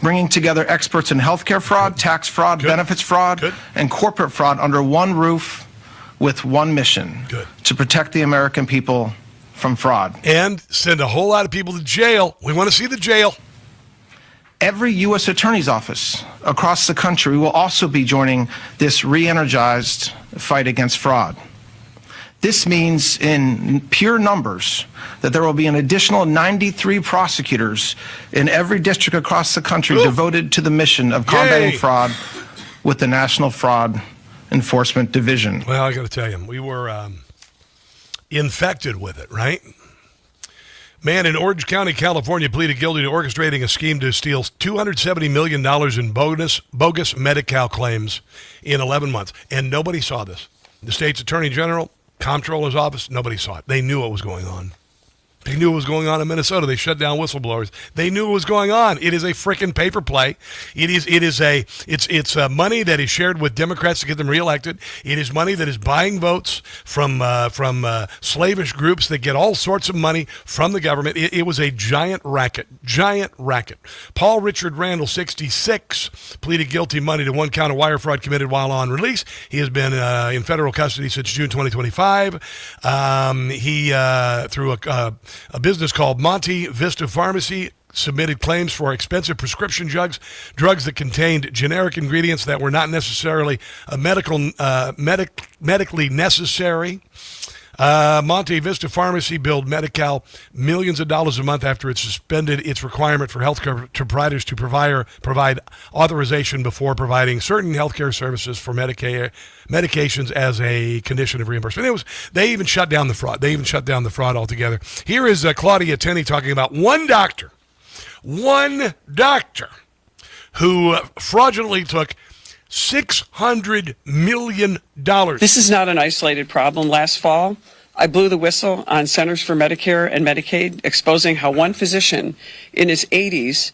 bringing together experts in healthcare fraud, tax fraud, benefits fraud, and corporate fraud under one roof with one mission, to protect the American people from fraud. And send a whole lot of people to jail. We want to see the jail. Every U.S. Attorney's Office across the country will also be joining this re-energized fight against fraud. This means in pure numbers that there will be an additional 93 prosecutors in every district across the country devoted to the mission of combating fraud with the National Fraud Enforcement Division. Well, I got to tell you, we were infected with it, right? Man in Orange County, California, pleaded guilty to orchestrating a scheme to steal $270 million in bogus Medi-Cal claims in 11 months. And nobody saw this. The state's attorney general, comptroller's office, nobody saw it. They knew what was going on. They knew what was going on in Minnesota. They shut down whistleblowers. They knew what was going on. It is a frickin' paper play. It's money that is shared with Democrats to get them reelected. It is money that is buying votes from slavish groups that get all sorts of money from the government. It was a giant racket. Paul Richard Randall, 66, pleaded guilty Monday to one count of wire fraud committed while on release. He has been in federal custody since June 2025. He through a business called Monte Vista Pharmacy submitted claims for expensive prescription drugs that contained generic ingredients that were not necessarily medically necessary. Monte Vista Pharmacy billed Medi-Cal millions of dollars a month after it suspended its requirement for healthcare providers to provide authorization before providing certain healthcare services for medications as a condition of reimbursement. They even shut down the fraud. They even shut down the fraud altogether. Here is Claudia Tenney talking about one doctor who fraudulently took $600 million. This is not an isolated problem. Last fall, I blew the whistle on Centers for Medicare and Medicaid, exposing how one physician in his 80s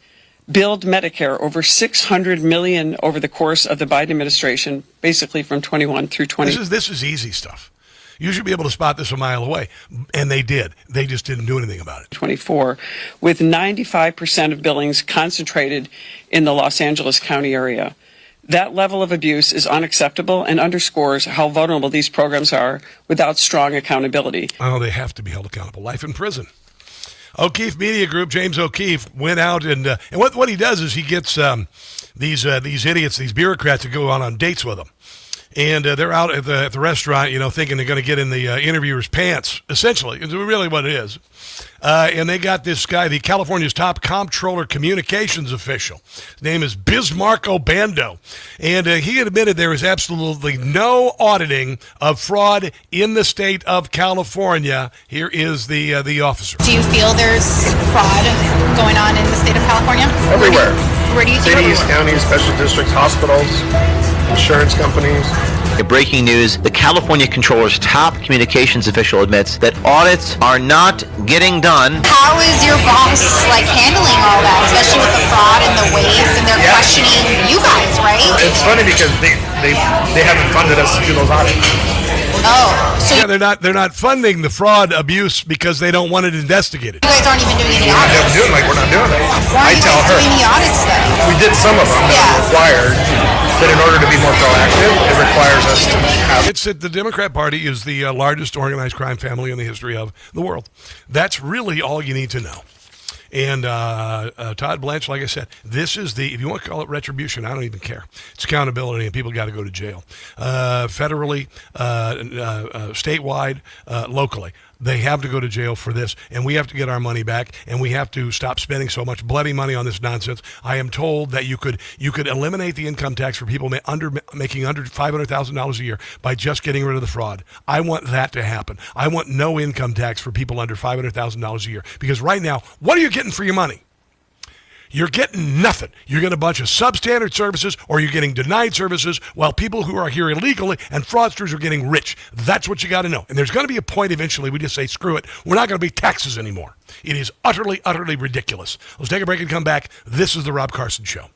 billed Medicare over $600 million over the course of the Biden administration, basically from 21 through 20. This is easy stuff. You should be able to spot this a mile away. And they did. They just didn't do anything about it. 24, with 95% of billings concentrated in the Los Angeles County area. That level of abuse is unacceptable and underscores how vulnerable these programs are without strong accountability. Oh, they have to be held accountable. Life in prison. O'Keefe Media Group, James O'Keefe, went out and what he does is he gets these idiots, these bureaucrats to go on dates with him. And they're out at the restaurant, thinking they're going to get in the interviewer's pants, essentially. It's really what it is. And they got this guy, the California's top comptroller communications official. His name is Bismarck Obando. And he admitted there is absolutely no auditing of fraud in the state of California. Here is the officer. Do you feel there's fraud going on in the state of California? Everywhere. Where do you think Cities, counties, special districts, hospitals, insurance companies. In breaking news, the California Controller's top communications official admits that audits are not getting done. How is your boss handling all that, especially with the fraud and the waste, and they're questioning you guys, right? It's funny because they haven't funded us to do those audits. Oh, so yeah, they're not funding the fraud abuse because they don't want it investigated. you guys aren't even doing any audits. We're not doing it. Why are I you tell guys her. doing the audits though? We did some of them that are required, but in order to be more proactive, it requires us to have. It's that the Democrat Party is the largest organized crime family in the history of the world. That's really all you need to know. And Todd Blanche, like I said, this is if you want to call it retribution, I don't even care. It's accountability, and people got to go to jail. Federally, statewide, locally. They have to go to jail for this, and we have to get our money back, and we have to stop spending so much bloody money on this nonsense. I am told that you could eliminate the income tax for people making under $500,000 a year by just getting rid of the fraud. I want that to happen. I want no income tax for people under $500,000 a year, because right now, what are you getting for your money? You're getting nothing. You're getting a bunch of substandard services, or you're getting denied services, while people who are here illegally and fraudsters are getting rich. That's what you got to know. And there's going to be a point eventually we just say, screw it. We're not going to be taxes anymore. It is utterly, utterly ridiculous. Let's take a break and come back. This is The Rob Carson Show.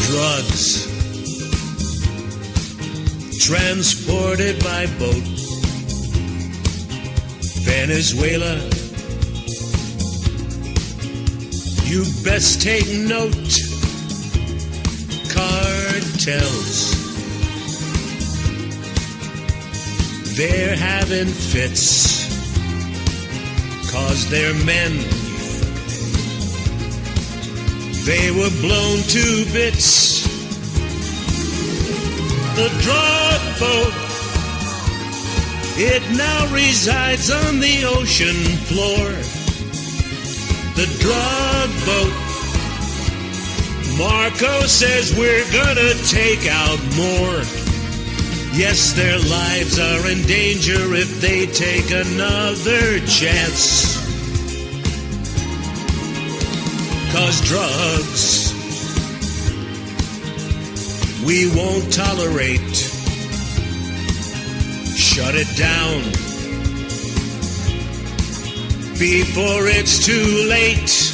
Drugs transported by boat, Venezuela. You best take note. Cartels, they're having fits 'cause they're men. They were blown to bits. The drug boat, it now resides on the ocean floor. The drug boat, Marco says we're gonna take out more. Yes, their lives are in danger if they take another chance. 'Cause drugs, we won't tolerate. Shut it down before it's too late.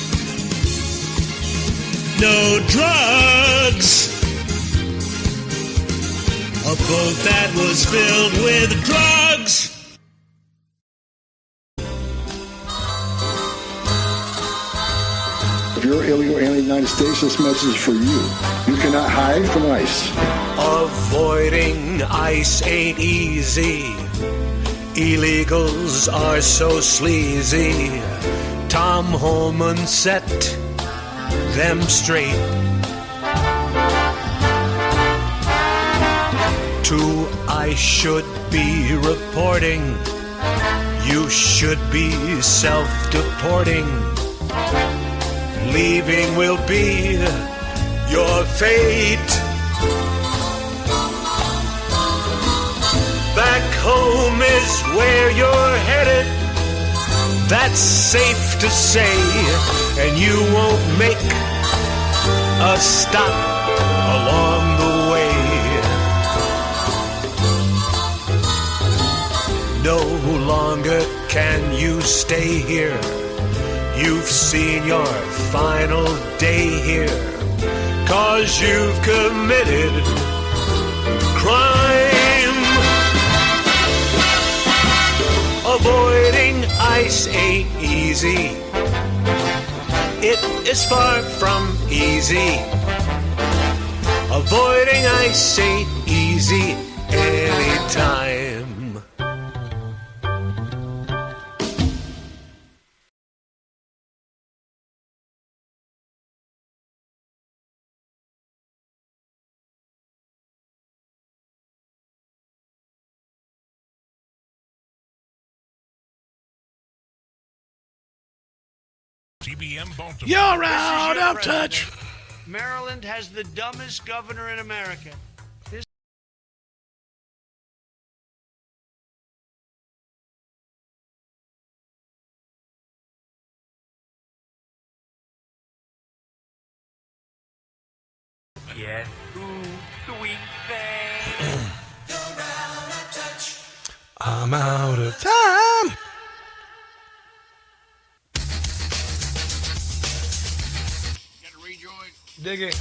No drugs. A boat that was filled with drugs. If you're illegal in the United States, this message is for you. You cannot hide from ICE. Avoiding ICE ain't easy. Illegals are so sleazy. Tom Holman set them straight. To I should be reporting. You should be self-deporting. Leaving will be your fate. Back home is where you're headed. That's safe to say, and you won't make a stop along the way. No longer can you stay here. You've seen your final day here, 'cause you've committed crime. Avoiding ICE ain't easy. It is far from easy. Avoiding ICE ain't easy anytime. TBM Baltimore. You're out of touch. Maryland has the dumbest governor in America. This Get who do we think? I'm out of time. Dig it.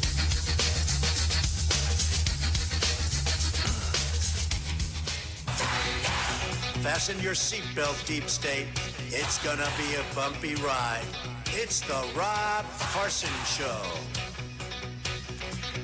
Fasten your seatbelt, Deep State. It's gonna be a bumpy ride. It's the Rob Carson Show.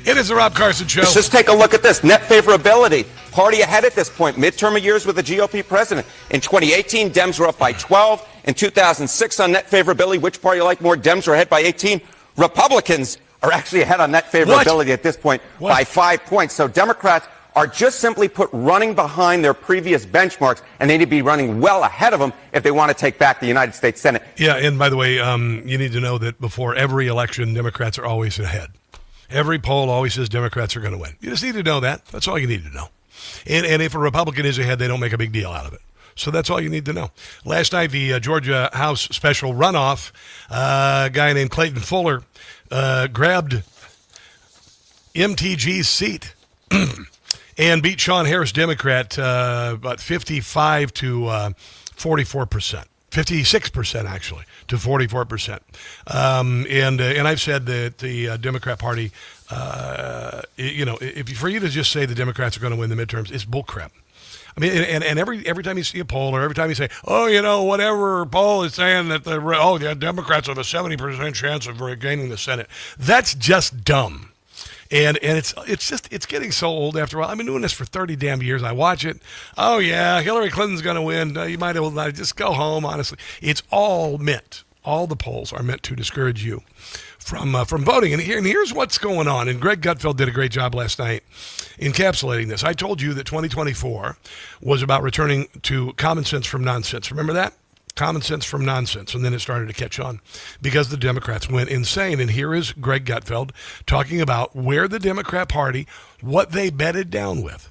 It is the Rob Carson Show. Let's just take a look at this. Net favorability. Party ahead at this point. Midterm of years with the GOP president. In 2018, Dems were up by 12. In 2006 on net favorability, which party you like more? Dems were ahead by 18. Republicans are actually ahead on net favorability at this point by 5 points. So Democrats are just simply put running behind their previous benchmarks, and they need to be running well ahead of them if they want to take back the United States Senate. Yeah, and by the way, you need to know that before every election, Democrats are always ahead. Every poll always says Democrats are going to win. You just need to know that. That's all you need to know. And if a Republican is ahead, they don't make a big deal out of it. So that's all you need to know. Last night, the Georgia House special runoff, a guy named Clayton Fuller grabbed MTG's seat and beat Sean Harris, Democrat, about 55 to 44%. 56% actually to 44%. And I've said that the Democrat Party, for you to just say the Democrats are going to win the midterms, it's bullcrap. I mean, and every time you see a poll or every time you say, whatever poll is saying that the Democrats have a 70% chance of regaining the Senate, that's just dumb. And it's getting so old after a while. I've been doing this for 30 damn years. I watch it. Oh yeah, Hillary Clinton's going to win. You might as well just go home. Honestly, it's all the polls are meant to discourage you from voting. And here's what's going on. And Greg Gutfeld did a great job last night encapsulating this. I told you that 2024 was about returning to common sense from nonsense. Remember that? Common sense from nonsense. And then it started to catch on because the Democrats went insane. And here is Greg Gutfeld talking about where the Democrat Party, what they bedded down with.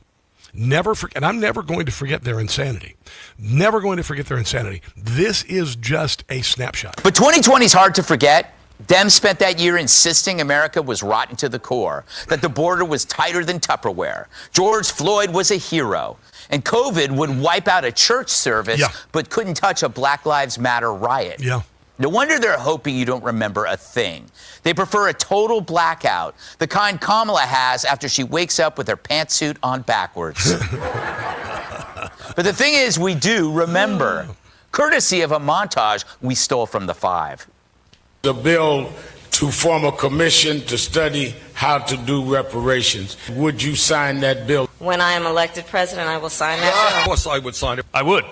And I'm never going to forget their insanity. Never going to forget their insanity. This is just a snapshot. But 2020 is hard to forget. Dems spent that year insisting America was rotten to the core, that the border was tighter than Tupperware. George Floyd was a hero. And COVID would wipe out a church service, but couldn't touch a Black Lives Matter riot. Yeah. No wonder they're hoping you don't remember a thing. They prefer a total blackout, the kind Kamala has after she wakes up with her pantsuit on backwards. But the thing is, we do remember, courtesy of a montage we stole from the Five. The bill to form a commission to study how to do reparations. Would you sign that bill? When I am elected president, I will sign that bill. Of course I would sign it. I would.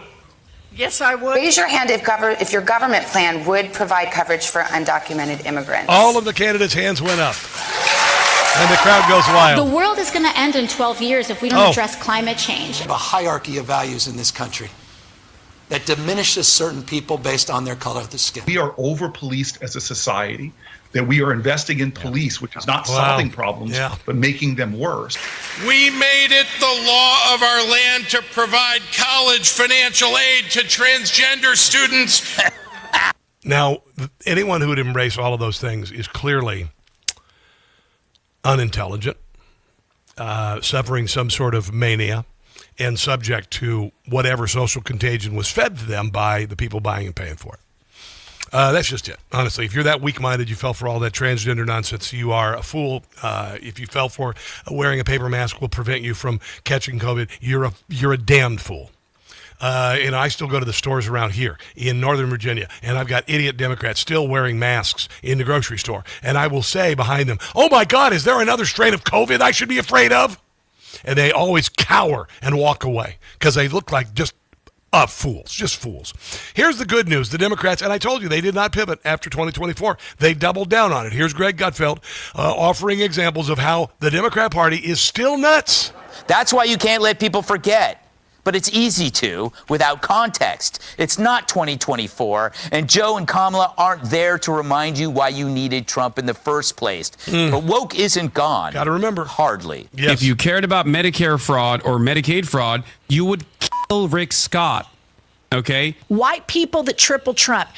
Yes, I would. Raise your hand if your government plan would provide coverage for undocumented immigrants. All of the candidates' hands went up. And the crowd goes wild. The world is going to end in 12 years if we don't address climate change. A hierarchy of values in this country that diminishes certain people based on their color of the skin. We are over-policed as a society, that we are investing in police, which is not solving problems, but making them worse. We made it the law of our land to provide college financial aid to transgender students. Now, anyone who would embrace all of those things is clearly unintelligent, suffering some sort of mania, and subject to whatever social contagion was fed to them by the people buying and paying for it. That's just it. Honestly, if you're that weak-minded, you fell for all that transgender nonsense, you are a fool. If you fell for wearing a paper mask will prevent you from catching COVID, you're a damned fool. And I still go to the stores around here in Northern Virginia, and I've got idiot Democrats still wearing masks in the grocery store. And I will say behind them, oh my God, is there another strain of COVID I should be afraid of? And they always cower and walk away because they look like just fools, just fools. Here's the good news. The Democrats, and I told you, they did not pivot after 2024. They doubled down on it. Here's Greg Gutfeld offering examples of how the Democrat Party is still nuts. That's why you can't let people forget. But it's easy to without context. It's not 2024, and Joe and Kamala aren't there to remind you why you needed Trump in the first place. But woke isn't gone. Got to remember. Hardly. Yes. If you cared about Medicare fraud or Medicaid fraud, you would kill Rick Scott, okay? White people that triple Trump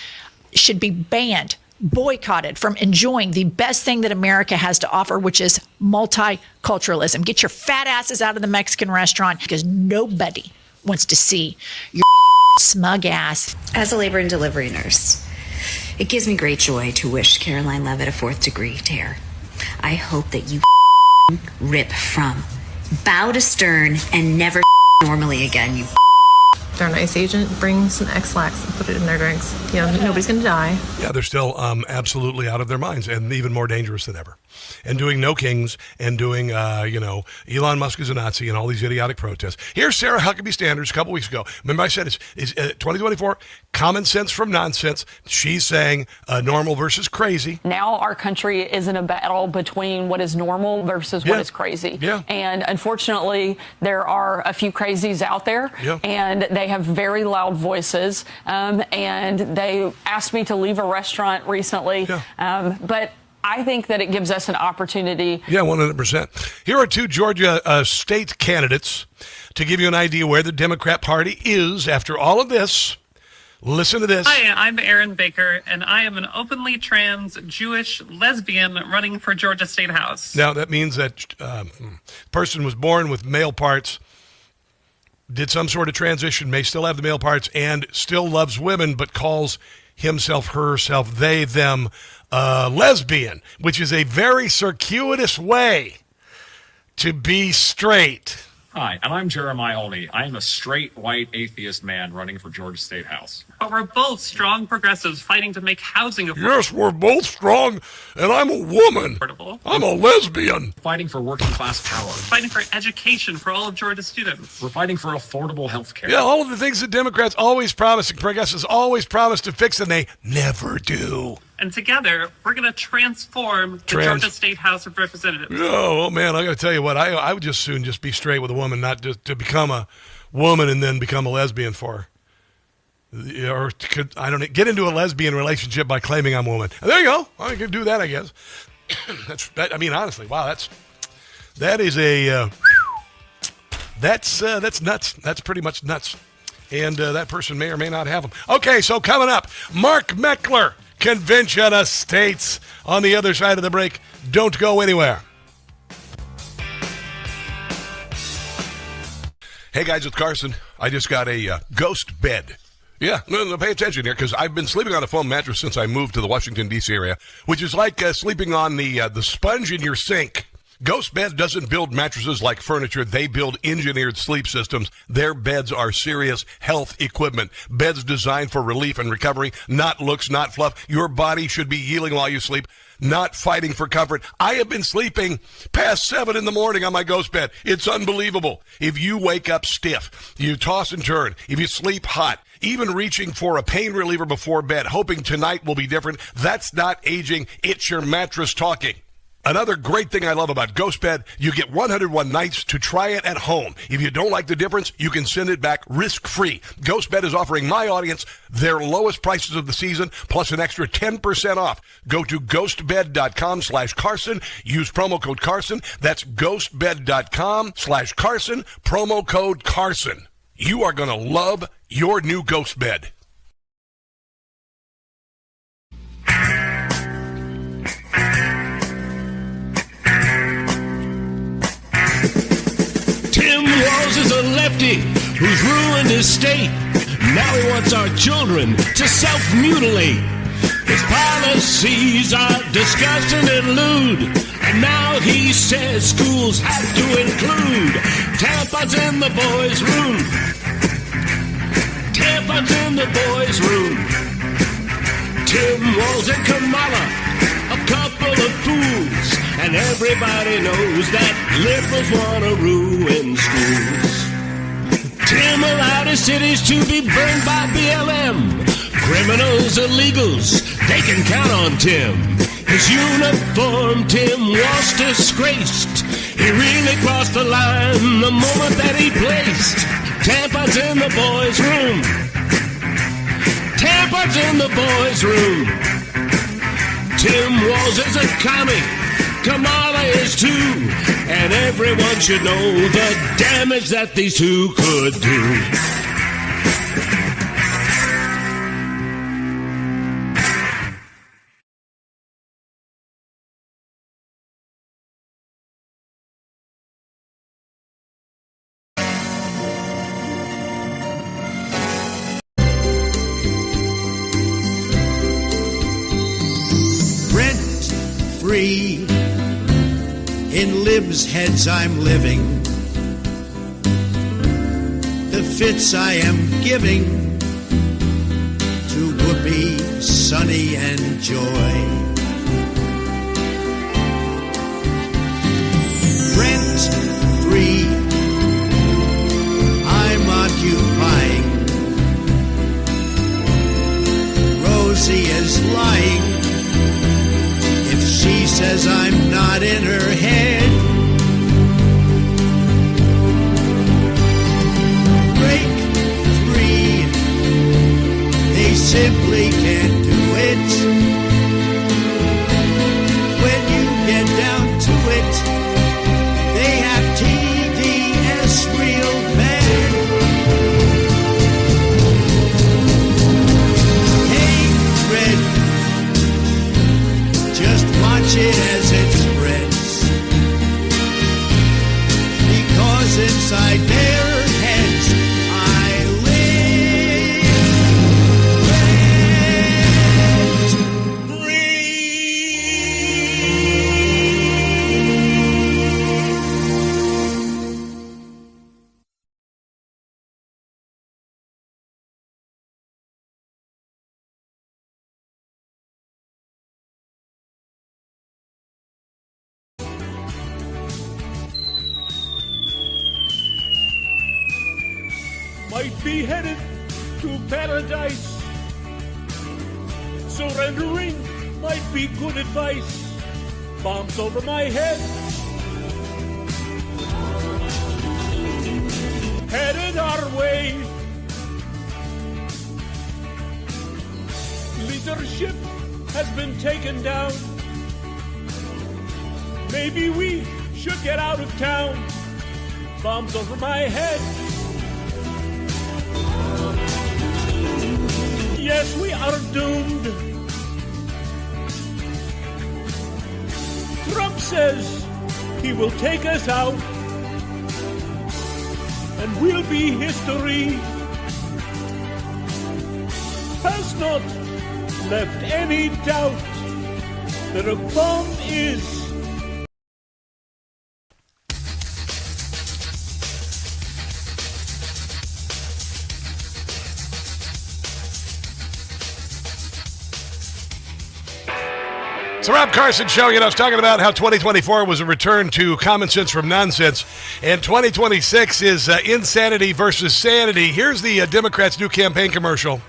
should be banned, boycotted from enjoying the best thing that America has to offer, which is multiculturalism. Get your fat asses out of the Mexican restaurant because nobody wants to see your smug ass. As a labor and delivery nurse, it gives me great joy to wish Caroline Levitt a 4th degree tear. I hope that you rip from bow to stern and never normally again, you. Their nice agent brings some X-Lax and put it in their drinks. You know, nobody's going to die. Yeah, they're still absolutely out of their minds and even more dangerous than ever. And doing no kings and doing, Elon Musk is a Nazi and all these idiotic protests. Here's Sarah Huckabee Sanders a couple weeks ago. Remember I said it's 2024, common sense from nonsense. She's saying normal versus crazy. Now our country is in a battle between what is normal versus what is crazy. Yeah. And unfortunately, there are a few crazies out there, and they have very loud voices. And they asked me to leave a restaurant recently, but I think that it gives us an opportunity. Yeah, 100%. Here are two Georgia state candidates to give you an idea where the Democrat Party is after all of this. Listen to this. Hi, I'm Aaron Baker, and I am an openly trans Jewish lesbian running for Georgia State House. Now, that means that person was born with male parts, did some sort of transition, may still have the male parts, and still loves women, but calls himself, herself, they, them, lesbian, which is a very circuitous way to be straight. Hi, and I'm Jeremiah Olney. I am a straight, white, atheist man running for Georgia State House. But we're both strong progressives fighting to make housing affordable. Yes, we're both strong, and I'm a woman. I'm a lesbian. Fighting for working class power. Fighting for education for all of Georgia students. We're fighting for affordable health care. Yeah, all of the things that Democrats always promise and progressives always promise to fix, and they never do. And together, we're going to transform the Georgia State House of Representatives. Oh, man, I got to tell you what, I would just soon just be straight with a woman, not just to become a woman and then become a lesbian for her. Or get into a lesbian relationship by claiming I'm a woman. And there you go. I can do that, I guess. Honestly, wow, that's nuts. That's pretty much nuts. And that person may or may not have them. Okay, so coming up, Mark Meckler, Convention of States. On the other side of the break, don't go anywhere. Hey guys, it's Carson. I just got a ghost bed. Yeah, no, pay attention here, because I've been sleeping on a foam mattress since I moved to the Washington, D.C. area, which is like sleeping on the sponge in your sink. Ghost Bed doesn't build mattresses like furniture. They build engineered sleep systems. Their beds are serious health equipment. Beds designed for relief and recovery, not looks, not fluff. Your body should be healing while you sleep, not fighting for comfort. I have been sleeping past 7 in the morning on my Ghost Bed. It's unbelievable. If you wake up stiff, you toss and turn, if you sleep hot, even reaching for a pain reliever before bed, hoping tonight will be different, that's not aging. It's your mattress talking. Another great thing I love about GhostBed, you get 101 nights to try it at home. If you don't like the difference, you can send it back risk-free. GhostBed is offering my audience their lowest prices of the season, plus an extra 10% off. Go to ghostbed.com/Carson. Use promo code Carson. That's ghostbed.com/Carson, promo code Carson. You are going to love your new GhostBed. Tim Walz is a lefty who's ruined his state. Now he wants our children to self-mutilate. His policies are disgusting and lewd. And now he says schools have to include tampons in the boys' room. Tampons in the boys' room. Tim Walz and Kamala, a couple of fools. And everybody knows that liberals want to ruin schools. Tim allowed his cities to be burned by BLM. Criminals, illegals, they can count on Tim. His uniform, Tim was disgraced. He really crossed the line the moment that he placed tampons in the boys' room. Tampons in the boys' room. Tim Walz is a commie. Kamala is too, and everyone should know the damage that these two could do. Rent-free in libs' heads I'm living, the fits I am giving to Whoopi, Sunny, and Joy. Rent-free, I'm occupying. Rosie is lying if she says I'm not in her head. Break free, they simply can't do it. When you get down to it, they have TDS real bad. Hatred, just watch it as it spreads, because inside their heads I live. Might be headed to paradise. Surrendering might be good advice. Bombs over my head. Headed our way. Leadership has been taken down. Maybe we should get out of town. Bombs over my head. Yes, we are doomed. Trump says he will take us out, and we'll be history. Has not left any doubt that a bomb is. It's the Rob Carson Show. You know, I was talking about how 2024 was a return to common sense from nonsense, and 2026 is insanity versus sanity. Here's the Democrats' new campaign commercial.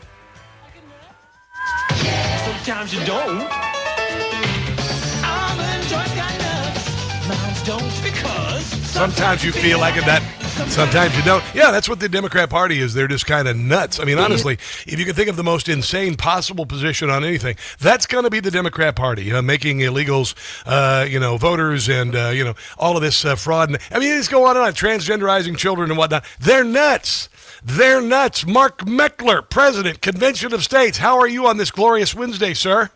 Sometimes you don't. I'm enjoying Sometimes you feel like that. Sometimes you don't. Yeah, that's what the Democrat Party is. They're just kind of nuts. I mean, honestly, if you can think of the most insane possible position on anything, that's going to be the Democrat Party, making illegals, voters and, all of this fraud. I mean, it's going on, transgenderizing children and whatnot. They're nuts. They're nuts. Mark Meckler, President, Convention of States. How are you on this glorious Wednesday, sir?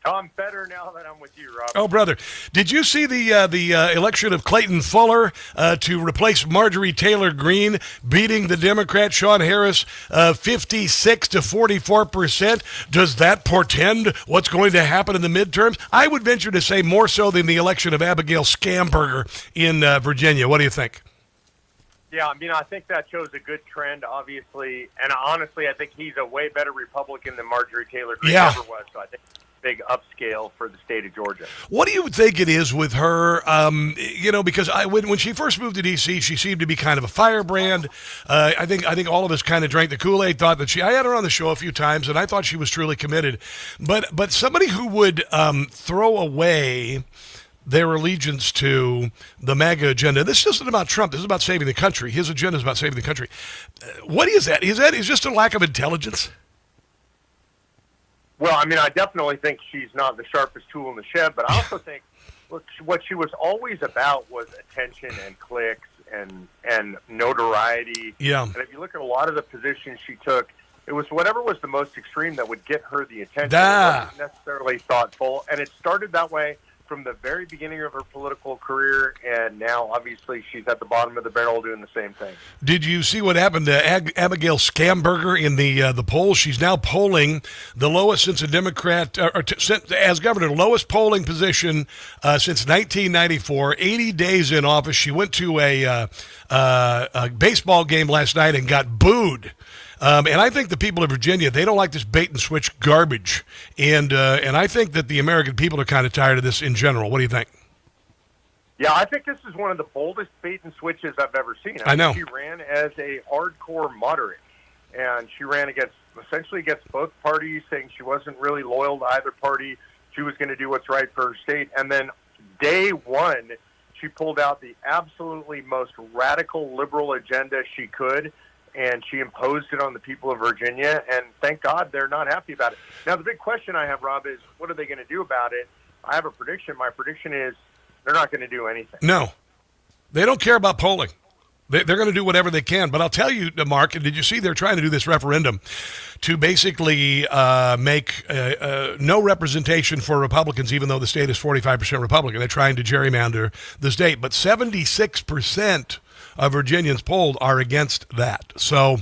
I'm better now that I'm with you, Rob. Oh, brother. Did you see the election of Clayton Fuller to replace Marjorie Taylor Greene, beating the Democrat Sean Harris 56 to 44%? Does that portend what's going to happen in the midterms? I would venture to say more so than the election of Abigail Scamberger in Virginia. What do you think? Yeah, I mean, I think that shows a good trend, obviously. And honestly, I think he's a way better Republican than Marjorie Taylor Greene ever was. So I think big upscale for the state of Georgia. What do you think it is with her? Because when she first moved to D.C., she seemed to be kind of a firebrand. I think all of us kind of drank the Kool-Aid, thought that I had her on the show a few times, and I thought she was truly committed. But somebody who would throw away their allegiance to the MAGA agenda. This isn't about Trump. This is about saving the country. His agenda is about saving the country. What is that? Is that just a lack of intelligence? Well, I mean, I definitely think she's not the sharpest tool in the shed, but I also think what she was always about was attention and clicks and notoriety. Yeah. And if you look at a lot of the positions she took, it was whatever was the most extreme that would get her the attention. It wasn't necessarily thoughtful, and it started that way from the very beginning of her political career, and now obviously she's at the bottom of the barrel doing the same thing. Did you see what happened to Abigail Scamberger in the polls? She's now polling the lowest since a Democrat, as governor, lowest polling position since 1994. 80 days in office. She went to a baseball game last night and got booed. And I think the people of Virginia, they don't like this bait and switch garbage. And I think that the American people are kind of tired of this in general. What do you think? Yeah, I think this is one of the boldest bait and switches I've ever seen. I know. She ran as a hardcore moderate, and she ran essentially against both parties, saying she wasn't really loyal to either party. She was going to do what's right for her state. And then day one, she pulled out the absolutely most radical liberal agenda she could, and she imposed it on the people of Virginia, and thank God they're not happy about it. Now, the big question I have, Rob, is what are they going to do about it? I have a prediction. My prediction is they're not going to do anything. No. They don't care about polling. They're going to do whatever they can. But I'll tell you, Mark, did you see they're trying to do this referendum to basically make no representation for Republicans, even though the state is 45% Republican. They're trying to gerrymander the state. But 76% of Virginians polled are against that. So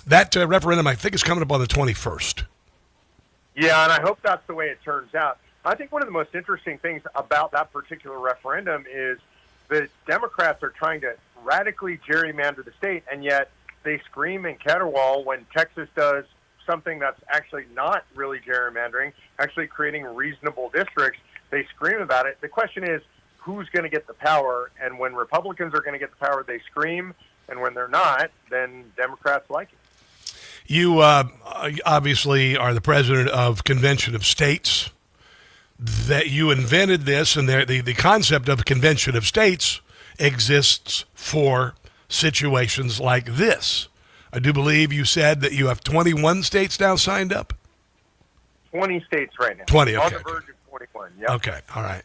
that referendum, I think, is coming up on the 21st. Yeah, and I hope that's the way it turns out. I think one of the most interesting things about that particular referendum is that Democrats are trying to radically gerrymander the state, and yet they scream and caterwaul when Texas does something that's actually not really gerrymandering, actually creating reasonable districts. They scream about it. The question is, who's going to get the power? And when Republicans are going to get the power, they scream. And when they're not, then Democrats like it. You obviously are the president of Convention of States. That you invented this, and the concept of a Convention of States exists for situations like this. I do believe you said that you have 21 states now signed up? 20 states right now. 20, okay. On the verge of 21, yep. Okay, all right.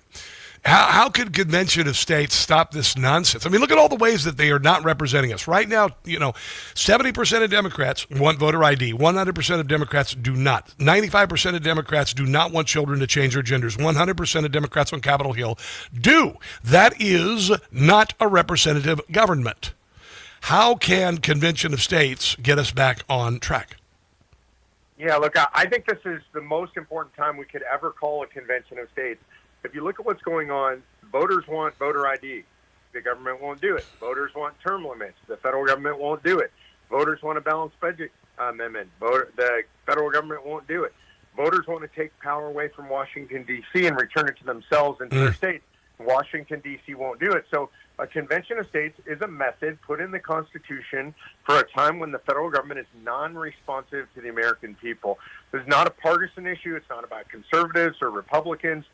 How could Convention of States stop this nonsense? I mean, look at all the ways that they are not representing us. Right now, 70% of Democrats want voter ID. 100% of Democrats do not. 95% of Democrats do not want children to change their genders. 100% of Democrats on Capitol Hill do. That is not a representative government. How can Convention of States get us back on track? Yeah, look, I think this is the most important time we could ever call a Convention of States. If you look at what's going on, voters want voter ID. The government won't do it. Voters want term limits. The federal government won't do it. Voters want a balanced budget amendment. The federal government won't do it. Voters want to take power away from Washington, D.C. and return it to themselves and to their state. Washington, D.C. won't do it. So a Convention of States is a method put in the Constitution for a time when the federal government is non-responsive to the American people. This is not a partisan issue. It's not about conservatives or Republicans.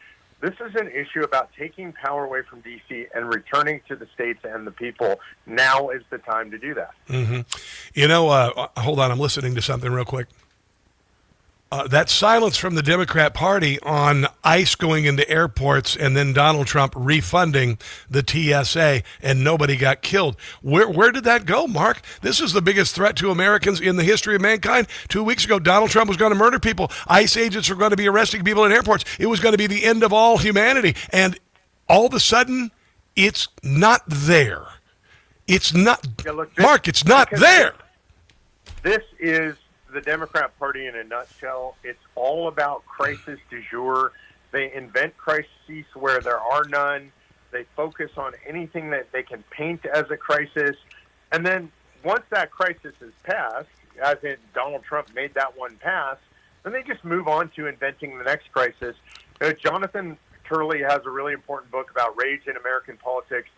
This is an issue about taking power away from D.C. and returning to the states and the people. Now is the time to do that. Mm-hmm. You know, hold on, I'm listening to something real quick. That silence from the Democrat Party on ICE going into airports and then Donald Trump refunding the TSA and nobody got killed. Where did that go, Mark? This is the biggest threat to Americans in the history of mankind. 2 weeks ago, Donald Trump was going to murder people. ICE agents were going to be arresting people in airports. It was going to be the end of all humanity. And all of a sudden, it's not there. It's not, Mark, it's not there. This is the Democrat Party in a nutshell. It's all about crisis du jour. They invent crises where there are none. They focus on anything that they can paint as a crisis. And then once that crisis is passed, as in Donald Trump made that one pass, then they just move on to inventing the next crisis. Jonathan Turley has a really important book about rage in American politics.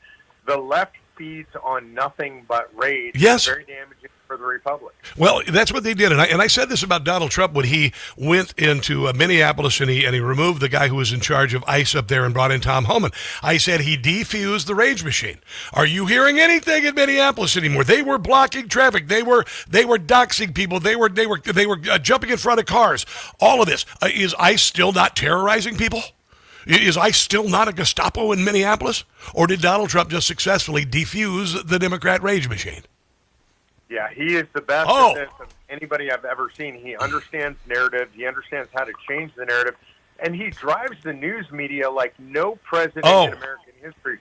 The left feeds on nothing but rage. Yes. It's very damaging for the Republic. Well, that's what they did. And I said this about Donald Trump when he went into Minneapolis and he removed the guy who was in charge of ICE up there and brought in Tom Homan. I said he defused the rage machine. Are you hearing anything in Minneapolis anymore? They were blocking traffic. They were doxing people. They were jumping in front of cars. All of this. Is ICE still not terrorizing people? Is ICE still not a Gestapo in Minneapolis? Or did Donald Trump just successfully defuse the Democrat rage machine? Yeah, he is the best at this of anybody I've ever seen. He understands narrative. He understands how to change the narrative. And he drives the news media like no president in American history.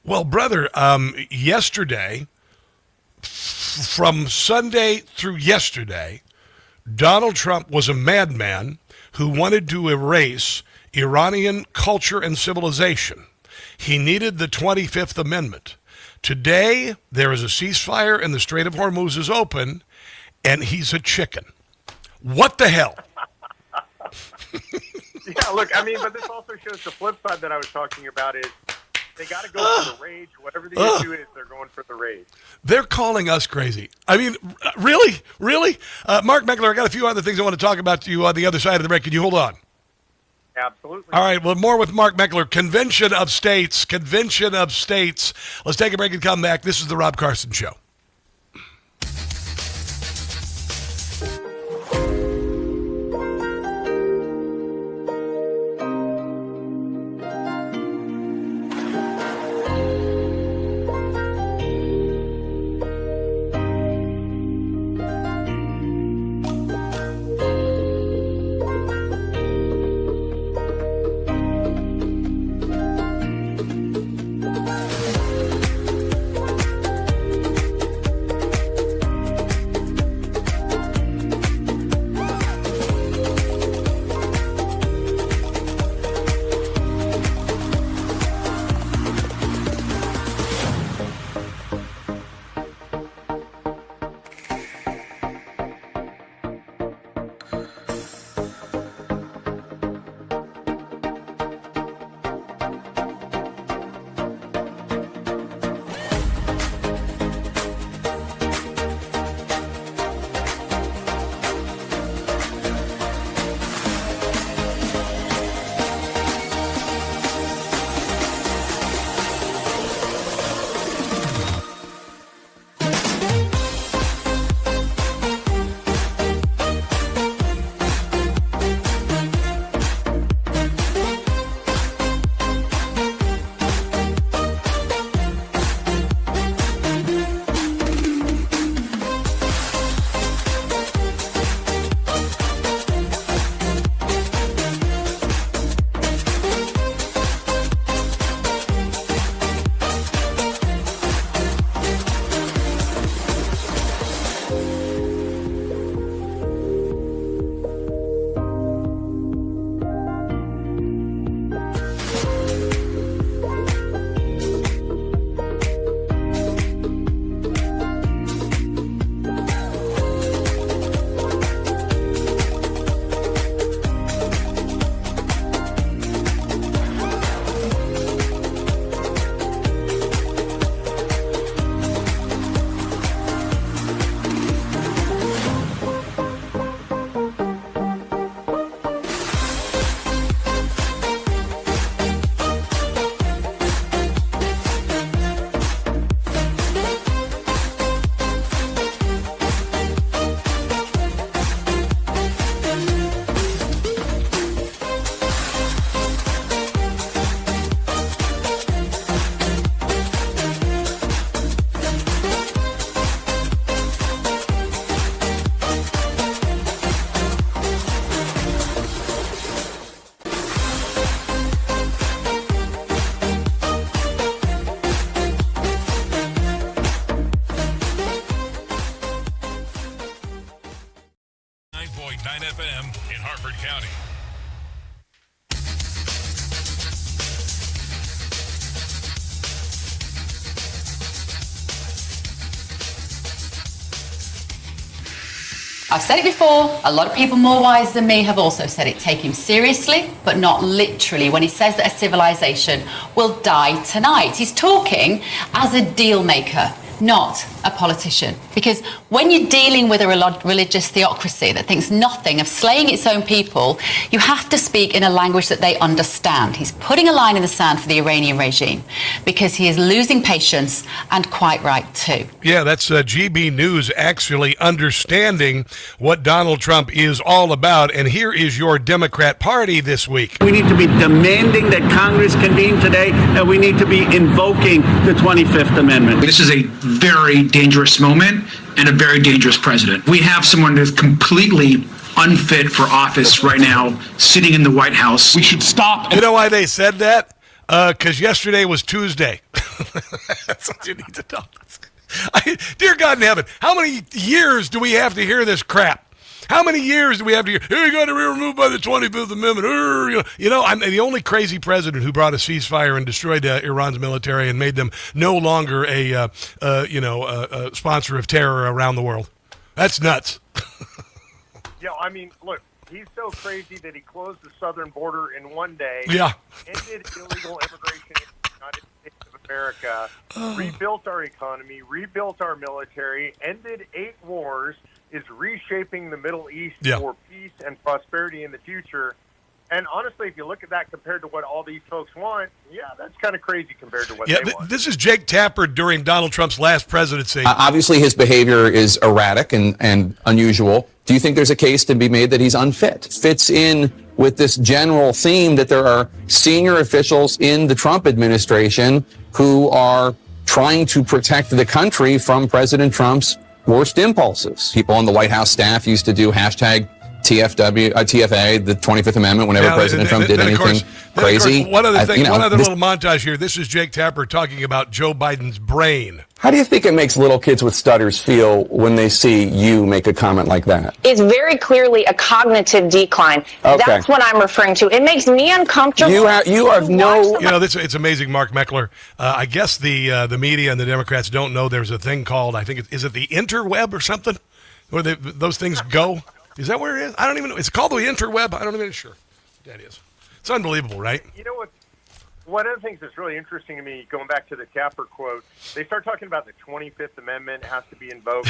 Well, brother, yesterday, from Sunday through yesterday, Donald Trump was a madman who wanted to erase Iranian culture and civilization. He needed the 25th Amendment. Today, there is a ceasefire and the Strait of Hormuz is open, and he's a chicken. What the hell? Yeah, look, I mean, but this also shows the flip side that I was talking about is they got to go for the rage. Whatever the issue is, they're going for the rage. They're calling us crazy. I mean, really? Really? Mark Meckler, I got a few other things I want to talk about to you on the other side of the break. Can you hold on? Absolutely. All right, well, more with Mark Meckler. Convention of States. Let's take a break and come back. This is the Rob Carson Show. Harford County. I've said it before, a lot of people more wise than me have also said it. Take him seriously, but not literally, when he says that a civilization will die tonight. He's talking as a deal maker, not a politician. Because when you're dealing with a religious theocracy that thinks nothing of slaying its own people, you have to speak in a language that they understand. He's putting a line in the sand for the Iranian regime because he is losing patience, and quite right too. Yeah, that's GB News actually understanding what Donald Trump is all about. And here is your Democrat Party this week. We need to be demanding that Congress convene today, and we need to be invoking the 25th Amendment. This is a very dangerous moment and a very dangerous president. We have someone who's completely unfit for office right now, sitting in the White House. We should stop. You know why they said that? Because yesterday was Tuesday. That's what you need to know. Dear God in heaven, how many years do we have to hear this crap? How many years do we have to hear, hey, you got to be removed by the 25th Amendment? I'm the only crazy president who brought a ceasefire and destroyed Iran's military and made them no longer a sponsor of terror around the world. That's nuts. Yeah, I mean, look, he's so crazy that he closed the southern border in one day. Yeah. Ended illegal immigration in the United States of America, rebuilt our economy, rebuilt our military, ended 8 wars, is reshaping the Middle East for peace and prosperity in the future. And honestly, if you look at that compared to what all these folks want, that's kind of crazy compared to what they want. This is Jake Tapper during Donald Trump's last presidency. Obviously, his behavior is erratic and unusual. Do you think there's a case to be made that he's unfit? Fits in with this general theme that there are senior officials in the Trump administration who are trying to protect the country from President Trump's worst impulses. People on the White House staff used to do hashtag TFA, the 25th Amendment, whenever President Trump did anything crazy. One other thing, one other little montage here. This is Jake Tapper talking about Joe Biden's brain. How do you think it makes little kids with stutters feel when they see you make a comment like that? It's very clearly a cognitive decline. Okay. That's what I'm referring to. It makes me uncomfortable. It's amazing, Mark Meckler. I guess the media and the Democrats don't know there's a thing called, is it the interweb or something? Where those things go? Is that where it is? I don't even know. It's called the interweb. I don't even know. Sure. That is. It's unbelievable, right? You know what? One of the things that's really interesting to me, going back to the Tapper quote, they start talking about the 25th Amendment has to be invoked.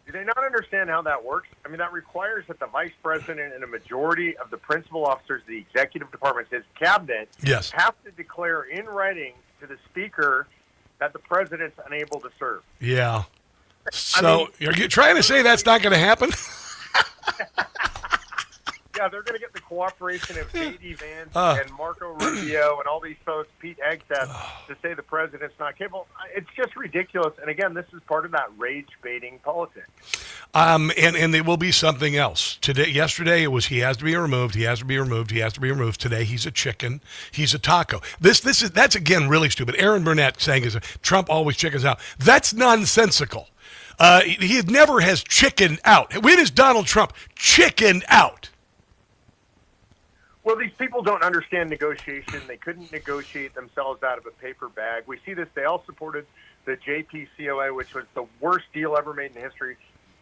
Do they not understand how that works? I mean, that requires that the vice president and a majority of the principal officers of the executive department, his cabinet, have to declare in writing to the speaker that the president's unable to serve. Yeah. So you're trying to say that's not going to happen? Yeah, they're going to get the cooperation of J.D. Vance and Marco Rubio and all these folks, Pete Hegseth, to say the president's not capable. It's just ridiculous. And again, this is part of that rage-baiting politics. And there will be something else. Yesterday it was he has to be removed, he has to be removed, he has to be removed. Today he's a chicken, he's a taco. That's again really stupid. Aaron Burnett saying Trump always chickens out. That's nonsensical. He never has chickened out. When is Donald Trump chickened out? Well, these people don't understand negotiation. They couldn't negotiate themselves out of a paper bag. We see this. They all supported the JPCOA, which was the worst deal ever made in history.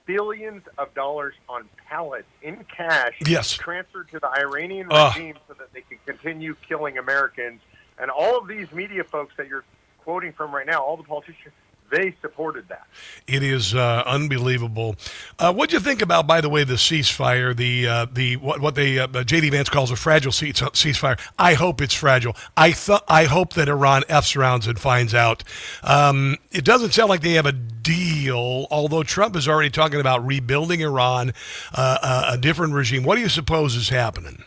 Billions of dollars on pallets in cash transferred to the Iranian regime so that they could continue killing Americans. And all of these media folks that you're quoting from right now, all the politicians, they supported that. It is unbelievable. What do you think about, by the way, the ceasefire? What J.D. Vance calls a fragile ceasefire. I hope it's fragile. I hope that Iran F's rounds and finds out. It doesn't sound like they have a deal, although Trump is already talking about rebuilding Iran, a different regime. What do you suppose is happening?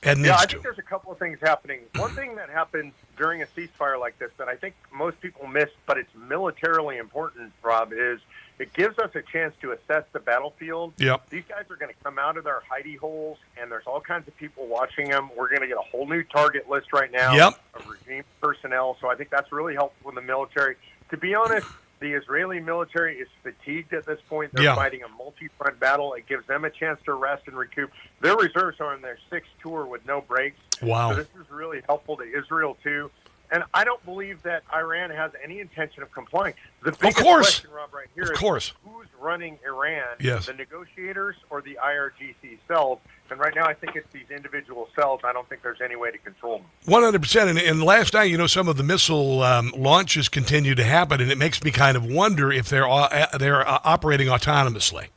I think there's a couple of things happening. One thing that happens during a ceasefire like this that I think most people miss, but it's militarily important, Rob, is it gives us a chance to assess the battlefield. Yep. These guys are going to come out of their hidey holes, and there's all kinds of people watching them. We're going to get a whole new target list right now of regime personnel, so I think that's really helpful in the military. To be honest, the Israeli military is fatigued at this point. They're fighting a multi front battle. It gives them a chance to rest and recoup. Their reserves are on their 6th tour with no breaks. Wow. So this is really helpful to Israel, too. And I don't believe that Iran has any intention of complying. The biggest question, Rob, right here is who's running Iran, the negotiators or the IRGC cells? And right now I think it's these individual cells. I don't think there's any way to control them. 100%. And last night, some of the missile launches continue to happen, and it makes me kind of wonder if they're operating autonomously.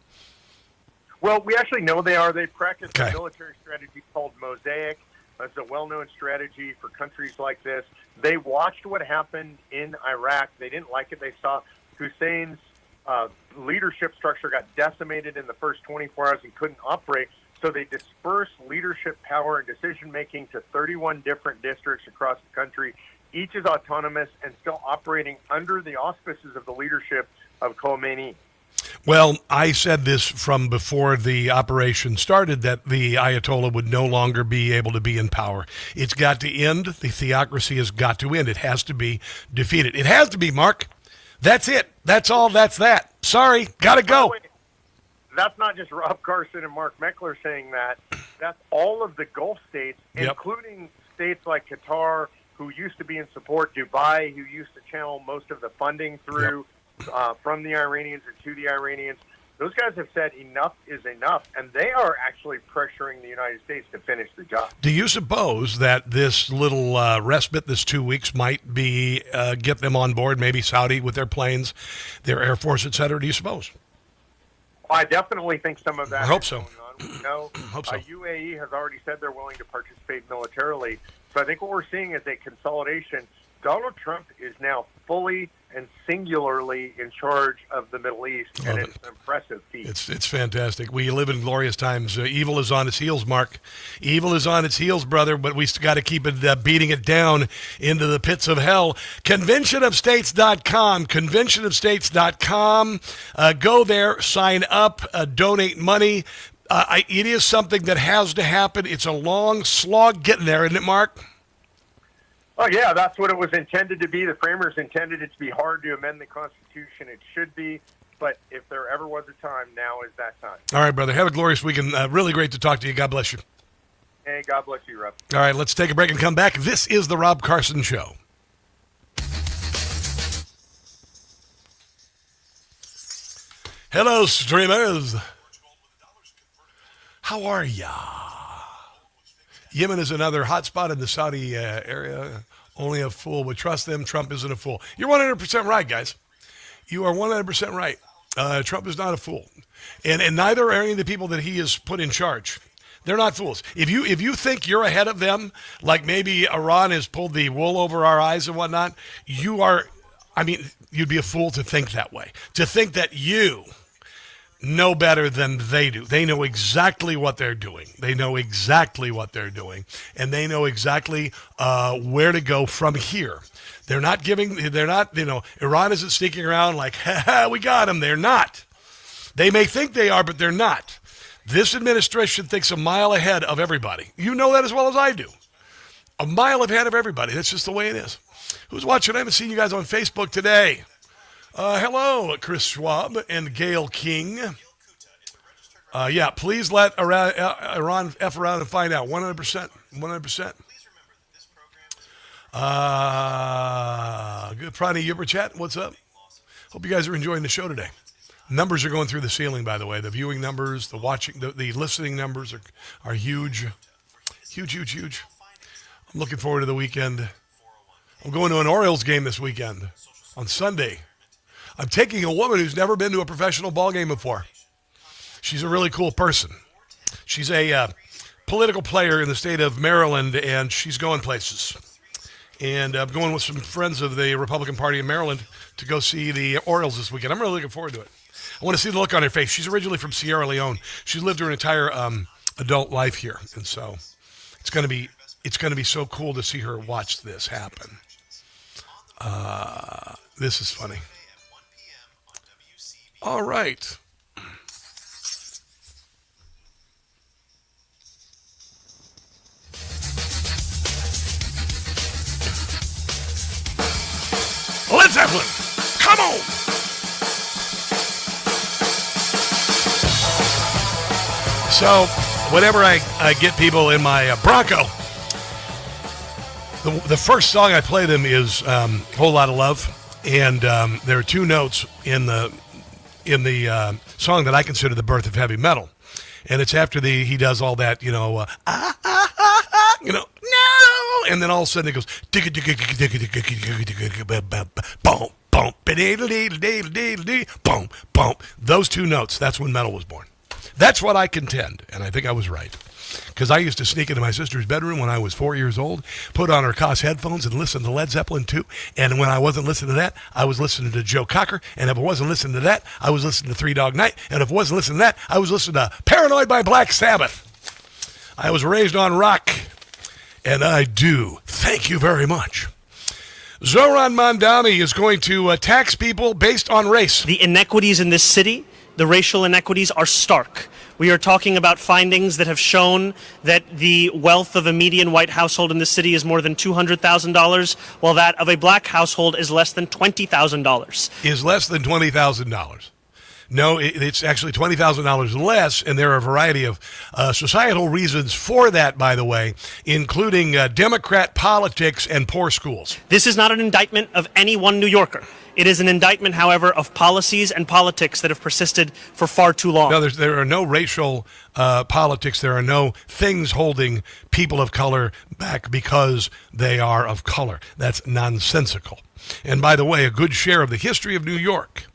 Well, we actually know they are. They practice a military strategy called Mosaic. It's a well-known strategy for countries like this. They watched what happened in Iraq. They didn't like it. They saw Hussein's leadership structure got decimated in the first 24 hours and couldn't operate. So they dispersed leadership power and decision-making to 31 different districts across the country. Each is autonomous and still operating under the auspices of the leadership of Khomeini. Well, I said this from before the operation started, that the Ayatollah would no longer be able to be in power. It's got to end. The theocracy has got to end. It has to be defeated. It has to be, Mark. That's it. That's all. That's that. Sorry. Got to go. That's not just Rob Carson and Mark Meckler saying that. That's all of the Gulf states, including states like Qatar, who used to be in support, Dubai, who used to channel most of the funding through from the Iranians and to the Iranians. Those guys have said enough is enough, and they are actually pressuring the United States to finish the job. Do you suppose that this little respite, this 2 weeks, might be get them on board, maybe Saudi with their planes, their Air Force, et cetera? Do you suppose? I definitely think some of that I hope so. Going on. We know hope so. UAE has already said they're willing to participate militarily. So I think what we're seeing is a consolidation. Donald Trump is now fully and singularly in charge of the Middle East, and it's an impressive feat. It's fantastic. We live in glorious times. Evil is on its heels, Mark. Evil is on its heels, brother, but we got to keep it beating it down into the pits of hell. Conventionofstates.com, conventionofstates.com. Go there, sign up, donate money. It is something that has to happen. It's a long slog getting there, isn't it, Mark? Oh, yeah, that's what it was intended to be. The framers intended it to be hard to amend the Constitution. It should be. But if there ever was a time, now is that time. All right, brother. Have a glorious weekend. Really great to talk to you. God bless you. Hey, God bless you, Rob. All right, let's take a break and come back. This is The Rob Carson Show. Hello, streamers. How are ya? Yemen is another hotspot in the Saudi area. Only a fool would trust them. Trump isn't a fool. You're 100% right, guys. You are 100% right. Trump is not a fool. And neither are any of the people that he has put in charge. They're not fools. If you think you're ahead of them, like maybe Iran has pulled the wool over our eyes and whatnot, you'd be a fool to think that way. To think that you know better than they do. They know exactly what they're doing. And they know exactly, where to go from here. Iran isn't sneaking around like, we got him. They're not. They may think they are, but they're not. This administration thinks a mile ahead of everybody. You know that as well as I do. A mile ahead of everybody. That's just the way it is. Who's watching? I haven't seen you guys on Facebook today. Hello, Chris Schwab and Gail King. Please let Iran F around and find out. 100%. 100%. Good Friday, Uber Chat. What's up? Hope you guys are enjoying the show today. Numbers are going through the ceiling, by the way. The viewing numbers, the listening numbers are huge. Huge. I'm looking forward to the weekend. I'm going to an Orioles game this weekend on Sunday. I'm taking a woman who's never been to a professional ball game before. She's a really cool person. She's a political player in the state of Maryland, and she's going places. And I'm going with some friends of the Republican Party in Maryland to go see the Orioles this weekend. I'm really looking forward to it. I want to see the look on her face. She's originally from Sierra Leone. She's lived her entire adult life here, and so it's going to be so cool to see her watch this happen. This is funny. All right. Led Zeppelin, come on! So whenever I get people in my Bronco, the first song I play them is "Whole Lot of Love," and there are two notes in the song that I consider the birth of heavy metal, and it's after he does all that, no, and then all of a sudden it goes boom, boom, boom, boom. Those two notes. That's when metal was born. That's what I contend, and I think I was right. Because I used to sneak into my sister's bedroom when I was 4 years old, put on her Koss headphones and listen to Led Zeppelin 2. And when I wasn't listening to that, I was listening to Joe Cocker. And if I wasn't listening to that, I was listening to Three Dog Night. And if I wasn't listening to that, I was listening to Paranoid by Black Sabbath. I was raised on rock, and I do. Thank you very much. Zoran Mandani is going to tax people based on race. The inequities in this city, the racial inequities, are stark. We are talking about findings that have shown that the wealth of a median white household in this city is more than $200,000, while that of a black household is less than $20,000. Is less than $20,000. No, it's actually $20,000 less, and there are a variety of societal reasons for that, by the way, including Democrat politics and poor schools. This is not an indictment of any one New Yorker. It is an indictment, however, of policies and politics that have persisted for far too long. No, there are no racial politics. There are no things holding people of color back because they are of color. That's nonsensical. And by the way, a good share of the history of New York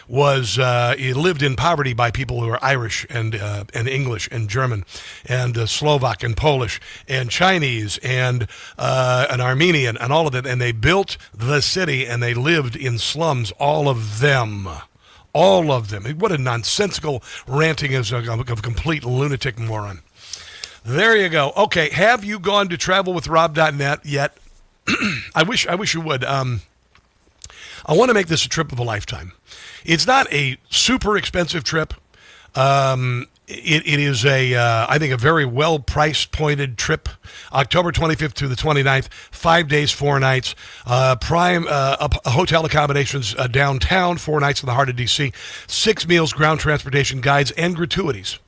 was lived in poverty by people who are Irish and English and German and Slovak and Polish and Chinese and an Armenian and all of that. And they built the city and they lived in slums, all of them. All of them. What a nonsensical ranting of a complete lunatic moron. There you go. Okay, have you gone to travelwithrob.net yet? I wish you would. I want to make this a trip of a lifetime. It's not a super expensive trip. It is I think a very well-priced, pointed trip. October 25th to the 29th, 5 days, 4 nights. Prime hotel accommodations downtown, 4 nights in the heart of D.C., 6 meals, ground transportation, guides, and gratuities.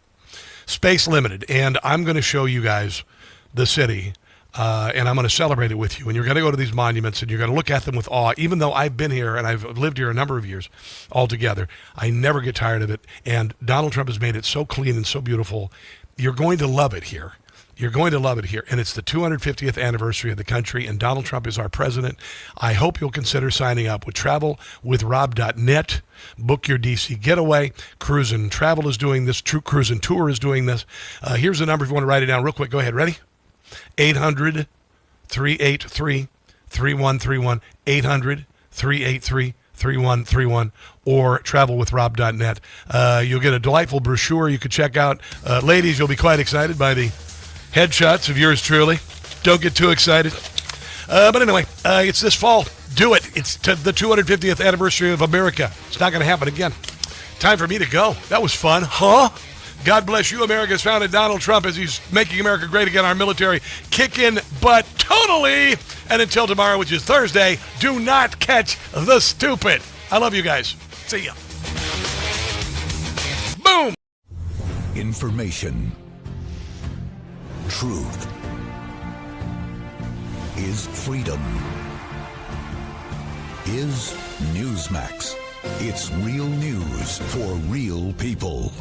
Space limited. And I'm going to show you guys the city. And I'm going to celebrate it with you. And you're going to go to these monuments and you're going to look at them with awe. Even though I've been here and I've lived here a number of years altogether, I never get tired of it. And Donald Trump has made it so clean and so beautiful. You're going to love it here. You're going to love it here. And it's the 250th anniversary of the country, and Donald Trump is our president. I hope you'll consider signing up with travelwithrob.net. Book your D.C. getaway. Cruise and Travel is doing this. True Cruise and Tour is doing this. Here's the number if you want to write it down real quick. Go ahead. Ready? 800-383-3131, 800-383-3131, or travelwithrob.net. You'll get a delightful brochure you can check out. Ladies, you'll be quite excited by the headshots of yours truly. Don't get too excited. But anyway, it's this fall. Do it. It's the 250th anniversary of America. It's not going to happen again. Time for me to go. That was fun. Huh? God bless you. America's founded Donald Trump as he's making America great again. Our military kicking butt totally. And until tomorrow, which is Thursday, do not catch the stupid. I love you guys. See ya. Boom. Information. Truth is freedom. Is Newsmax. It's real news for real people.